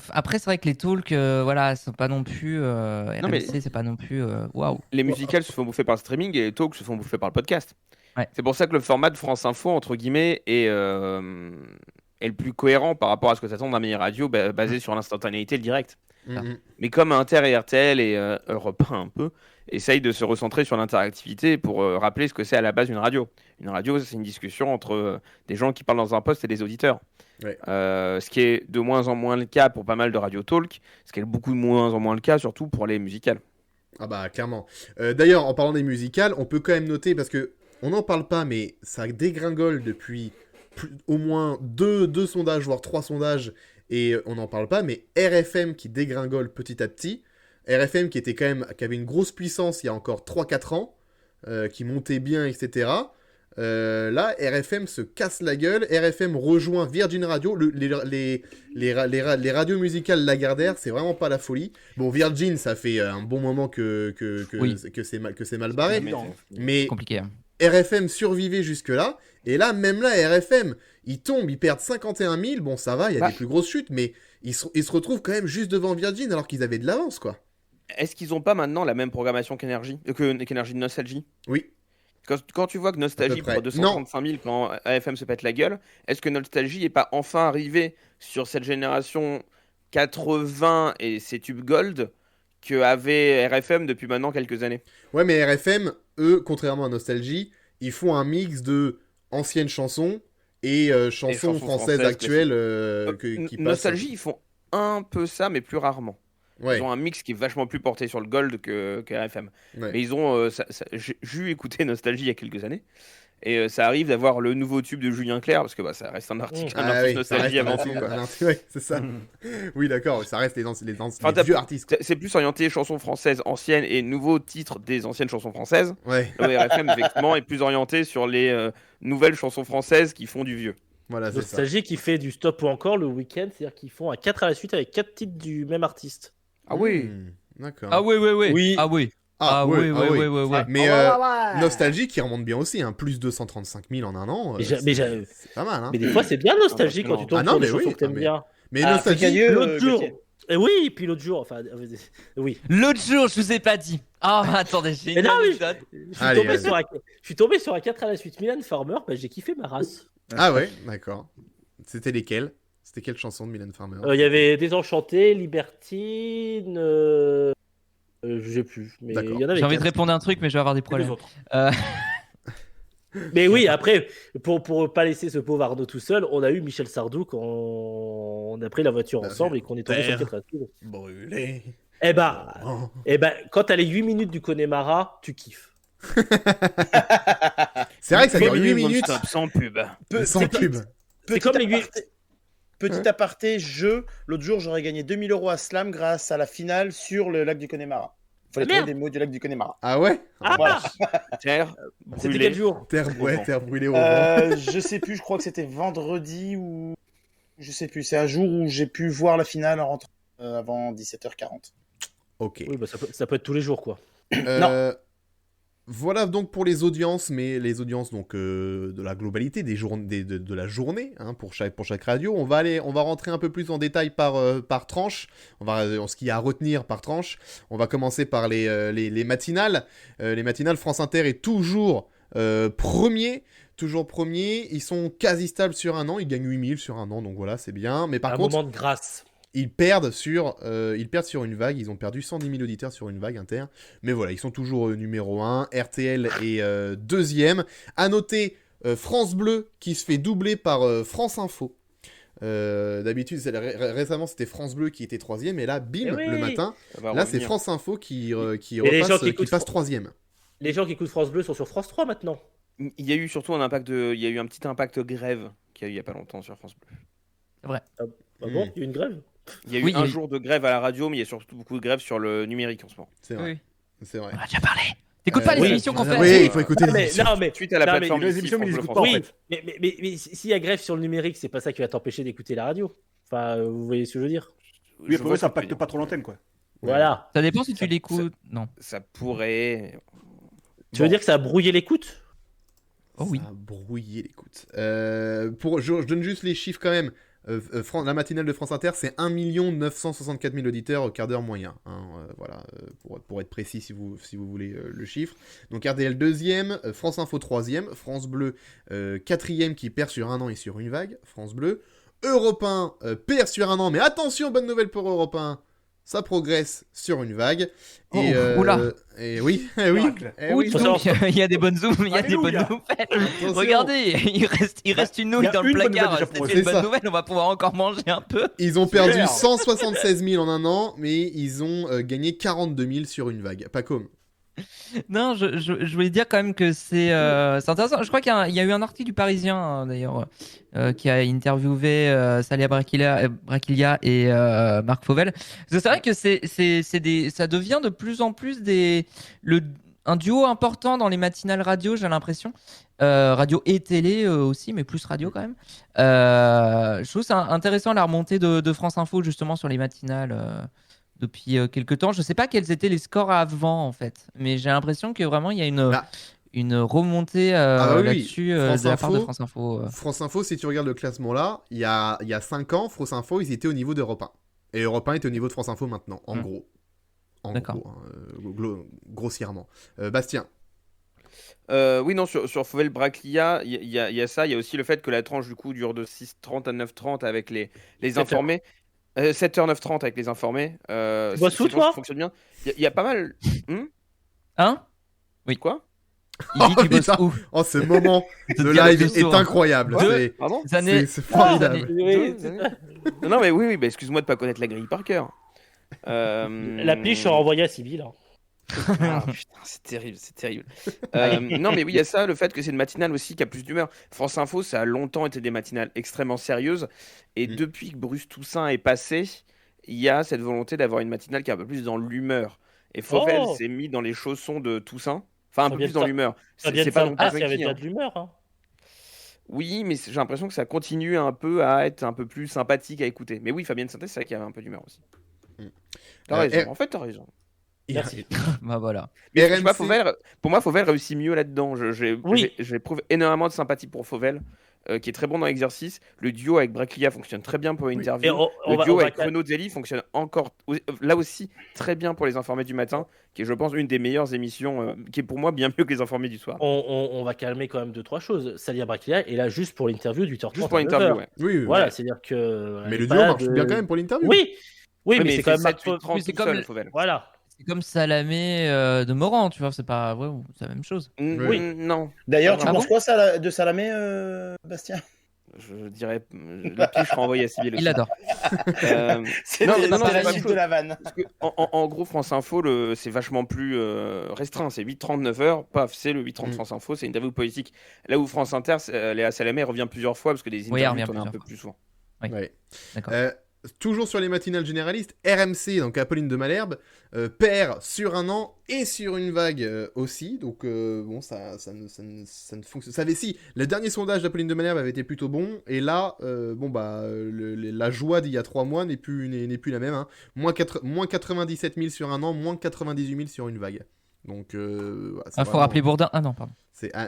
après, c'est vrai que les talks, voilà, sont pas non plus. RMC, c'est pas non plus. Waouh. Les musicales se font bouffer par le streaming et les talks se font bouffer par le podcast. Ouais. C'est pour ça que le format de France Info, entre guillemets, est est le plus cohérent par rapport à ce que s'attend d'un média radio basé sur l'instantanéité et le direct. Mais comme Inter et RTL et Europe 1 un peu essayent de se recentrer sur l'interactivité pour rappeler ce que c'est à la base une radio. Une radio, c'est une discussion entre des gens qui parlent dans un poste et des auditeurs. Ouais. Ce qui est de moins en moins le cas pour pas mal de radio talk, ce qui est beaucoup de moins en moins le cas surtout pour les musicales. Ah bah clairement. D'ailleurs, en parlant des musicales, on peut quand même noter, parce que on n'en parle pas, mais ça dégringole depuis au moins deux sondages, voire 3 sondages, et on n'en parle pas, mais RFM qui dégringole petit à petit. RFM qui avait une grosse puissance il y a encore 3-4 ans, qui montait bien, etc. Là, RFM se casse la gueule. RFM rejoint Virgin Radio. Les radios musicales Lagardère, c'est vraiment pas la folie. Bon, Virgin, ça fait un bon moment que c'est mal barré. Mais compliqué. RFM survivait jusque-là. Et là, même là, RFM, ils perdent 51 000. Bon, ça va, il y a des plus grosses chutes, mais ils se retrouvent quand même juste devant Virgin alors qu'ils avaient de l'avance, quoi. Est-ce qu'ils n'ont pas maintenant la même programmation qu'Énergie de Nostalgie ? Oui. Quand tu vois que Nostalgie prend 235 000 quand AFM se pète la gueule, est-ce que Nostalgie n'est pas enfin arrivé sur cette génération 80 et ses tubes gold que avait RFM depuis maintenant quelques années ? Ouais, mais RFM, eux, contrairement à Nostalgie, ils font un mix de anciennes chansons et chansons françaises actuelles qui passent. Nostalgie, ils font un peu ça, mais plus rarement. Ouais. Ils ont un mix qui est vachement plus porté sur le gold que RFM. Ouais. Mais ils ont. J'ai eu écouté Nostalgie il y a quelques années. Et ça arrive d'avoir le nouveau tube de Julien Clerc, parce que ça reste un article Nostalgie avant tout. Ouais, c'est ça. Oui, d'accord, ça reste les vieux artistes. C'est plus orienté chansons françaises anciennes et nouveaux titres des anciennes chansons françaises. Ouais. Le RFM, effectivement, est plus orienté sur les nouvelles chansons françaises qui font du vieux. Voilà, Nostalgie qui fait du stop ou encore le week-end, c'est-à-dire qu'ils font à 4 à la suite avec 4 titres du même artiste. Ah oui. D'accord. Ah oui. Oui. Ah oui. Ouais. Mais Nostalgie qui remonte bien aussi, hein, plus 235 000 en un an. C'est pas mal. Hein. Mais des fois, c'est bien Nostalgie quand tu tombes sur des chansons que t'aimes bien. Mais Nostalgie, l'autre jour. Oui, et puis l'autre jour, enfin, oui. L'autre jour, je vous ai pas dit. Ah, attendez, j'ai une anecdote. Je suis tombé sur un 4 à la suite. Mylène Farmer, j'ai kiffé ma race. Ah ouais, d'accord. C'était lesquels ? C'était quelle chanson de Mylène Farmer ? Il y avait Désenchanté, Libertine, je sais plus. Mais il y en avait. J'ai envie de répondre à un truc, mais je vais avoir des problèmes. Mais oui, après, pour pas laisser ce pauvre Arnaud tout seul, on a eu Michel Sardou quand on a pris la voiture ensemble et qu'on est tombé sur 4 à la suite. Brûlé. Eh ben, quand t'as les 8 minutes du Connemara, tu kiffes. C'est vrai que ça dure 8 minutes. Sans pub. Sans pub. C'est comme les 8... Petit aparté, l'autre jour, j'aurais gagné 2000 € à Slam grâce à la finale sur le lac du Connemara. Il fallait trouver des mots du lac du Connemara. Ah ouais. Voilà. Terre brûlée. C'était quel jour ? Terre brûlée au vent. Je sais plus, je crois que c'était vendredi ou... Je sais plus, c'est un jour où j'ai pu voir la finale en rentrant avant 17h40. Ok. Oui, ça peut être tous les jours, quoi. Non. Voilà donc pour les audiences, mais les audiences donc de la globalité de la journée hein, pour chaque radio. On va rentrer un peu plus en détail par tranche. Ce qu'il y a à retenir par tranche. On va commencer par les matinales. Les matinales, France Inter est toujours premier. Toujours premier. Ils sont quasi stables sur un an. Ils gagnent 8000 sur un an, donc voilà, c'est bien. Mais par contre, moment de grâce. Ils perdent sur une vague. Ils ont perdu 110 000 auditeurs sur une vague Inter. Mais voilà, ils sont toujours numéro 1. RTL est deuxième. À noter France Bleu qui se fait doubler par France Info. D'habitude, récemment, c'était France Bleu qui était troisième. Et là, bim, le matin. Là, c'est France Info qui passe troisième. Les gens qui écoutent France Bleu sont sur France 3 maintenant. Il y a eu surtout il y a eu un petit impact grève qu'il y a eu il n'y a pas longtemps sur France Bleu. C'est vrai. Ah bon, il y a eu une grève ? Il y a eu un jour de grève à la radio, mais il y a surtout beaucoup de grèves sur le numérique en ce moment. C'est vrai. C'est vrai. On a déjà parlé. T'écoutes pas les émissions qu'on fait ? Oui, il faut écouter les émissions. Suite à la plateforme les émissions, mais ils n'écoutent pas en fait. Mais s'il y a grève sur le numérique, c'est pas ça qui va t'empêcher d'écouter la radio. Enfin, vous voyez ce que je veux dire ? Oui, pour eux, ça impacte pas trop l'antenne, quoi. Voilà. Ça dépend si tu l'écoutes. Non. Ça pourrait. Tu veux dire que ça a brouillé l'écoute ? Oh oui. Ça a brouillé l'écoute. Je donne juste les chiffres quand même. La matinale de France Inter, c'est 1 964 000 auditeurs au quart d'heure moyen. Hein, voilà, pour être précis si vous voulez le chiffre. Donc RTL 2e, France Info 3e, France Bleu 4e qui perd sur un an et sur une vague, France Bleu. Europe 1 perd sur un an, mais attention, bonne nouvelle pour Europe 1, ça progresse sur une vague. Et, oula. Et oui, il y a des bonnes zooms, il y a des bonnes nouvelles. Regardez, il reste une nouille dans le placard. C'est une bonne nouvelle, on va pouvoir encore manger un peu. Ils ont perdu 176 000 en un an, mais ils ont gagné 42 000 sur une vague. Pas comme. Non, je voulais dire quand même que c'est intéressant. Je crois qu'il y a eu un article du Parisien d'ailleurs qui a interviewé Salia Bracchiglia et Marc Fauvel. Parce que c'est vrai que ça devient de plus en plus un duo important dans les matinales radio, j'ai l'impression. Radio et télé aussi, mais plus radio quand même. Je trouve ça intéressant la remontée de France Info justement sur les matinales. Depuis quelques temps. Je ne sais pas quels étaient les scores avant, en fait. Mais j'ai l'impression que vraiment, il y a une remontée là-dessus de la part de France Info. France Info, si tu regardes le classement là, il y a 5 ans, France Info, ils étaient au niveau d'Europe 1. Et Europe 1 est au niveau de France Info maintenant, en gros. D'accord. Gros, grossièrement. Bastien. Oui, non, sur Fauvel Bracchiglia, il y a ça. Il y a aussi le fait que la tranche, du coup, dure de 6h30 à 9h30 avec les informés. 7h, 9h30 avec les informés. Tu vois sous, toi ? Ça fonctionne bien. Il y a pas mal. Hein ? Oui. Quoi ? Il dit tu bosses où ? Oh, ce moment de live est incroyable. Pardon ? C'est formidable. Non, mais oui, bah, excuse-moi de pas connaître la grille par cœur. L'appli, je suis renvoyé à Sybille. Ah, putain, c'est terrible. Non, mais oui, il y a ça, le fait que c'est une matinale aussi qui a plus d'humeur. France Info, ça a longtemps été des matinales extrêmement sérieuses. Et depuis que Bruce Toussaint est passé, il y a cette volonté d'avoir une matinale qui est un peu plus dans l'humeur. Et Fauvel s'est mis dans les chaussons de Toussaint. Enfin, un peu plus dans l'humeur. C'est pas non plus il y avait déjà de l'humeur. Hein. Oui, mais j'ai l'impression que ça continue un peu à être un peu plus sympathique à écouter. Mais oui, Fabienne Synthèse, c'est vrai qu'il y avait un peu d'humeur aussi. T'as raison. En fait, t'as raison. Merci. Bah voilà. Mais je sais pas, pour moi, Fauvel réussit mieux là-dedans. J'éprouve énormément de sympathie pour Fauvel, qui est très bon dans l'exercice. Le duo avec Bracchiglia fonctionne très bien pour l'interview. Le duo avec Renaud Zeli fonctionne encore, là aussi, très bien pour les informés du matin, qui est, je pense, une des meilleures émissions, qui est pour moi bien mieux que les informés du soir. On va calmer quand même 2-3 choses. Salia Bracchiglia est là juste pour l'interview du 8h30. Juste pour l'interview, ouais. Oui, voilà, c'est-à-dire que. Mais le duo marche bien quand même pour l'interview. Oui, mais c'est quand même 7-8-30 tout seul, Fauvel. Voilà. C'est comme Salamé de Morand, tu vois, c'est pas c'est la même chose. Oui, non. D'ailleurs, tu penses quoi de Salamé, Bastien ? Je dirais la piche sera envoyée à Sybille. Il l'adore. C'est la suite de la vanne. Parce que, en gros, France Info, c'est vachement plus restreint. C'est 8h30, 9h. Paf, c'est le 8h30 France Info. C'est une interview politique. Là où France Inter, Léa Salamé revient plusieurs fois parce que des interviews tournent un peu plus souvent. Oui. D'accord. Toujours sur les matinales généralistes, RMC, donc Apolline de Malherbe, perd sur un an et sur une vague aussi. Donc bon, ça ne fonctionne. Ça avait si le dernier sondage d'Apolline de Malherbe avait été plutôt bon, et là, la joie d'il y a 3 mois n'est plus la même. Hein. Moins 97 000 sur un an, moins 98 000 sur une vague. Donc, faut rappeler Bourdin. Ah non, pardon.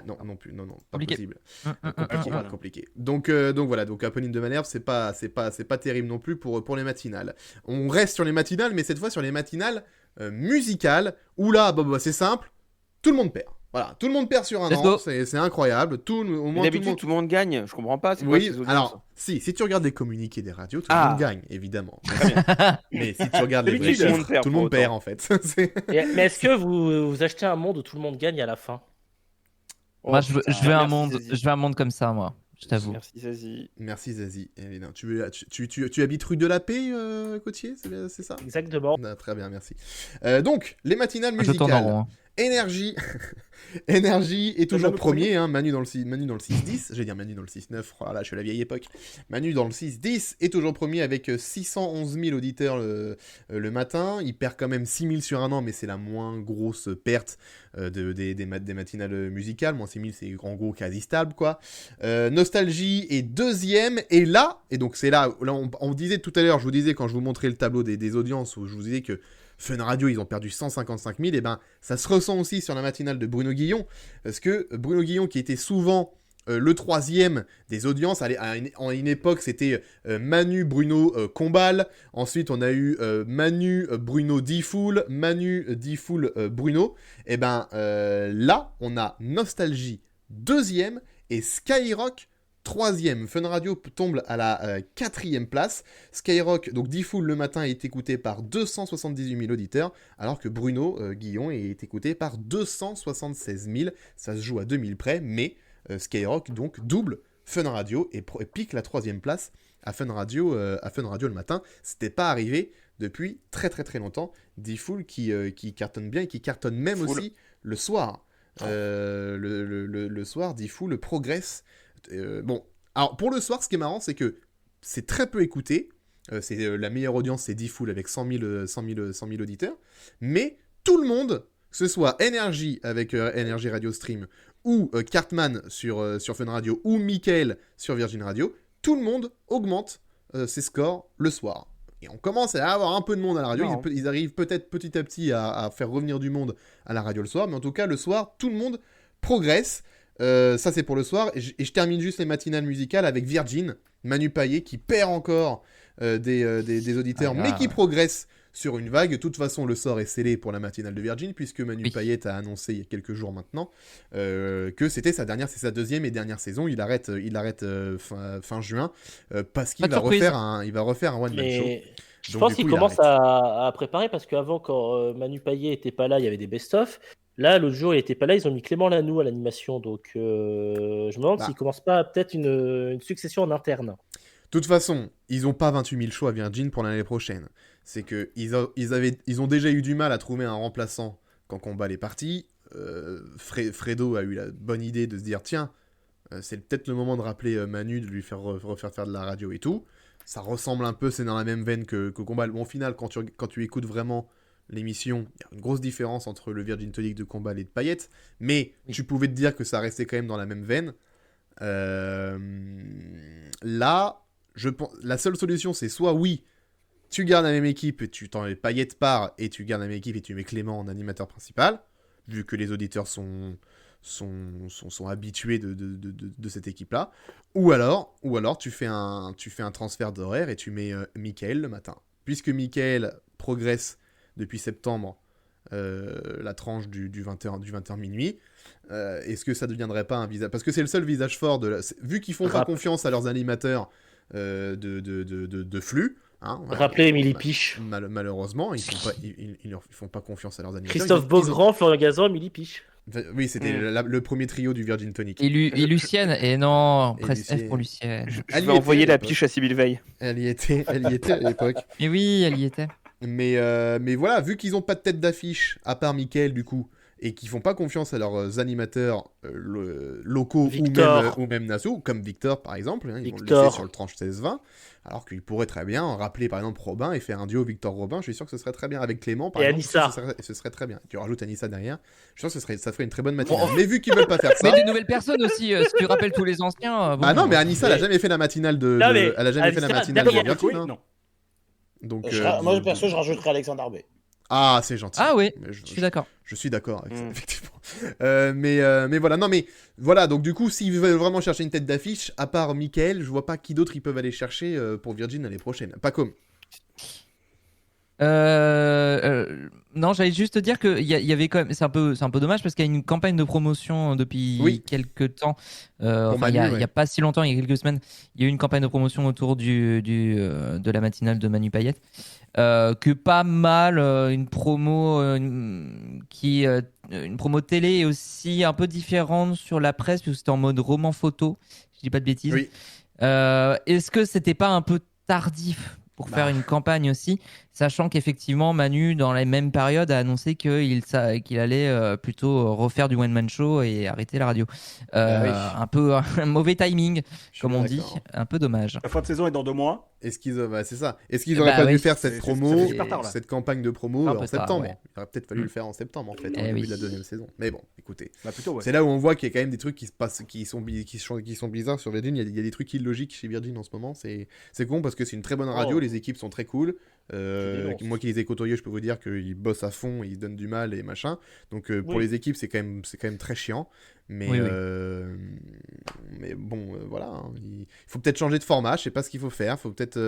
Non plus, non, pas compliqué. possible. Compliqué. Donc voilà, donc Apolline de Malherbe, c'est pas terrible non plus pour les matinales. On reste sur les matinales, mais cette fois sur les matinales musicales, où là, c'est simple, tout le monde perd. Voilà, tout le monde perd sur un an, c'est incroyable. D'habitude, tout le monde gagne, je comprends pas. Oui, alors, si tu regardes les communiqués des radios, tout le monde gagne, évidemment. Mais si tu regardes les vrais chiffres, tout le monde perd en fait. Mais est-ce que vous achetez un monde où tout le monde gagne à la fin ? Moi, je veux un monde comme ça, moi. Je t'avoue. Merci Zazie. Évidemment. Tu habites rue de la Paix, Cotier, c'est ça ? Exactement. Très bien, merci. Donc, les matinales musicales. Énergie est toujours premier, hein. Manu dans le 6-10, j'allais dire Manu dans le 6-9, oh là, je suis à la vieille époque. Manu dans le 6-10 est toujours premier avec 611 000 auditeurs le matin. Il perd quand même 6 000 sur un an, mais c'est la moins grosse perte des matinales musicales. Moins 6 000, c'est en gros quasi stable, quoi. Nostalgie est deuxième, et donc c'est là on disait tout à l'heure, je vous disais quand je vous montrais le tableau des audiences, où je vous disais que Fun Radio, ils ont perdu 155 000, et ben ça se ressent aussi sur la matinale de Bruno Guillon, parce que Bruno Guillon, qui était souvent le troisième des audiences, à une époque c'était Manu, Bruno, Combal, ensuite on a eu Manu, Bruno, Diffoul, Manu, Diffoul, Bruno, et ben là on a Nostalgie deuxième et Skyrock 3e. Fun Radio tombe à la 4e place. Skyrock, donc D-Fool le matin, est écouté par 278 000 auditeurs, alors que Bruno Guillon est écouté par 276 000. Ça se joue à 2000 près, mais Skyrock donc double Fun Radio et pique la 3e place à Fun Radio le matin. C'était pas arrivé depuis très très très longtemps. D-Fool qui cartonne bien et qui cartonne même aussi le soir. Le soir, D-Fool progresse. Bon, alors pour le soir, ce qui est marrant, c'est que c'est très peu écouté. La meilleure audience, c'est D-Fool avec 100 000 auditeurs. Mais tout le monde, que ce soit Energy avec Energy Radio Stream, ou Cartman sur Fun Radio, ou Mickaël sur Virgin Radio, tout le monde augmente ses scores le soir. Et on commence à avoir un peu de monde à la radio. Ils arrivent peut-être petit à petit à faire revenir du monde à la radio le soir. Mais en tout cas, le soir, tout le monde progresse. Ça, c'est pour le soir. Et je termine juste les matinales musicales avec Virgin, Manu Payet, qui perd encore des auditeurs, mais qui progresse sur une vague. De toute façon, le sort est scellé pour la matinale de Virgin, puisque Manu Payet a annoncé il y a quelques jours maintenant que c'est sa 2e et dernière saison. Il arrête fin juin parce qu'il va refaire un one-man show. Je pense qu'il commence à préparer, parce qu'avant, quand Manu Payet était pas là, il y avait des best-of. Là, l'autre jour, il était pas là, ils ont mis Clément Lanoux à l'animation, donc je me demande s'il commence pas peut-être une succession en interne. De toute façon, ils n'ont pas 28 000 shows à Virgin pour l'année prochaine. C'est que ils ont déjà eu du mal à trouver un remplaçant quand Combat est parti. Fredo a eu la bonne idée de se dire, tiens, c'est peut-être le moment de rappeler Manu, de lui faire refaire faire de la radio et tout. Ça ressemble un peu, c'est dans la même veine que Combat. Bon, au final, quand tu écoutes vraiment l'émission, il y a une grosse différence entre le Virgin Tonic de Combal et de Payet, mais tu pouvais te dire que ça restait quand même dans la même veine. Là, je pense, la seule solution, c'est soit tu gardes la même équipe et tu t'en mets Payet part et tu gardes la même équipe et tu mets Clément en animateur principal, vu que les auditeurs sont habitués de cette équipe-là, ou alors tu fais un transfert d'horaire et tu mets Mickaël le matin. Puisque Mickaël progresse depuis septembre, la tranche du 20h minuit, est-ce que ça ne deviendrait pas un visage... Parce que c'est le seul visage fort, vu qu'ils font pas confiance à leurs animateurs de flux... Rappelez Émilie Piche. Malheureusement, ils font pas confiance à leurs animateurs. Christophe Beaugrand, Florian Gazan, Émilie Piche. Oui, c'était le premier trio du Virgin Tonic. Et Lucienne, et non, presse F pour Lucienne. Je vais envoyer la piche à Sybille Veil. Elle y était à l'époque. Et oui, elle y était. Mais voilà, vu qu'ils ont pas de tête d'affiche, à part Mickaël du coup, et qu'ils font pas confiance à leurs animateurs locaux ou même nassaux, comme Victor par exemple, ils vont le laisser sur le tranche 16-20, alors qu'ils pourraient très bien rappeler par exemple Robin et faire un duo Victor-Robin. Je suis sûr que ce serait très bien avec Clément par exemple. Anissa. Ce serait très bien. Tu rajoutes Anissa derrière, je suis sûr que ça ferait une très bonne matinale. Mais vu qu'ils veulent pas faire ça... Mais des nouvelles personnes aussi, si tu rappelles tous les anciens... Bah non, mais Anissa, elle a jamais fait la matinale de... Elle a jamais fait la matinale de Virgin. Non. Donc, moi, perso, je rajouterais Alexandre Arbet. Ah, c'est gentil. Ah oui, je suis d'accord. Je suis d'accord avec ça, effectivement. Mais voilà, voilà, donc du coup, s'ils veulent vraiment chercher une tête d'affiche, à part Mickaël, je vois pas qui d'autre ils peuvent aller chercher pour Virgin l'année prochaine. Pas comme. Non, j'allais juste te dire que il y avait quand même, c'est un peu dommage parce qu'il y a une campagne de promotion depuis quelques temps. Il y a pas si longtemps, il y a quelques semaines, il y a eu une campagne de promotion autour de la matinale de Manu Payet. Que pas mal, une promo une promo télé et aussi un peu différente sur la presse, parce que c'était en mode roman photo, je dis pas de bêtises. Oui. Est-ce que c'était pas un peu tardif pour faire une campagne aussi, sachant qu'effectivement Manu dans la même période a annoncé qu'il allait plutôt refaire du one-man show et arrêter la radio. Un peu un mauvais timing, comme on dit, un peu dommage. La fin de saison est dans 2 mois. C'est ça. Est-ce qu'ils auraient pas dû faire cette promo, cette campagne de promo en septembre? Il aurait peut-être fallu le faire en septembre en fait, au début de la 2e saison. Mais bon, écoutez, c'est là où on voit qu'il y a quand même des trucs qui se passent, qui sont bizarres sur Virgin. Il y a des trucs illogiques chez Virgin en ce moment. C'est con parce que c'est une très bonne radio, les équipes sont très cool. Moi qui les ai côtoyés, je peux vous dire qu'ils bossent à fond, ils se donnent du mal et machin. Donc pour les équipes, c'est quand même très chiant. Mais bon, voilà, faut peut-être changer de format, je sais pas ce qu'il faut faire, faut peut-être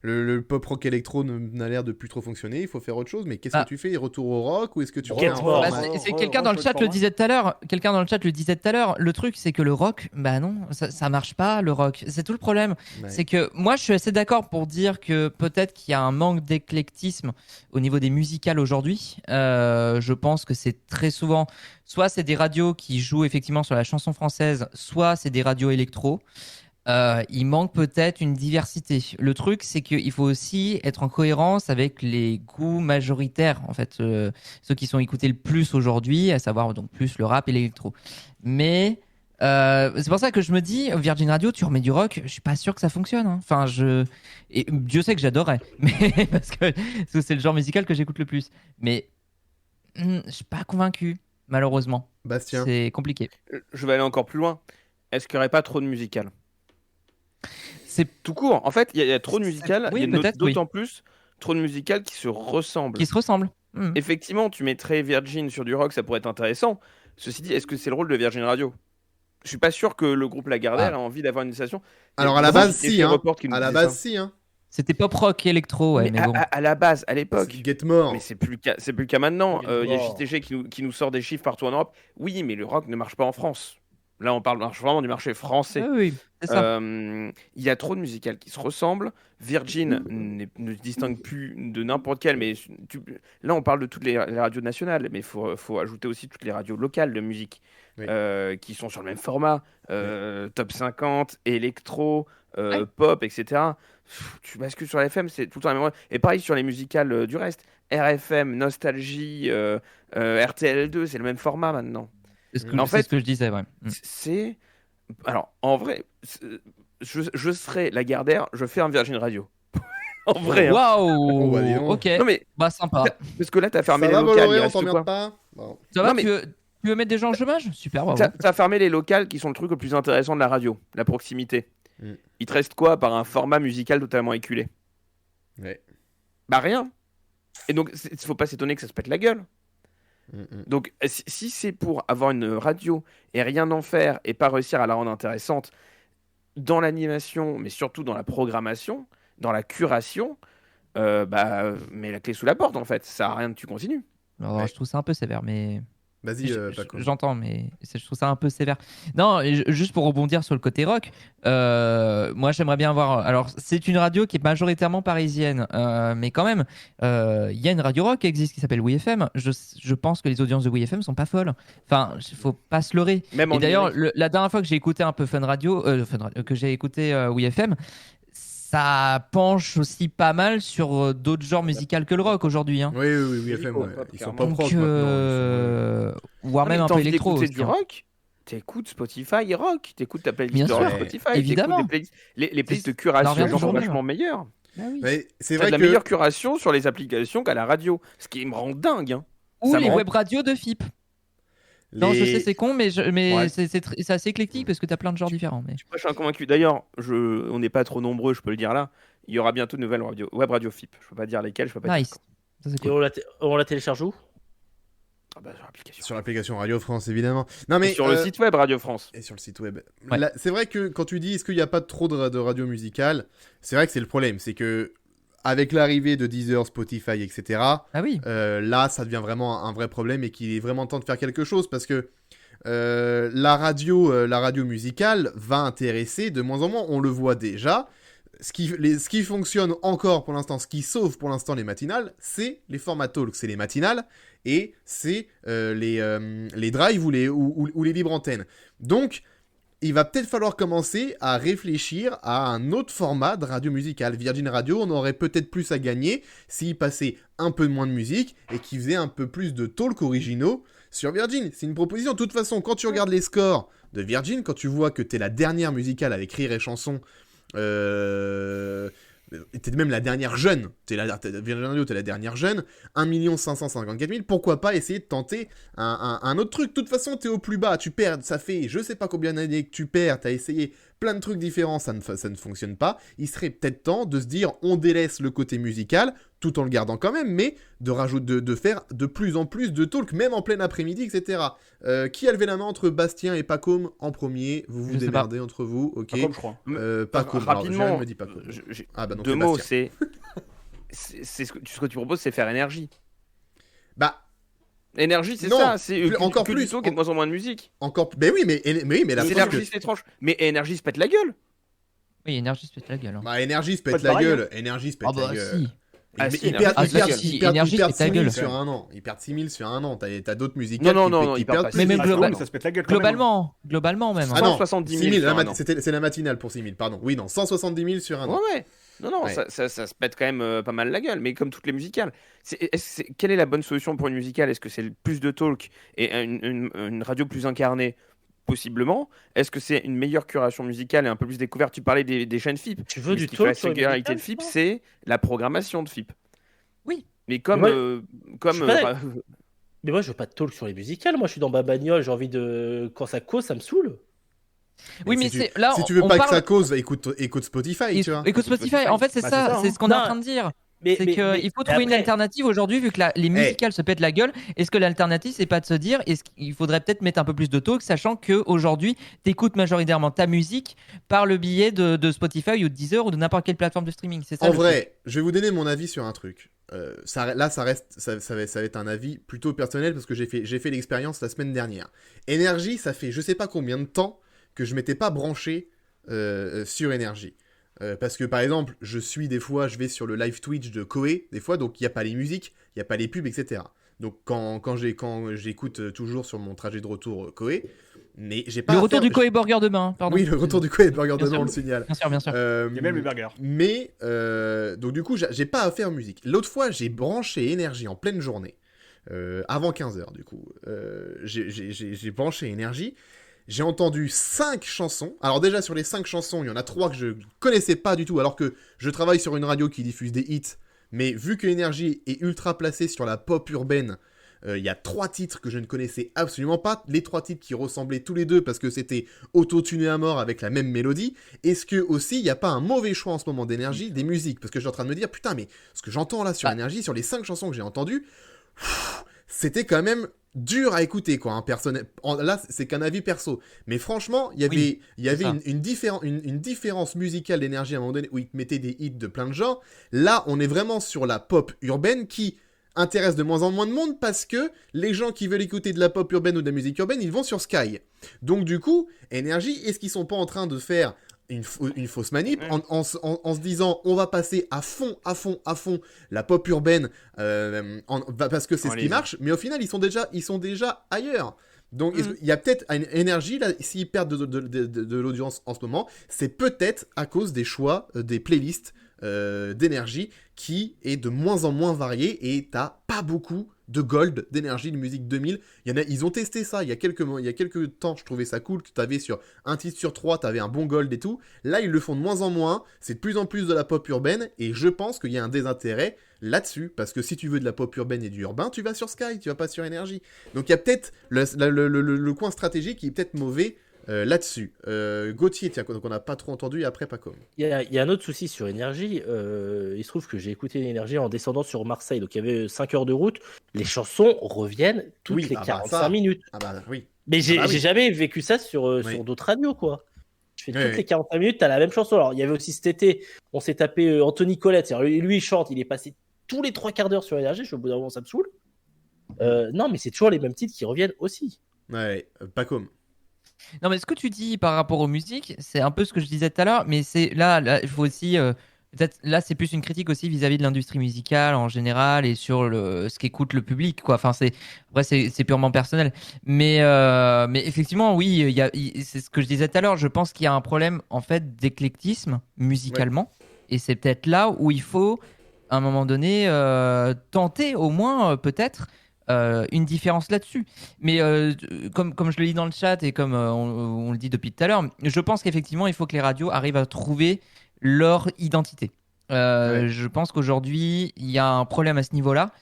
le pop rock électro n'a l'air de plus trop fonctionner, il faut faire autre chose, mais qu'est-ce que tu fais, retour au rock ou est-ce que tu refais un format? C'est quelqu'un dans le chat le disait tout à l'heure, le truc c'est que le rock, bah non, ça marche pas le rock, c'est tout le problème. Ouais. C'est que moi je suis assez d'accord pour dire que peut-être qu'il y a un manque d'éclectisme au niveau des musicales aujourd'hui. Je pense que c'est très souvent, soit c'est des radios qui jouent effectivement sur la chanson française, soit c'est des radios électro. Il manque peut-être une diversité. Le truc, c'est qu'il faut aussi être en cohérence avec les goûts majoritaires, en fait, ceux qui sont écoutés le plus aujourd'hui, à savoir donc plus le rap et l'électro. Mais c'est pour ça que je me dis, Virgin Radio, tu remets du rock, je suis pas sûr que ça fonctionne. Hein. Enfin, et Dieu sait que j'adorais, mais parce que c'est le genre musical que j'écoute le plus. Mais je suis pas convaincu, malheureusement. Bastien, c'est compliqué. Je vais aller encore plus loin. Est-ce qu'il n'y aurait pas trop de musical? C'est tout court. En fait, il y a trop de musical. Oui, il y a d'autant plus trop de musical qui se ressemblent. Effectivement, tu mettrais Virgin sur du rock, ça pourrait être intéressant. Ceci dit, est-ce que c'est le rôle de Virgin Radio? Je suis pas sûr que le groupe Lagardère a envie d'avoir une station. Alors à la base, si. C'était pop rock électro, ouais. Mais bon. À la base, à l'époque. Get More. Mais c'est plus le cas maintenant. Il y a JTG qui nous sort des chiffres partout en Europe. Oui, mais le rock ne marche pas en France. Là, on parle vraiment du marché français. Ah oui, c'est ça. Il y a trop de musicales qui se ressemblent. Virgin ne se distingue plus de n'importe quelle. Mais là, on parle de toutes les radios nationales. Mais il faut ajouter aussi toutes les radios locales de musique qui sont sur le même format. Top 50, électro, pop, etc. Tu bascules sur l'FM, c'est tout le temps la même. Et pareil sur les musicales du reste. RFM, Nostalgie, RTL2, c'est le même format maintenant. C'est ce que je disais, ouais. Alors, en vrai, je serais Lagardère, je fais un Virgin Radio. En vrai. Waouh. Ok. Non, mais sympa. Parce que là, t'as fermé les locales. Il reste quoi pas bon. Ça va, tu veux mettre des gens au chômage? Super, bravo. T'as fermé les locales qui sont le truc le plus intéressant de la radio, la proximité. Il te reste quoi par un format musical totalement éculé? Ouais. Bah rien. Et donc, il faut pas s'étonner que ça se pète la gueule. Donc, si c'est pour avoir une radio et rien en faire et pas réussir à la rendre intéressante dans l'animation, mais surtout dans la programmation, dans la curation, mets la clé sous la porte en fait. Ça sert à rien que tu continues. Alors, je trouve ça un peu sévère, mais. Vas-y, j'entends, mais je trouve ça un peu sévère. Non, juste pour rebondir sur le côté rock, moi j'aimerais bien voir. Alors, c'est une radio qui est majoritairement parisienne, mais quand même, il y a une radio rock qui existe qui s'appelle WeFM. Je pense que les audiences de WeFM sont pas folles. Enfin, faut pas se leurrer. Et d'ailleurs, la dernière fois que j'ai écouté un peu Fun Radio, que j'ai écouté WeFM, ça penche aussi pas mal sur d'autres genres musicaux que le rock aujourd'hui. Hein. Oui, FM, ils sont pop rock voire même un peu électro. Du rock, t'écoutes Spotify rock, t'écoutes ta playlist de rock Spotify, évidemment. Les playlists de curation sont vachement meilleures. Bah oui. C'est vrai la meilleure curation sur les applications qu'à la radio, ce qui me rend dingue. Hein. Ou les web radios de FIP. Non, je sais, c'est con, mais c'est assez éclectique parce que t'as plein de genres différents. Mais... Je suis convaincu. D'ailleurs, on n'est pas trop nombreux, je peux le dire là. Il y aura bientôt de nouvelles web radio FIP. Je peux pas dire lesquelles, je peux pas dire. Ça, c'est cool. Et on la télécharge où? Sur l'application Radio France, évidemment. Non, mais, sur le site web Radio France. Et sur le site web. Là, c'est vrai que quand tu dis est-ce qu'il n'y a pas trop de radio musicale, c'est vrai que c'est le problème. C'est que avec l'arrivée de Deezer, Spotify, etc., là, ça devient vraiment un vrai problème et qu'il est vraiment temps de faire quelque chose parce que la radio musicale va intéresser de moins en moins, on le voit déjà. Ce qui fonctionne encore pour l'instant, ce qui sauve pour l'instant les matinales, c'est les formats talk, c'est les matinales et c'est les drives ou les libres antennes. Donc, il va peut-être falloir commencer à réfléchir à un autre format de radio musicale. Virgin Radio, on aurait peut-être plus à gagner s'il passait un peu moins de musique et qu'il faisait un peu plus de talk originaux sur Virgin. C'est une proposition. De toute façon, quand tu regardes les scores de Virgin, quand tu vois que t'es la dernière musicale avec Rire et Chanson, t'es même la dernière jeune, Virgin Radio, t'es la dernière jeune, 1 554 000, pourquoi pas essayer de tenter un autre truc. De toute façon, t'es au plus bas, tu perds, ça fait je sais pas combien d'années que tu perds, t'as essayé plein de trucs différents, ça ne fonctionne pas. Il serait peut-être temps de se dire, on délaisse le côté musical tout en le gardant quand même, mais de faire de plus en plus de talk, même en plein après-midi, etc. Qui a levé la main entre Bastien et Pacôme en premier? Vous vous démerdez entre vous, ok. Pacôme, je crois. Pacôme, rapidement, me dit Pacôme. Donc 2 mots, c'est ce que tu proposes, c'est faire énergie. Bah... Énergie, c'est ça, c'est encore plus plus, talk et de moins en moins de musique. Encore, mais oui, mais la énergie, c'est étrange. Mais énergie se pète la gueule. Oui, énergie se pète la gueule. Hein. Bah, énergie se pète la gueule. Énergie se pète la gueule. Si. Ils perdent 6 000 sur un an. Ils perdent 6 000 sur un an. T'as d'autres musiques qui perdent. Mais même ça se pète la gueule globalement même. Ah non, 170 000. C'est la matinale pour 6 000, pardon. Oui, non, 170 000 sur un an. Ouais. Non, ça se pète quand même pas mal la gueule, mais comme toutes les musicales. Quelle est la bonne solution pour une musicale? Est-ce que c'est plus de talk et une radio plus incarnée? Possiblement. Est-ce que c'est une meilleure curation musicale et un peu plus découverte? Tu parlais des chaînes FIP. Tu veux du talk? La singularité de FIP, c'est la programmation de FIP. Oui. Mais mais moi, je veux pas de talk sur les musicales. Moi, je suis dans ma bagnole, j'ai envie de... Quand ça cause, ça me saule. Oui, mais si tu veux pas que ça cause, écoute Spotify, tu vois. Écoute Spotify. En fait, c'est ça. C'est ce qu'on est en train de dire. C'est qu'il faut trouver une alternative aujourd'hui, vu que les musicales se pètent la gueule. Est-ce que l'alternative, c'est pas de se dire, est-ce qu'il faudrait peut-être mettre un peu plus de talk, sachant qu'aujourd'hui, t'écoutes majoritairement ta musique par le biais de Spotify ou de Deezer ou de n'importe quelle plateforme de streaming. C'est ça. En vrai, je vais vous donner mon avis sur un truc. Ça va être un avis plutôt personnel parce que j'ai fait l'expérience la semaine dernière. Énergie, ça fait je sais pas combien de temps que je m'étais pas branché sur Énergie. Parce que par exemple, je vais sur le live Twitch de Koé, des fois, donc il n'y a pas les musiques, il n'y a pas les pubs, etc. Donc quand j'écoute toujours sur mon trajet de retour Koé, mais j'ai pas. Le retour du Koé Burger demain, pardon. Oui, le retour du Koé Burger demain, on le signale. Bien sûr. Il y a même le burger. Mais, donc du coup, j'ai pas à faire musique. L'autre fois, j'ai branché Énergie en pleine journée, avant 15h, du coup. J'ai branché Énergie. J'ai entendu 5 chansons. Alors déjà, sur les 5 chansons, il y en a 3 que je connaissais pas du tout, alors que je travaille sur une radio qui diffuse des hits. Mais vu que Énergie est ultra placée sur la pop urbaine, il y a 3 titres que je ne connaissais absolument pas. Les 3 titres qui ressemblaient tous les deux parce que c'était auto-tuné à mort avec la même mélodie. Est-ce que aussi, il n'y a pas un mauvais choix en ce moment d'Énergie, des musiques? Parce que je suis en train de me dire, putain, mais ce que j'entends là sur Énergie, sur les 5 chansons que j'ai entendues, c'était quand même dur à écouter, quoi, hein, là, c'est qu'un avis perso. Mais franchement, il y avait une différence musicale d'Énergie à un moment donné où ils mettaient des hits de plein de genres. Là, on est vraiment sur la pop urbaine qui intéresse de moins en moins de monde parce que les gens qui veulent écouter de la pop urbaine ou de la musique urbaine, ils vont sur Sky. Donc du coup, Énergie, est-ce qu'ils sont pas en train de faire une fausse manip en se disant on va passer à fond la pop urbaine parce que c'est ce qui marche, mais au final ils sont déjà ailleurs. Donc il y a peut-être une énergie là, s'ils perdent de l'audience en ce moment, c'est peut-être à cause des choix des playlists d'énergie qui est de moins en moins variée et t'as pas beaucoup de gold d'énergie de musique 2000. Ils ont testé ça il y a quelques temps, je trouvais ça cool que t'avais sur un titre sur 3, t'avais un bon gold et tout. Là, ils le font de moins en moins, c'est de plus en plus de la pop urbaine et je pense qu'il y a un désintérêt là-dessus parce que si tu veux de la pop urbaine et du urbain, tu vas sur Sky, tu vas pas sur énergie. Donc il y a peut-être le coin stratégique qui est peut-être mauvais là-dessus. Gauthier, tiens, donc on n'a pas trop entendu et après Pacôme. Il y a un autre souci sur énergie. Il se trouve que j'ai écouté l'énergie en descendant sur Marseille, donc il y avait 5 heures de route. Les chansons reviennent toutes les 45 minutes. Oui. Mais j'ai jamais vécu ça sur d'autres radios, quoi. Je fais toutes les 45 minutes, t'as la même chanson. Alors il y avait aussi cet été, on s'est tapé Anthony Colette. Lui, il chante, il est passé tous les 3 quarts d'heure sur énergie. Je suis au bout d'un moment, ça me saoule. Non, mais c'est toujours les mêmes titres qui reviennent aussi. Ouais, Pacôme. Non, mais ce que tu dis par rapport aux musiques, c'est un peu ce que je disais tout à l'heure, mais c'est là il faut aussi peut-être là c'est plus une critique aussi vis-à-vis de l'industrie musicale en général et sur ce qu'écoute le public, quoi. Enfin c'est purement personnel, mais effectivement oui, c'est ce que je disais tout à l'heure. Je pense qu'il y a un problème en fait d'éclectisme musicalement, et c'est peut-être là où il faut à un moment donné tenter au moins peut-être une différence là-dessus. Mais comme je le lis dans le chat et comme on le dit depuis tout à l'heure, je pense qu'effectivement il faut que les radios arrivent à trouver leur identité. Je pense qu'aujourd'hui il y a un problème à ce niveau-là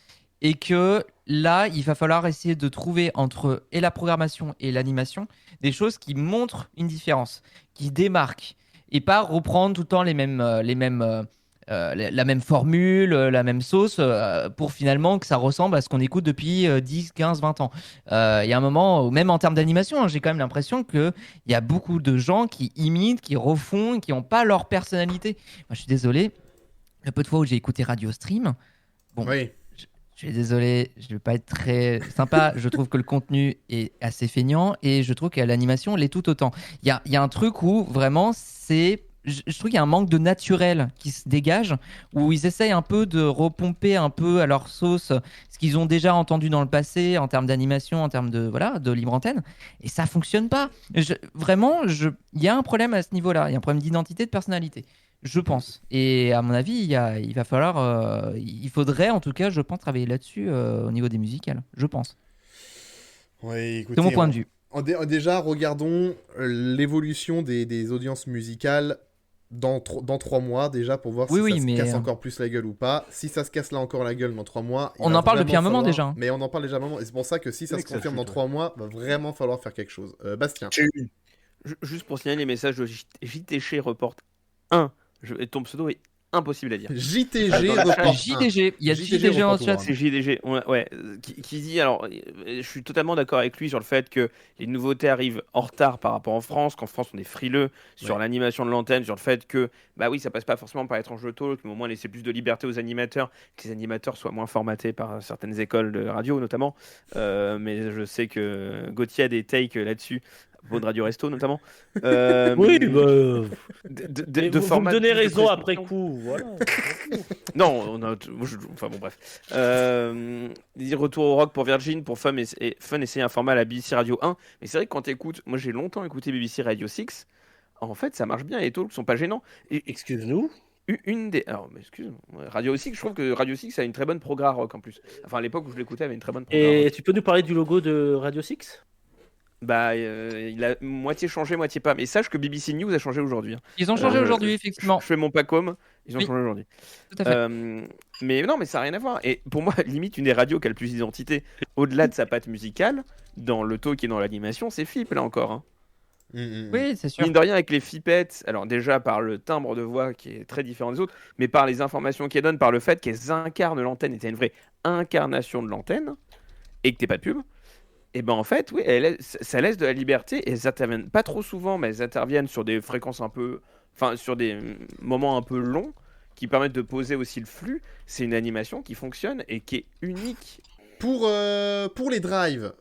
et que là il va falloir essayer de trouver entre et la programmation et l'animation des choses qui montrent une différence, qui démarquent, et pas reprendre tout le temps les mêmes la même formule, la même sauce, pour finalement que ça ressemble à ce qu'on écoute depuis 10, 15, 20 ans. Il y a un moment, même en termes d'animation, hein, j'ai quand même l'impression qu'il y a beaucoup de gens qui imitent, qui refont, qui n'ont pas leur personnalité. Moi, je suis désolé, le peu de fois où j'ai écouté Radio Stream, bon, oui. Je suis désolé, je ne vais pas être très sympa. Je trouve que le contenu est assez feignant et je trouve que l'animation l'est tout autant. Il y a un truc où vraiment c'est... Je trouve qu'il y a un manque de naturel qui se dégage, où ils essayent un peu de repomper un peu à leur sauce ce qu'ils ont déjà entendu dans le passé en termes d'animation, en termes de libre antenne, et ça fonctionne pas. Vraiment, il y a un problème à ce niveau-là, il y a un problème d'identité, de personnalité, je pense. Et à mon avis, il va falloir, il faudrait en tout cas, je pense, travailler là-dessus au niveau des musicales, je pense. Ouais, écoutez, c'est mon point de vue. Déjà, regardons l'évolution des audiences musicales dans 3 mois, déjà, pour voir si ça se casse encore plus la gueule ou pas. Si ça se casse là encore la gueule dans 3 mois... On en parle depuis un moment déjà. Mais on en parle déjà un moment, et c'est pour ça que si ça se confirme dans 3 mois, va vraiment falloir faire quelque chose. Bastien. Juste pour signaler les messages de JTG Report 1, ton pseudo est impossible à dire. JTG Report 1. JTG, il y a JTG en chat. C'est JTG, ouais, qui dit, alors, je suis totalement d'accord avec lui sur le fait que les nouveautés arrivent en retard par rapport en France, qu'en France on est frileux sur l'animation de l'antenne, sur le fait que, bah oui, ça passe pas forcément par l'étrange talk, mais au moins laisser plus de liberté aux animateurs, que les animateurs soient moins formatés par certaines écoles de radio notamment, mais je sais que Gauthier a des takes là-dessus. De Radio Resto notamment. Oui, vous me donnez raison après coup. Voilà. Non, enfin bon, bref. Retour au rock pour Virgin, pour Fun essayer un format à la BBC Radio 1. Mais c'est vrai que quand t'écoutes, moi j'ai longtemps écouté BBC Radio 6. En fait, ça marche bien, les talks sont pas gênants. Et excuse-nous. Alors, excuse-moi. Radio 6, je trouve que Radio 6 a une très bonne programme rock en plus. Enfin, à l'époque où je l'écoutais, avait une très bonne programme. Et tu peux nous parler du logo de Radio 6 ? Bah, il a moitié changé, moitié pas. Mais sache que BBC News a changé aujourd'hui. Ils ont changé aujourd'hui, effectivement. Je fais mon pacom, ils ont changé aujourd'hui. Tout à fait. Mais non, mais ça n'a rien à voir. Et pour moi, limite, une des radios qui a le plus d'identité, au-delà de sa patte musicale, dans le talk et dans l'animation, c'est FIP, là encore. Hein. Oui, c'est sûr. Mine de rien, avec les FIPettes, alors déjà par le timbre de voix qui est très différent des autres, mais par les informations qu'elles donnent, par le fait qu'elles incarnent l'antenne, et c'est une vraie incarnation de l'antenne, et que t'es pas de pub. Et ben en fait, oui, ça laisse de la liberté et elles interviennent pas trop souvent, mais elles interviennent sur des fréquences sur des moments un peu longs qui permettent de poser aussi le flux. C'est une animation qui fonctionne et qui est unique. Pour les drives,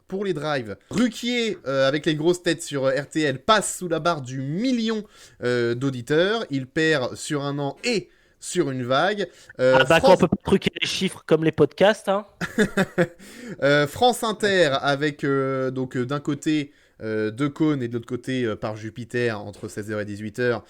Ruquier, avec les grosses têtes sur RTL, passe sous la barre du 1 million d'auditeurs. Il perd sur un an et sur une vague. Quand on peut pas truquer les chiffres comme les podcasts. Hein. France Inter avec donc d'un côté Decaune et de l'autre côté par Jupiter entre 16h et 18h.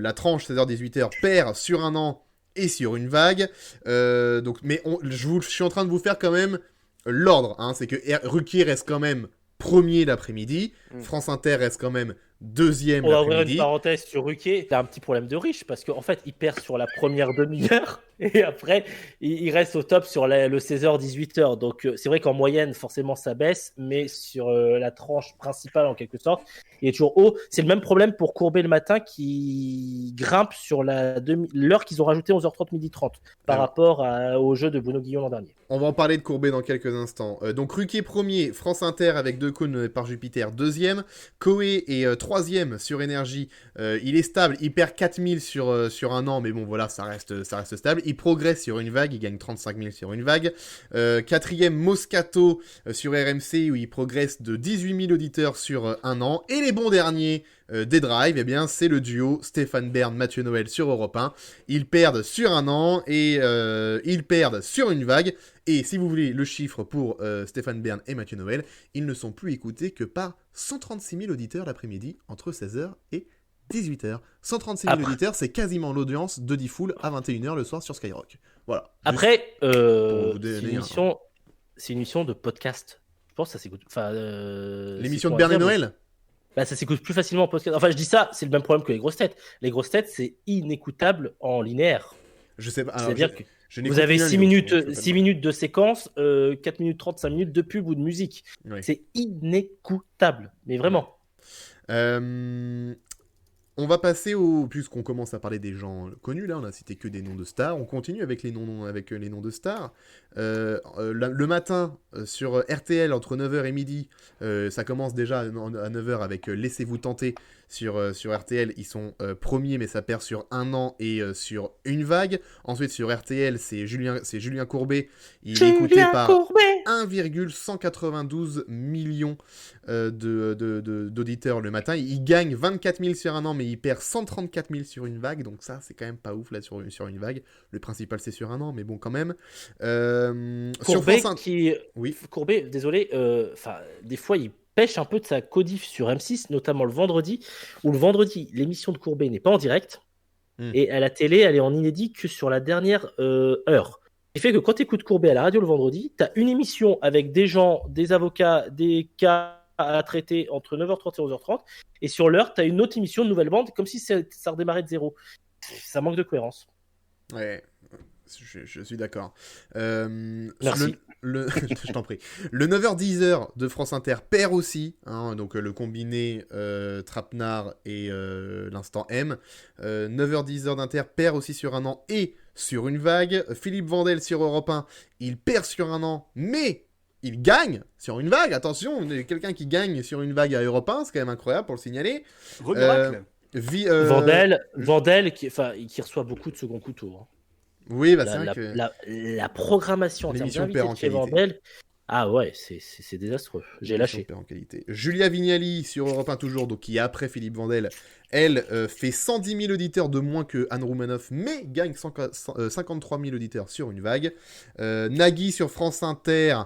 La tranche 16h-18h perd sur un an et sur une vague. Mais je suis en train de vous faire quand même l'ordre. Hein, c'est que Ruquier reste quand même premier l'après-midi. France Inter reste quand même deuxième l'après-midi. On va ouvrir une parenthèse sur Ruquier. C'est un petit problème de riche parce qu'en fait, il perd sur la première demi-heure et après, il reste au top sur le 16h-18h. Donc, c'est vrai qu'en moyenne, forcément, ça baisse, mais sur la tranche principale, en quelque sorte, il est toujours haut. C'est le même problème pour Courbet le matin qui grimpe sur l'heure qu'ils ont rajouté 11h30, 12h30 par rapport au jeu de Bruno Guillon l'an dernier. On va en parler de Courbet dans quelques instants. Donc Ruquier premier, France Inter avec Decaune par Jupiter deuxième, Coé est troisième sur Énergie. Il est stable, il perd 4000 sur un an, mais bon voilà, ça reste stable. Il progresse sur une vague, il gagne 35 000 sur une vague. Quatrième, Moscato sur RMC où il progresse de 18 000 auditeurs sur un an. Et les bons derniers des drives, eh bien c'est le duo Stéphane Bern, Mathieu Noël sur Europe 1. Ils perdent sur un an et ils perdent sur une vague. Et si vous voulez le chiffre pour Stéphane Bern et Mathieu Noël, ils ne sont plus écoutés que par 136 000 auditeurs l'après-midi entre 16h et 18h. 136 000 auditeurs, c'est quasiment l'audience de Diffoul à 21h le soir sur Skyrock. Voilà. Après, c'est une émission de podcast. Je pense que ça s'écoute. L'émission de Bern et Noël ça s'écoute plus facilement en podcast. Enfin, je dis ça, c'est le même problème que les grosses têtes. Les grosses têtes, c'est inécoutable en linéaire. Je sais pas. C'est-à-dire que vous avez 6 minutes de séquence, 4 minutes 30, 5 minutes de pub ou de musique. Oui. C'est inécoutable, mais vraiment. On va passer puisqu'on commence à parler des gens connus, là, on a cité que des noms de stars, on continue avec les noms de stars. Le matin, sur RTL, entre 9h et midi, ça commence déjà à 9h avec Laissez-vous tenter sur RTL. Ils sont premiers, mais ça perd sur un an et sur une vague. Ensuite, sur RTL, c'est Julien Courbet. Il est écouté par 1,192 millions d'auditeurs le matin. Il gagne 24 000 sur un an, mais il perd 134 000 sur une vague. Donc ça, c'est quand même pas ouf là sur une vague. Le principal, c'est sur un an, mais bon, quand même. Courbet, sur France oui. Courbet, désolé, des fois, il pêche un peu de sa codif sur M6, notamment le vendredi, où le vendredi, l'émission de Courbet n'est pas en direct. Et à la télé, elle est en inédit que sur la dernière heure. Ce qui fait que quand tu écoutes Courbet à la radio le vendredi, tu as une émission avec des gens, des avocats, des cas à traiter entre 9h30 et 11h30. Et sur l'heure, tu as une autre émission de Nouvelle Bande, comme si ça redémarrait de zéro. Ça manque de cohérence. Ouais, je suis d'accord. Merci. Je t'en prie. Le 9h-10h de France Inter perd aussi, hein, donc le combiné Trapenard et l'instant M. 9h-10h d'Inter perd aussi sur un an et sur une vague. Philippe Vandel sur Europe 1, il perd sur un an, mais il gagne sur une vague. Attention, quelqu'un qui gagne sur une vague à Europe 1, c'est quand même incroyable pour le signaler. Vandel qui reçoit beaucoup de second couteau. Hein. Oui, bah c'est vrai que... La programmation en termes d'invités de chez Vandel, ah ouais, c'est désastreux. J'ai lâché. En qualité. Julia Vignali sur Europe 1 toujours, donc qui est après Philippe Vandel, elle fait 110 000 auditeurs de moins que Anne Roumanoff, mais gagne 53 000 auditeurs sur une vague. Nagui sur France Inter,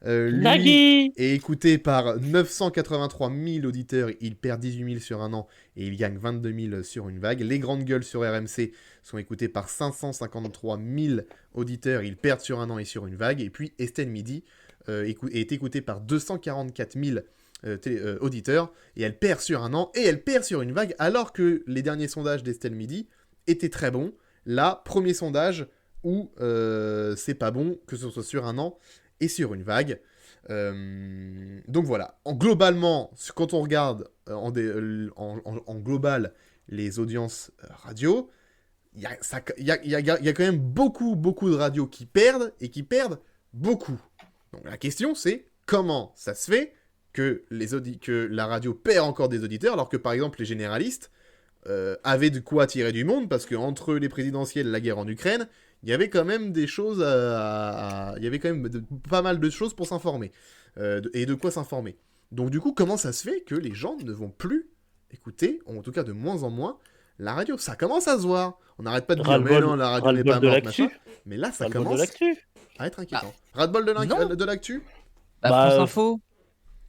lui est écouté par 983 000 auditeurs, il perd 18 000 sur un an et il gagne 22 000 sur une vague. Les grandes gueules sur RMC sont écoutés par 553 000 auditeurs, ils perdent sur un an et sur une vague. Et puis Estelle Midi est écoutée par 244 000 auditeurs, et elle perd sur un an, et elle perd sur une vague, alors que les derniers sondages d'Estelle Midi étaient très bons. Là, premier sondage où c'est pas bon, que ce soit sur un an et sur une vague. Donc voilà, globalement, quand on regarde en global les audiences radio, il y a quand même beaucoup de radios qui perdent, et qui perdent beaucoup. Donc la question c'est, comment ça se fait que la radio perd encore des auditeurs, alors que par exemple les généralistes avaient de quoi tirer du monde, parce qu'entre les présidentielles et la guerre en Ukraine, il y avait quand même des choses il y avait quand même pas mal de choses pour s'informer, et de quoi s'informer. Donc du coup, comment ça se fait que les gens ne vont plus écouter, ou en tout cas de moins en moins, la radio? Ça commence à se voir. On n'arrête pas de dire, mais non, la radio n'est pas morte, machin. Mais là, ça commence à être inquiétant. Ras-le-bol de l'actu? France Info.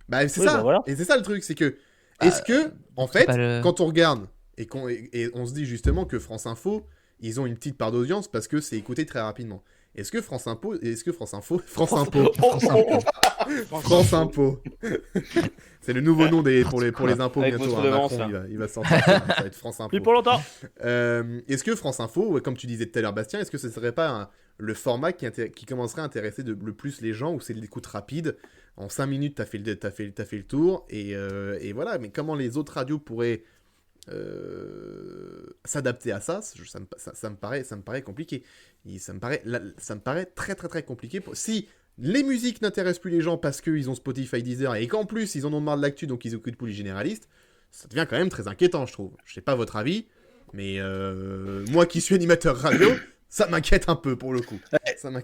Bah, c'est ça. Bah, voilà. Et c'est ça le truc, c'est que, est-ce que, en fait, quand on regarde, et on se dit justement que France Info, ils ont une petite part d'audience parce que c'est écouté très rapidement. Est-ce que France Info, c'est le nouveau nom pour les impôts bientôt. Macron, il va sortir, ça va être France Info. Plus pour longtemps. Est-ce que France Info, comme tu disais tout à l'heure, Bastien, est-ce que ce serait pas le format qui commencerait à intéresser le plus les gens, où c'est l'écoute rapide? En 5 minutes, t'as fait le tour, et voilà. Mais comment les autres radios pourraient s'adapter à ça? Ça me paraît compliqué. Ça me paraît très très très compliqué. Si les musiques n'intéressent plus les gens parce qu'ils ont Spotify, Deezer, et qu'en plus ils en ont marre de l'actu, donc ils écoutent plus les généralistes, ça devient quand même très inquiétant, je trouve. Je sais pas votre avis, mais moi qui suis animateur radio, ça m'inquiète un peu pour le coup.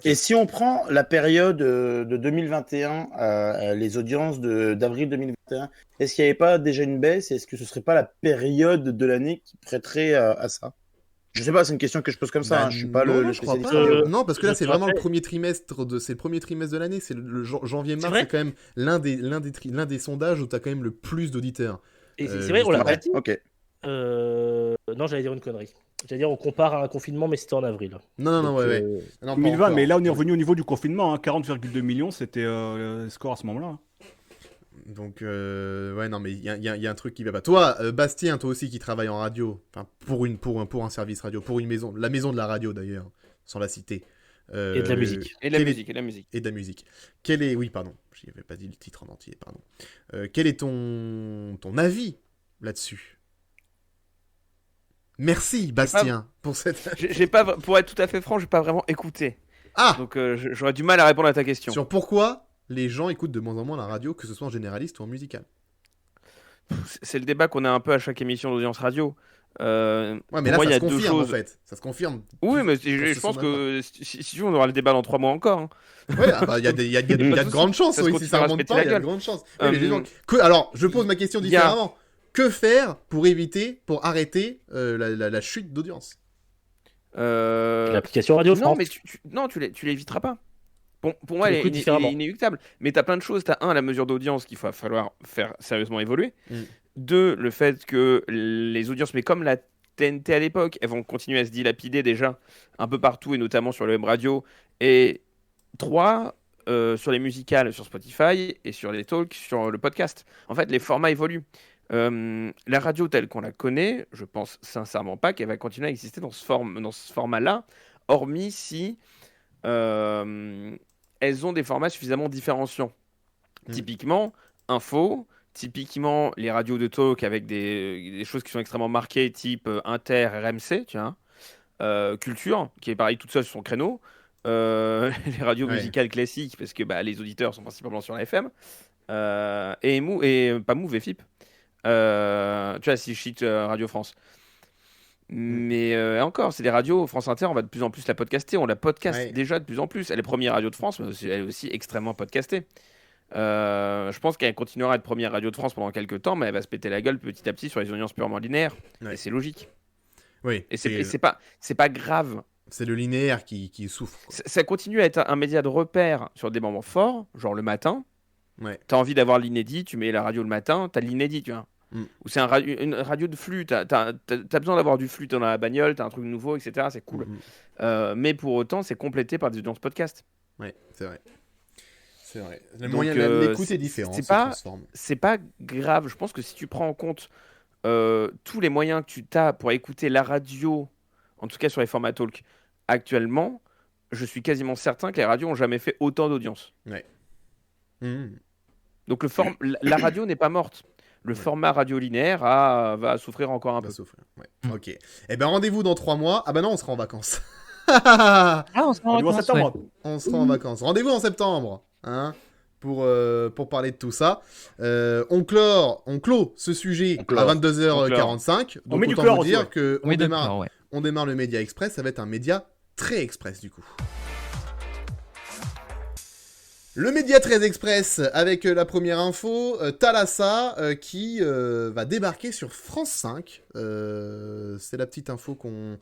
Et si on prend la période de 2021, les audiences d'avril 2021, est-ce qu'il n'y avait pas déjà une baisse? Est-ce que ce serait pas la période de l'année qui prêterait à ça? Je sais pas, c'est une question que je pose comme ça. Je suis pas le spécialiste. Non, parce que là, c'est vraiment le premier trimestre de l'année. C'est le janvier-mars, c'est quand même l'un des sondages où tu as quand même le plus d'auditeurs. Et c'est vrai, on l'a pas dit. Ok. Non, j'allais dire une connerie. J'allais dire, on compare à un confinement, mais c'était en avril. Non, ouais. Non, 2020, mais là, on est revenu au niveau du confinement. 40,2 millions, c'était le score à ce moment-là. Donc, ouais, non, mais il y a un truc qui va pas. Toi, Bastien, toi aussi qui travaille en radio, enfin, pour un service radio, pour une maison, la maison de la radio d'ailleurs, sans la citer. Et de la musique. Et de la musique. Oui, pardon, je n'avais pas dit le titre en entier, pardon. Quel est ton avis là-dessus? Merci Bastien pour cette. J'ai pas, pour être tout à fait franc, j'ai pas vraiment écouté. Ah. Donc j'aurais du mal à répondre à ta question. Sur pourquoi les gens écoutent de moins en moins la radio, que ce soit en généraliste ou en musical. C'est le débat qu'on a un peu à chaque émission d'audience radio. Ouais, mais là, ça se confirme en fait. Ça se confirme. Oui, mais je pense que si tu veux, on aura le débat dans 3 mois encore. Hein. Ouais, il y a de grandes chances, oui, si ça remonte pas, il y a de grandes chances. Oui, alors, je pose ma question différemment. Que faire pour arrêter la chute d'audience? L'application Radio France. Non, mais tu l'éviteras pas. Pour moi, elle est inéluctable. Mais tu as plein de choses. Tu as la mesure d'audience qu'il va falloir faire sérieusement évoluer. 2, le fait que les audiences, mais comme la TNT à l'époque, elles vont continuer à se dilapider déjà un peu partout, et notamment sur le web radio. Et 3, sur les musicales, sur Spotify, et sur les talks, sur le podcast. En fait, les formats évoluent. La radio telle qu'on la connaît, je pense sincèrement pas qu'elle va continuer à exister dans ce format-là, hormis si elles ont des formats suffisamment différenciants. Typiquement, info, typiquement les radios de talk avec des choses qui sont extrêmement marquées, type Inter, RMC, culture, qui est pareil toute seule sur son créneau, les radios musicales classiques, parce que les auditeurs sont principalement sur la FM, et pas Move et FIP. Si je cite Radio France. Mais encore, c'est des radios. France Inter, on va de plus en plus la podcaster. On la podcast déjà de plus en plus. Elle est première radio de France, mais elle est aussi extrêmement podcastée. Je pense qu'elle continuera à être première radio de France pendant quelques temps, mais elle va se péter la gueule petit à petit sur les audiences purement linéaires. Et c'est logique. Oui. Et c'est pas grave. C'est le linéaire qui souffre. Ça continue à être un média de repère sur des moments forts, genre le matin. T'as envie d'avoir l'inédit, tu mets la radio le matin, t'as l'inédit, tu vois. Ou c'est une radio de flux, t'as besoin d'avoir du flux dans la bagnole, t'as un truc nouveau, etc. C'est cool. Mais pour autant, c'est complété par des audiences podcast. Ouais, c'est vrai. C'est vrai. Le moyen de l'écoute est différent. C'est pas grave. Je pense que si tu prends en compte tous les moyens que tu as pour écouter la radio, en tout cas sur les formats talk actuellement, je suis quasiment certain que les radios ont jamais fait autant d'audience. Ouais. Donc la radio n'est pas morte. Le format radio linéaire va souffrir encore un peu. Ok. Eh ben rendez-vous dans 3 mois. Ah ben non, on sera en vacances. On sera en vacances. On sera en vacances. Rendez-vous en septembre, pour parler de tout ça. On clôt ce sujet à 22h45. Donc autant vous dire que on démarre le Média Express. Ça va être un média très express du coup. Le Média très express avec la première info, Thalassa qui va débarquer sur France 5. C'est la petite info qu'on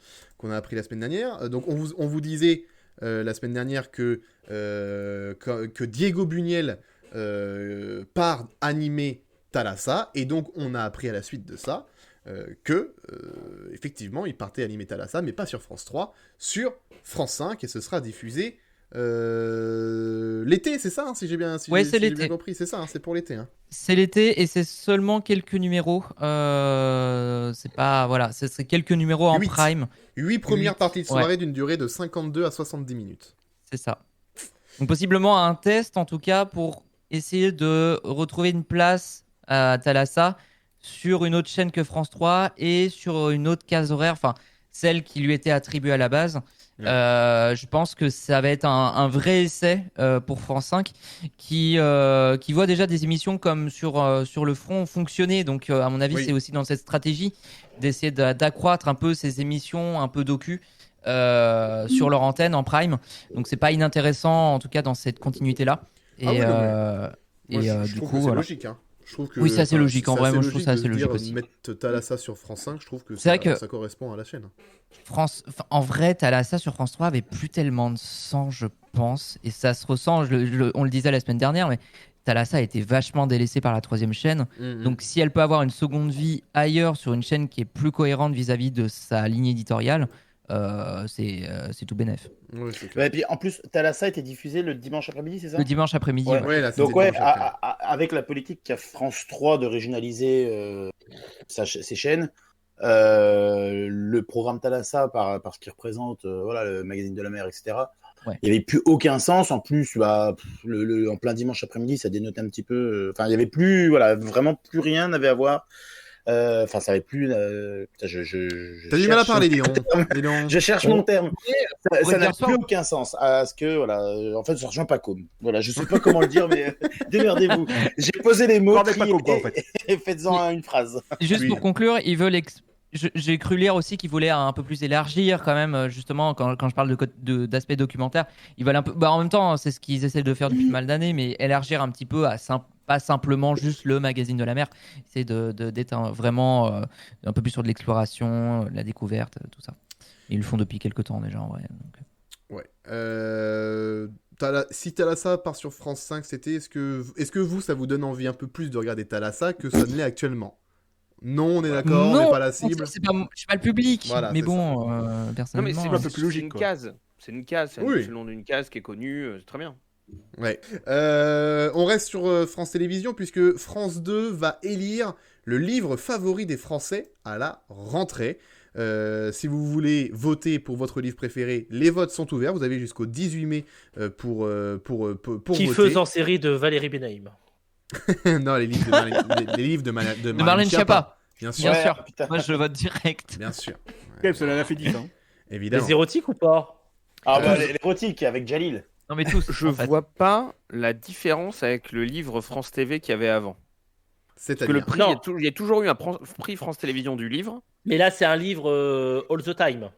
a appris la semaine dernière. Donc on vous disait la semaine dernière que Diego Buñuel part animer Thalassa. Et donc on a appris à la suite de ça que effectivement il partait animer Thalassa, mais pas sur France 3, sur France 5, et ce sera diffusé l'été, c'est ça, si j'ai bien compris, c'est ça, c'est pour l'été. C'est l'été et c'est seulement quelques numéros. C'est pas ce serait quelques numéros en prime. 8 premières parties de soirée d'une durée de 52 à 70 minutes. C'est ça. Donc possiblement un test en tout cas pour essayer de retrouver une place à Thalassa sur une autre chaîne que France 3 et sur une autre case horaire, enfin celle qui lui était attribuée à la base. Je pense que ça va être un vrai essai pour France 5 qui voit déjà des émissions comme sur le front fonctionner. Donc à mon avis c'est aussi dans cette stratégie d'essayer d'accroître un peu ces émissions un peu docu sur leur antenne en prime. Donc c'est pas inintéressant en tout cas dans cette continuité là. Je trouve que c'est logique. Je trouve que, c'est assez logique. En vrai, moi je trouve ça assez logique aussi. Mettre Thalassa sur France 5, je trouve que ça correspond à la chaîne. En vrai, Thalassa sur France 3 avait plus tellement de sang, je pense. Et ça se ressent, on le disait la semaine dernière, mais Thalassa a été vachement délaissée par la 3e chaîne. Donc si elle peut avoir une seconde vie ailleurs sur une chaîne qui est plus cohérente vis-à-vis de sa ligne éditoriale, c'est tout bénef. Oui, et puis en plus, Thalassa était diffusé le dimanche après-midi, c'est ça ? Le dimanche après-midi. Donc avec la politique qu'a France 3 de régionaliser ses chaînes, le programme Thalassa par ce qu'il représente, le magazine de la mer, etc. Il n'y avait plus aucun sens. En plus, en plein dimanche après-midi, ça dénotait un petit peu. Il n'y avait plus, vraiment plus rien n'avait à voir Enfin, ça va être plus. T'as du mal à parler, Léon. Je cherche mon terme. Ça n'a plus aucun sens. Parce que, voilà, en fait, ça rejoint pas com. Voilà, je sais pas comment le dire, mais démerdez-vous. J'ai posé les mots et faites-en une phrase. Juste pour conclure, ils veulent. J'ai cru lire aussi qu'ils voulaient un peu plus élargir quand même, justement, quand je parle d'aspect documentaire. Ils veulent un peu. Bah, en même temps, c'est ce qu'ils essaient de faire depuis mal d'années, mais élargir un petit peu à pas simplement juste le magazine de la mer. C'est d'être vraiment un peu plus sur de l'exploration, la découverte, tout ça. Ils le font depuis quelques temps déjà, en vrai. Donc. Ouais. Si Thalassa part sur France 5 cet été, est-ce que vous, ça vous donne envie un peu plus de regarder Thalassa que ça ne l'est actuellement? Non, on est d'accord, on n'est pas la cible. Je suis pas le public, voilà, mais bon, personnellement. Non, mais c'est un peu plus logique. C'est une case, c'est le nom d'une case qui est connue, c'est très bien. Ouais. On reste sur France Télévisions puisque France 2 va élire le livre favori des Français à la rentrée. Si vous voulez voter pour votre livre préféré, les votes sont ouverts. Vous avez jusqu'au 18 mai pour voter. Kiffeuse en série de Valérie Benaïm. Non, les livres de Marlène Schiappa. Bien sûr. Bien sûr. Moi, je vote direct. Bien sûr. Ouais. Ça l'a fait 10, hein. Évidemment. Les érotiques ou pas? L'érotique avec Jalil. Non, mais tous. Je vois pas la différence avec le livre France TV qu'il y avait avant. C'est-à-dire que le prix, il y a toujours eu un prix France Télévisions du livre. Mais là, c'est un livre all the time.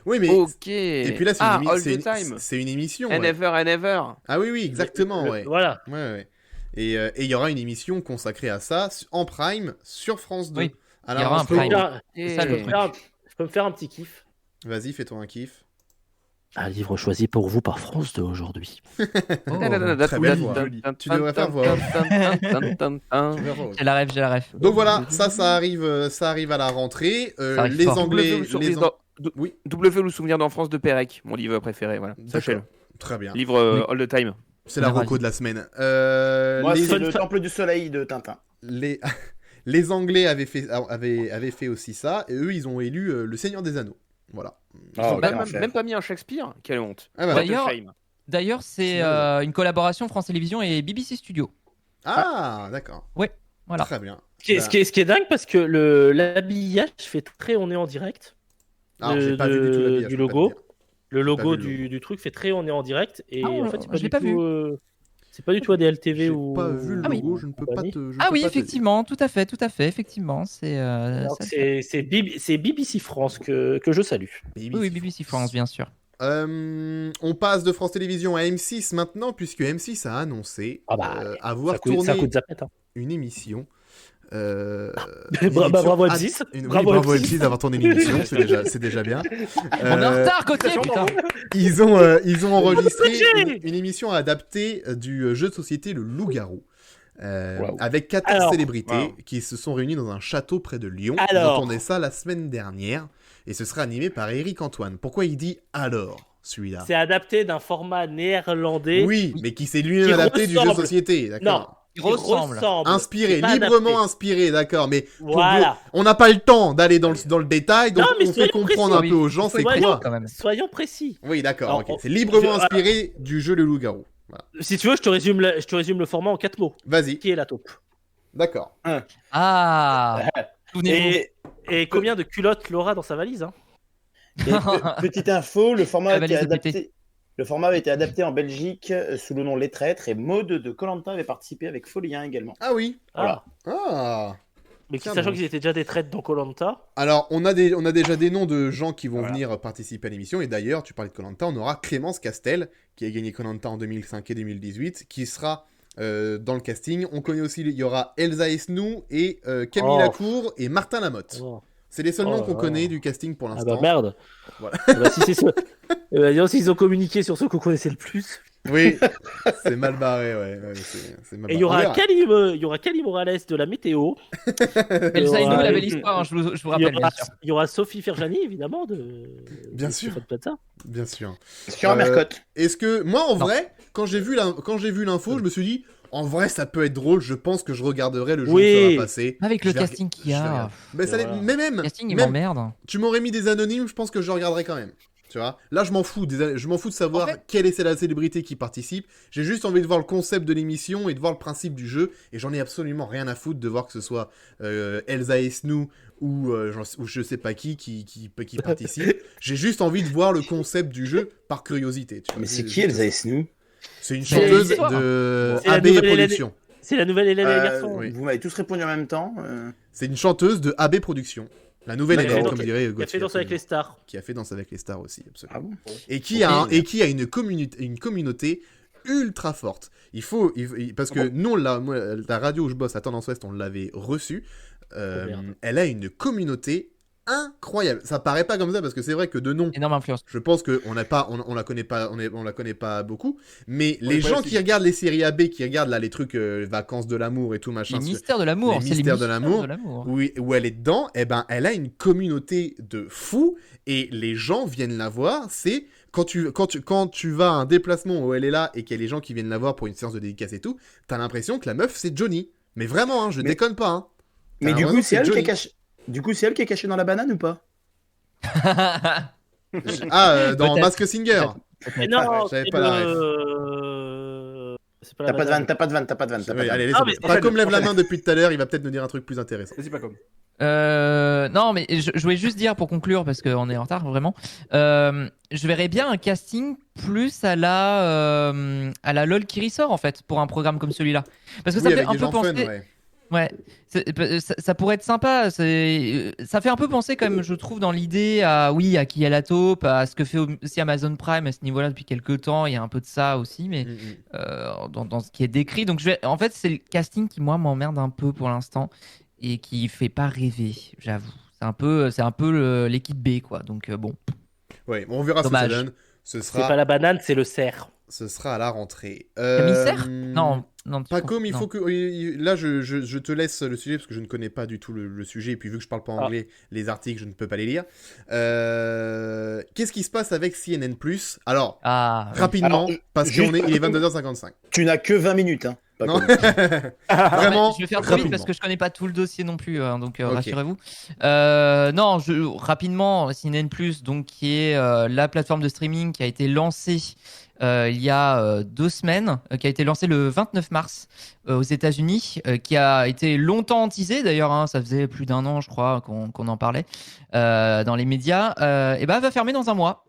Oui, mais. Ok. Et puis là, c'est une émission. And ever and ever. Ah oui, exactement. Ouais. Voilà. Ouais. Et il y aura une émission consacrée à ça en prime sur France 2. Oui. Il y aura un prime. Je peux me faire un petit kiff. Vas-y, fais-toi un kiff. Un livre choisi pour vous par France 2 aujourd'hui. Très belle voix. Tu devrais faire voix. J'ai la rêve. Donc voilà, ça arrive à la rentrée. Les Anglais... Oui. W, le souvenir d'enfance de Pérec, mon livre préféré. Voilà. Sachez-le. Très bien. Livre all the time. C'est la reco de la semaine. Moi, c'est le Temple du Soleil de Tintin. Les Anglais avaient fait aussi ça, et eux, ils ont élu Le Seigneur des Anneaux. Voilà. Ils ont même pas mis un Shakespeare. Quelle honte. Ah bah. D'ailleurs, c'est une collaboration France Télévisions et BBC Studios. Ah, d'accord. Ouais, voilà. Très bien. Ce qui est dingue, parce que l'habillage fait très on est en direct. J'ai pas vu du tout l'habillage, du logo. Le logo du truc fait très on est en direct. Et en fait, c'est pas du tout ADL-TV ou. J'ai pas vu le logo, je ne peux pas te. Oui, effectivement, tout à fait, effectivement. C'est BBC France que je salue. Oui, BBC France, bien sûr. On passe de France Télévisions à M6 maintenant, puisque M6 a annoncé avoir tourné une émission. Bravo M6. Bravo M6 d'avoir tourné une émission, c'est déjà bien. On est en retard, côté, putain. Ils ont enregistré une émission adaptée du jeu de société Le Loup-Garou. Avec 14 célébrités qui se sont réunies dans un château près de Lyon. On entendait ça la semaine dernière. Et ce sera animé par Eric Antoine. Pourquoi il dit alors, celui-là? C'est adapté d'un format néerlandais. Oui, mais qui s'est lui-même adapté du jeu de société. D'accord. Non. Il ressemble. Librement inspiré, d'accord, mais voilà. On n'a pas le temps d'aller dans le détail, donc on fait comprendre un peu aux gens c'est quoi. Quand même. Soyons précis. Oui, d'accord, ok. C'est librement inspiré du jeu Le Loup-Garou. Voilà. Si tu veux, je te résume le format en 4 mots. Vas-y. Qui est la taupe? D'accord. Et combien de culottes Laura dans sa valise, hein? Petite info, le format avait été adapté en Belgique sous le nom Les Traîtres et Maud de Koh-Lanta avait participé avec Folien également. Ah oui. Voilà. Mais sachant qu'ils étaient déjà des traîtres dans Koh-Lanta. Alors, on a déjà des noms de gens qui vont venir participer à l'émission. Et d'ailleurs, tu parlais de Koh-Lanta, on aura Clémence Castel, qui a gagné Koh-Lanta en 2005 et 2018, qui sera dans le casting. On connaît aussi, il y aura Elsa Esnou et Camille Lacour et Martin Lamotte. C'est les seuls noms qu'on connaît du casting pour l'instant. Ah bah merde. Voilà. Si c'est ça. S'ils ont communiqué sur ceux qu'on connaissait le plus. Oui, c'est mal barré, ouais. C'est mal barré. Et il y aura Cali Morales de la météo. Elsa Esnou, la belle histoire, je vous rappelle. Il y aura Sophie Ferjani, évidemment. Bien sûr. Bien sûr. Sur Mercotte. Est-ce que moi, en vrai, quand j'ai vu l'info, je me suis dit. En vrai, ça peut être drôle. Je pense que je regarderai le jour où ça va passer. Avec le casting qu'il y a. Mais même. Le casting, il m'emmerde. Tu m'aurais mis des anonymes, je pense que je regarderai quand même. Tu vois, là je m'en fous de savoir quelle est la célébrité qui participe. J'ai juste envie de voir le concept de l'émission et de voir le principe du jeu, et j'en ai absolument rien à foutre de voir que ce soit Elsa Esnou ou je sais pas qui participe. J'ai juste envie de voir le concept du jeu par curiosité. Tu vois. Mais c'est qui Elsa Esnou? C'est une chanteuse de AB Productions. C'est la nouvelle Hélène et les garçons. Oui. Vous m'avez tous répondu en même temps. C'est une chanteuse de AB Productions. La nouvelle Hélène, comme dirait Gauthier. Qui a fait Danse avec les stars. Qui a fait Danse avec les stars aussi, absolument. Ah bon. Et qui a une communauté ultra forte. Parce que nous, la radio où je bosse à Tendance Ouest, on l'avait reçue. Elle a une communauté incroyable. Ça paraît pas comme ça parce que c'est vrai que de nom, énorme influence. Je pense que on la connaît pas beaucoup, mais les gens qui regardent les séries AB, qui regardent là les trucs vacances de l'amour et tout machin, les mystères de l'amour, les mystères de l'amour, oui, où elle est dedans, et ben elle a une communauté de fous et les gens viennent la voir. C'est quand tu vas à un déplacement où elle est là et qu'il y a les gens qui viennent la voir pour une séance de dédicace et tout, t'as l'impression que la meuf c'est Johnny. Mais vraiment, hein, je déconne pas. Hein. Mais du coup, c'est elle qui est cachée. Du coup, c'est elle qui est cachée dans la banane ou pas? Dans Mask Singer. Non, j'avais pas la ref. T'as pas de vanne. Allez, laisse pas comme lève la main depuis tout à l'heure, il va peut-être nous dire un truc plus intéressant. C'est pas comme. Non, mais je voulais juste dire pour conclure, parce qu'on est en retard vraiment. Je verrais bien un casting plus à la LOL qui ressort en fait pour un programme comme celui-là, parce que ça fait un peu penser. Ouais, ça pourrait être sympa. Ça fait un peu penser quand même, je trouve, dans l'idée à qui est la taupe, à ce que fait aussi Amazon Prime à ce niveau-là depuis quelques temps. Il y a un peu de ça aussi, mais dans ce qui est décrit. Donc en fait, c'est le casting qui moi m'emmerde un peu pour l'instant et qui fait pas rêver, j'avoue. C'est un peu l'équipe B, quoi. Donc bon. Ouais, on verra Dommage. ce que ça donne. C'est pas la banane, c'est le cerf. Ce sera à la rentrée. Commissaire ? Non, pas comme il faut que. Là, je te laisse le sujet parce que je ne connais pas du tout le sujet. Et puis, vu que je parle pas anglais, les articles, je ne peux pas les lire. Qu'est-ce qui se passe avec CNN+? Alors, rapidement, parce qu'il est 22h55. Tu n'as que 20 minutes, hein. Non. Vraiment. Je vais faire trop vite parce que je connais pas tout le dossier non plus, donc rassurez-vous. Rapidement, CNN+, donc qui est la plateforme de streaming qui a été lancée il y a 2 semaines, qui a été lancée le 29 mars aux États-Unis, qui a été longtemps teasée d'ailleurs, hein, ça faisait plus d'1 an, je crois, qu'on en parlait dans les médias. Et va fermer dans 1 mois.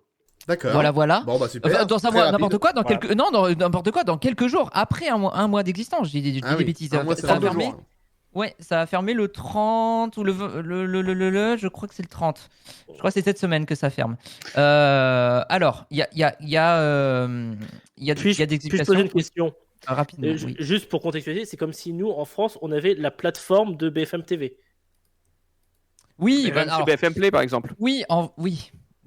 D'accord. Voilà. Bon, bah super. Dans 1 mois, n'importe quoi, dans quelques jours, après un mois d'existence. J'ai dit des bêtises. Un mois, ça va fermer. Ouais, ça va fermer le 30 ou je crois que c'est le 30. Je crois que c'est cette semaine que ça ferme. Alors, il y a des explications. Puis-je poser une question rapidement, oui. Juste pour contextualiser, c'est comme si nous, en France, on avait la plateforme de BFM TV. Oui, sur BFM Play, par exemple. Oui.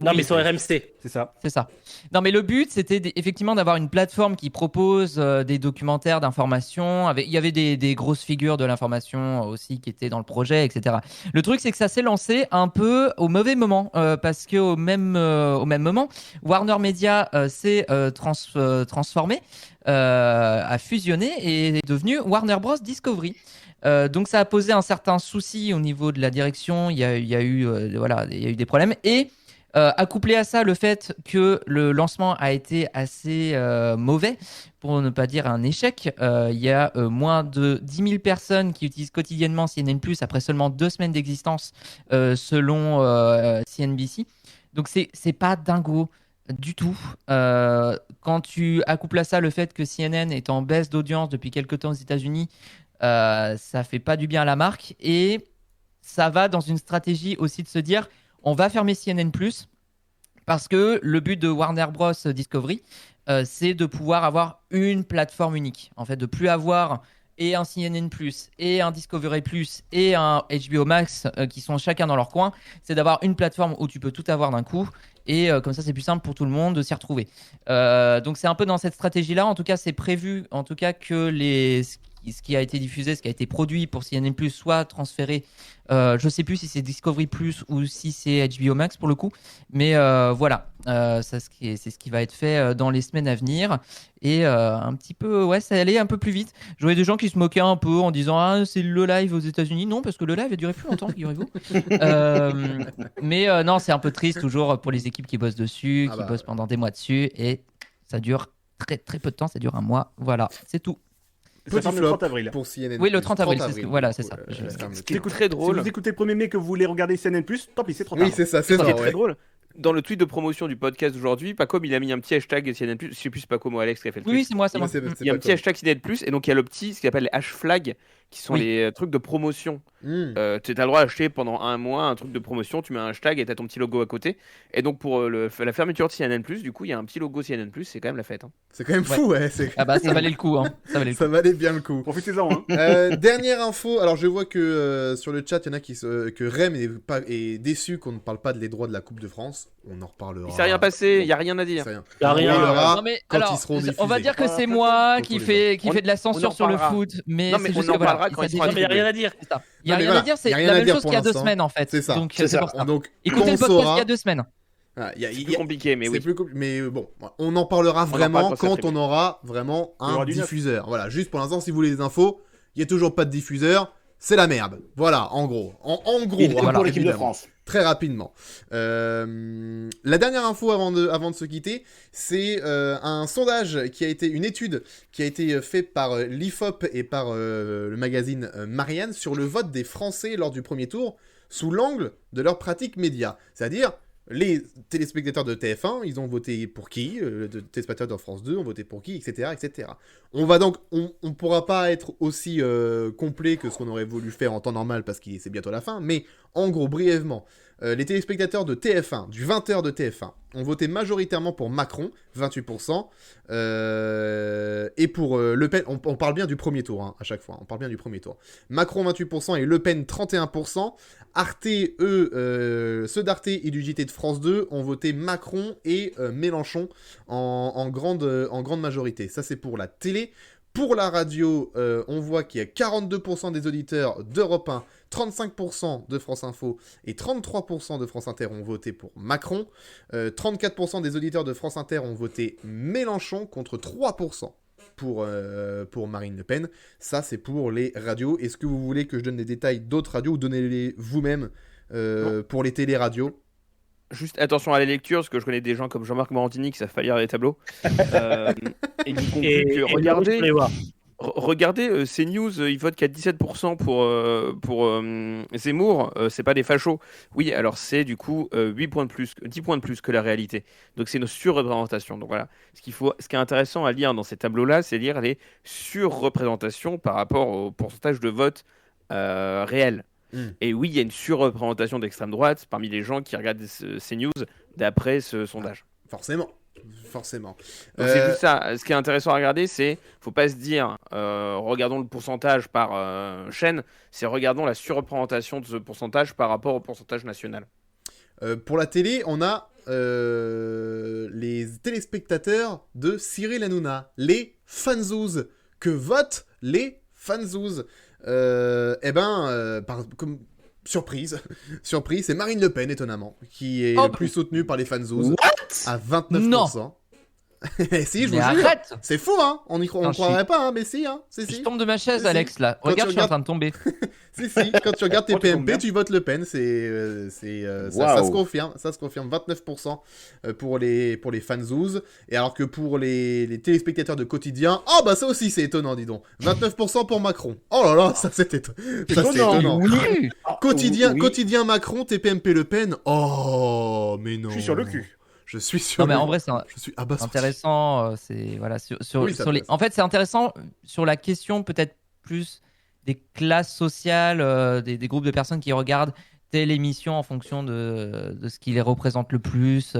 Non, mais sur RMC. C'est ça. Non, mais le but, c'était effectivement d'avoir une plateforme qui propose des documentaires d'information. Il y avait des grosses figures de l'information aussi qui étaient dans le projet, etc. Le truc, c'est que ça s'est lancé un peu au mauvais moment, parce qu'au même moment, Warner Media s'est transformé, a fusionné et est devenu Warner Bros. Discovery. Donc ça a posé un certain souci au niveau de la direction. Il y a eu des problèmes et accouplé à ça le fait que le lancement a été assez mauvais, pour ne pas dire un échec. Il y a moins de 10 000 personnes qui utilisent quotidiennement CNN+, après seulement 2 semaines d'existence, selon CNBC. Donc c'est pas dingo du tout. Quand tu accouples à ça le fait que CNN est en baisse d'audience depuis quelques temps aux États-Unis, ça fait pas du bien à la marque, et ça va dans une stratégie aussi de se dire on va fermer CNN+, parce que le but de Warner Bros. Discovery, c'est de pouvoir avoir une plateforme unique. En fait, de plus avoir et un CNN+, et un Discovery+, et un HBO Max qui sont chacun dans leur coin. C'est d'avoir une plateforme où tu peux tout avoir d'un coup, et comme ça, c'est plus simple pour tout le monde de s'y retrouver. Donc, c'est un peu dans cette stratégie-là. En tout cas, c'est prévu, que ce qui a été diffusé, ce qui a été produit pour CNN+, soit transféré. Je sais plus si c'est Discovery Plus ou si c'est HBO Max pour le coup, mais voilà, c'est ce qui va être fait dans les semaines à venir. Et un petit peu, ça allait un peu plus vite. Je voyais des gens qui se moquaient un peu en disant c'est le live aux États-Unis. Non, parce que le live a duré plus longtemps, figurez-vous. Mais non, c'est un peu triste toujours pour les équipes qui bossent dessus, qui bossent pendant des mois dessus, et ça dure très très peu de temps, ça dure un mois. Voilà, c'est tout. Ça ferme le 30 avril. Pour CNN+. Oui, le 30 avril, voilà, c'est ça. Ce qui est très drôle. Si vous écoutez le 1er mai que vous voulez regarder CNN+, tant pis, c'est trop tard. Oui, c'est ça, c'est Ce qui est très drôle. Dans le tweet de promotion du podcast d'aujourd'hui, Pacom il a mis un petit hashtag CNN+. Je sais plus si c'est Pacom ou Alex qui a fait le tweet. Oui, c'est moi. Il y a un petit hashtag CNN+, et donc il y a le petit, ce qu'il appelle les hashflags, qui sont les trucs de promotion. Tu as le droit d'acheter pendant un mois un truc de promotion, tu mets un hashtag et tu as ton petit logo à côté. Et donc pour la fermeture de CNN+, du coup, il y a un petit logo CNN+, c'est quand même la fête. Hein. C'est quand même fou, ouais. Ah bah ça valait le coup. Hein. Ça valait bien le coup. Profitez-en. Hein. Dernière info, alors je vois que sur le chat, il y en a que Rem est déçu qu'on ne parle pas des droits de la Coupe de France. On en reparlera. Il s'est rien passé, il n'y a rien à dire. Il y a rien. On non, mais, quand alors, ils seront diffusés. On va dire que c'est moi qui fait de la censure sur le foot, mais non, mais c'est juste on en que parlera quand il sera il n'y a rien à dire. Il n'y a rien à dire, c'est la même chose qu'il y a 2 semaines en fait. C'est ça. Donc c'est pour ça. Donc, écoutez le podcast il y a 2 semaines. C'est plus compliqué, mais oui. Mais bon, on en parlera vraiment quand on aura vraiment un diffuseur. Voilà, juste pour l'instant, si vous voulez des infos, il n'y a toujours pas de diffuseur. C'est la merde. Voilà, en gros. En gros, pour l'équipe de France. Très rapidement. La dernière info avant de se quitter, c'est un sondage une étude qui a été faite par l'IFOP et par le magazine Marianne sur le vote des Français lors du premier tour sous l'angle de leur pratique média. C'est-à-dire, les téléspectateurs de TF1, ils ont voté pour qui ? Les téléspectateurs de France 2 ont voté pour qui, etc., etc. On pourra pas être aussi complet que ce qu'on aurait voulu faire en temps normal parce que c'est bientôt la fin, mais en gros, brièvement, les téléspectateurs de TF1, du 20h de TF1, ont voté majoritairement pour Macron, 28%, et pour Le Pen, on parle bien du premier tour, hein, à chaque fois, on parle bien du premier tour. Macron, 28%, et Le Pen, 31%. Arte, ceux d'Arte et du JT de France 2 ont voté Macron et Mélenchon en grande majorité. Ça, c'est pour la télé. Pour la radio, on voit qu'il y a 42% des auditeurs d'Europe 1, 35% de France Info et 33% de France Inter ont voté pour Macron. 34% des auditeurs de France Inter ont voté Mélenchon contre 3% pour Marine Le Pen. Ça, c'est pour les radios. Est-ce que vous voulez que je donne des détails d'autres radios ou donnez-les vous-même pour les télé-radios ? Juste attention à la lecture, parce que je connais des gens comme Jean-Marc Morandini qui savent pas lire les tableaux. Et du coup, regardez CNews, ils votent qu'à 17% pour Zemmour, c'est pas des fachos. Oui, alors c'est du coup 10 points de plus que la réalité. Donc c'est une surreprésentation. Donc voilà, ce qui est intéressant à lire dans ces tableaux-là, c'est lire les surreprésentations par rapport au pourcentage de vote réel. Et oui, il y a une surreprésentation d'extrême droite parmi les gens qui regardent CNews d'après ce sondage. Forcément. Donc c'est juste ça. Ce qui est intéressant à regarder, c'est faut pas se dire regardons le pourcentage par chaîne, c'est regardons la surreprésentation de ce pourcentage par rapport au pourcentage national. Pour la télé, on a les téléspectateurs de Cyril Hanouna, les fanzouz. Que votent les fanzouz? Comme surprise, c'est Marine Le Pen, étonnamment, qui est le plus soutenue par les fanzouz à 29%. Non. Si, je vous jure. Arrête. C'est fou, hein. On ne croirait pas, hein, mais si, hein. Je tombe de ma chaise, Alex, là. Regarde, je suis en train de tomber. si, quand tu regardes tes PMP, tu votes Le Pen. Ça se confirme. Ça se confirme. 29% pour les fanzouz. Et alors que pour les téléspectateurs de quotidien, ça aussi, c'est étonnant, dis donc. 29% pour Macron. Oh là là, ça, c'est étonnant. Oui. Quotidien Macron, TPMP Le Pen. Oh, mais non. Je suis sur le cul. Je suis sûr. Non mais en vrai c'est intéressant. C'est voilà en fait c'est intéressant sur la question peut-être plus des classes sociales, des groupes de personnes qui regardent telle émission en fonction de ce qui les représente le plus.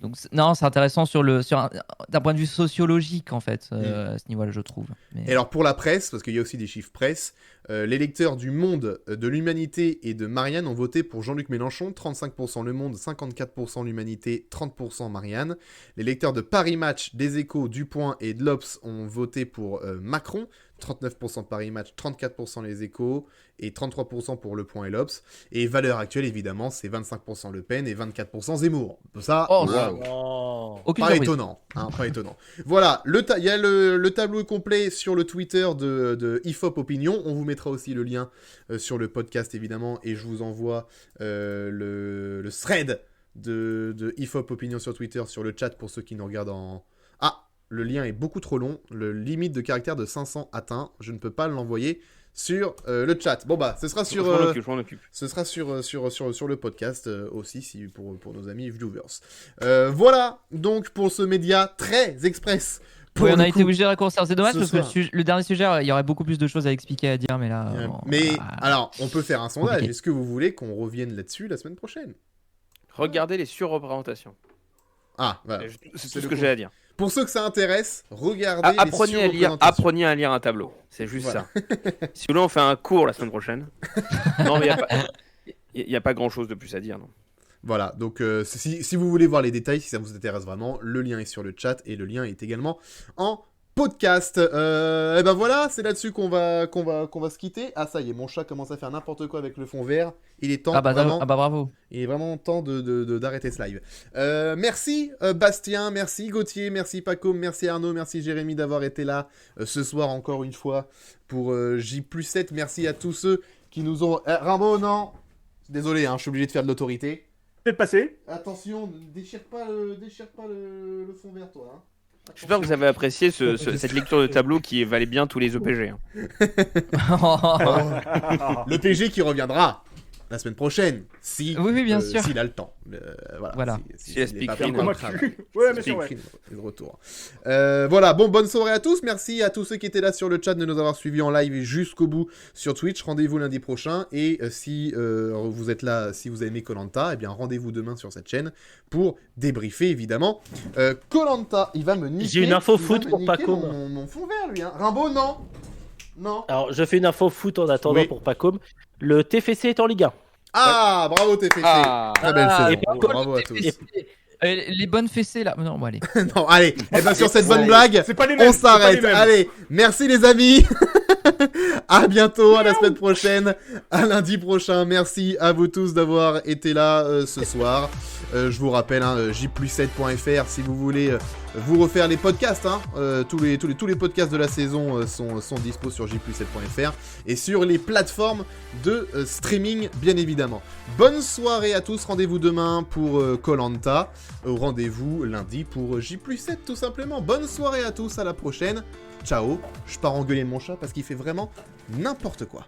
Donc non, c'est intéressant d'un point de vue sociologique en fait à ce niveau-là, je trouve. Et alors pour la presse, parce qu'il y a aussi des chiffres presse, Les lecteurs du Monde, de l'Humanité et de Marianne ont voté pour Jean-Luc Mélenchon, 35% Le Monde, 54% l'Humanité, 30% Marianne. Les lecteurs de Paris Match, des Échos, du Point et de l'Obs ont voté pour Macron, 39% Paris Match, 34% les Échos et 33% pour Le Point et l'Obs. Et valeur actuelle, évidemment, c'est 25% Le Pen et 24% Zemmour. Ça, pas étonnant. Pas étonnant. Voilà, il y a le tableau complet sur le Twitter de IFOP Opinion. On vous mettra aussi le lien sur le podcast, évidemment, et je vous envoie le thread de IFOP Opinion sur Twitter, sur le chat pour ceux qui nous regardent en... Ah, le lien est beaucoup trop long, le limite de caractère de 500 atteint, je ne peux pas l'envoyer sur le chat. Bon bah, ce sera sur ce sera sur le podcast aussi pour nos amis viewers. Voilà donc pour ce média très express. Oui, on a été obligé de raccourcir, c'est dommage parce que le dernier sujet, il y aurait beaucoup plus de choses à expliquer, à dire, mais là... alors, on peut faire un sondage, compliqué. Est-ce que vous voulez qu'on revienne là-dessus la semaine prochaine? Regardez les surreprésentations. Ah, voilà. C'est tout ce que j'ai à dire. Pour ceux que ça intéresse, regardez apprenez à lire un tableau. C'est juste ça. Si vous voulez, on fait un cours la semaine prochaine. Non, mais il n'y a pas grand-chose de plus à dire, non. Voilà, donc si vous voulez voir les détails, si ça vous intéresse vraiment, le lien est sur le chat et le lien est également en podcast. Et ben voilà, c'est là-dessus qu'on va se quitter. Ah ça y est, mon chat commence à faire n'importe quoi avec le fond vert. Il est temps bravo. Il est vraiment temps d'arrêter ce live. Merci Bastien, merci Gauthier, merci Paco, merci Arnaud, merci Jérémy d'avoir été là ce soir encore une fois pour J+7. Merci à tous ceux qui nous ont... Rimbaud, non. Désolé, je suis obligé de faire de l'autorité. Faites passer. Attention, ne déchire pas le fond vert, toi. Hein. J'espère que vous avez apprécié cette lecture de tableau qui valait bien tous les EPG. Le PG qui reviendra la semaine prochaine, si oui, bien sûr. S'il a le temps. Voilà. Si elle speak ouais, bien sûr, ouais. De retour. Voilà, bonne soirée à tous. Merci à tous ceux qui étaient là sur le chat de nous avoir suivis en live jusqu'au bout sur Twitch. Rendez-vous lundi prochain. Et si vous êtes là, si vous aimez Koh-Lanta, eh bien rendez-vous demain sur cette chaîne pour débriefer, évidemment. Koh-Lanta, il va me niquer. J'ai une info foot pour Pacôme. Mon fond vert, lui. Rimbaud, non. Alors, je fais une info foot en attendant pour Pacôme. Le TFC est en Ligue 1. Ah, bravo TFC. Très belle saison. Bravo à tous. Les bonnes fessées là. Non, bon, allez. Non, allez. Et bien sur cette bonne blague, on s'arrête. Allez, merci les amis. À bientôt, à la semaine prochaine, à lundi prochain. Merci à vous tous d'avoir été là ce soir. Je vous rappelle, j+7.fr si vous voulez vous refaire les podcasts. Tous les podcasts de la saison sont dispo sur j+7.fr et sur les plateformes de streaming, bien évidemment. Bonne soirée à tous. Rendez-vous demain pour Koh-Lanta. Rendez-vous lundi pour j+7 tout simplement. Bonne soirée à tous. À la prochaine. Ciao. Je pars engueuler mon chat parce qu'il fait vraiment n'importe quoi.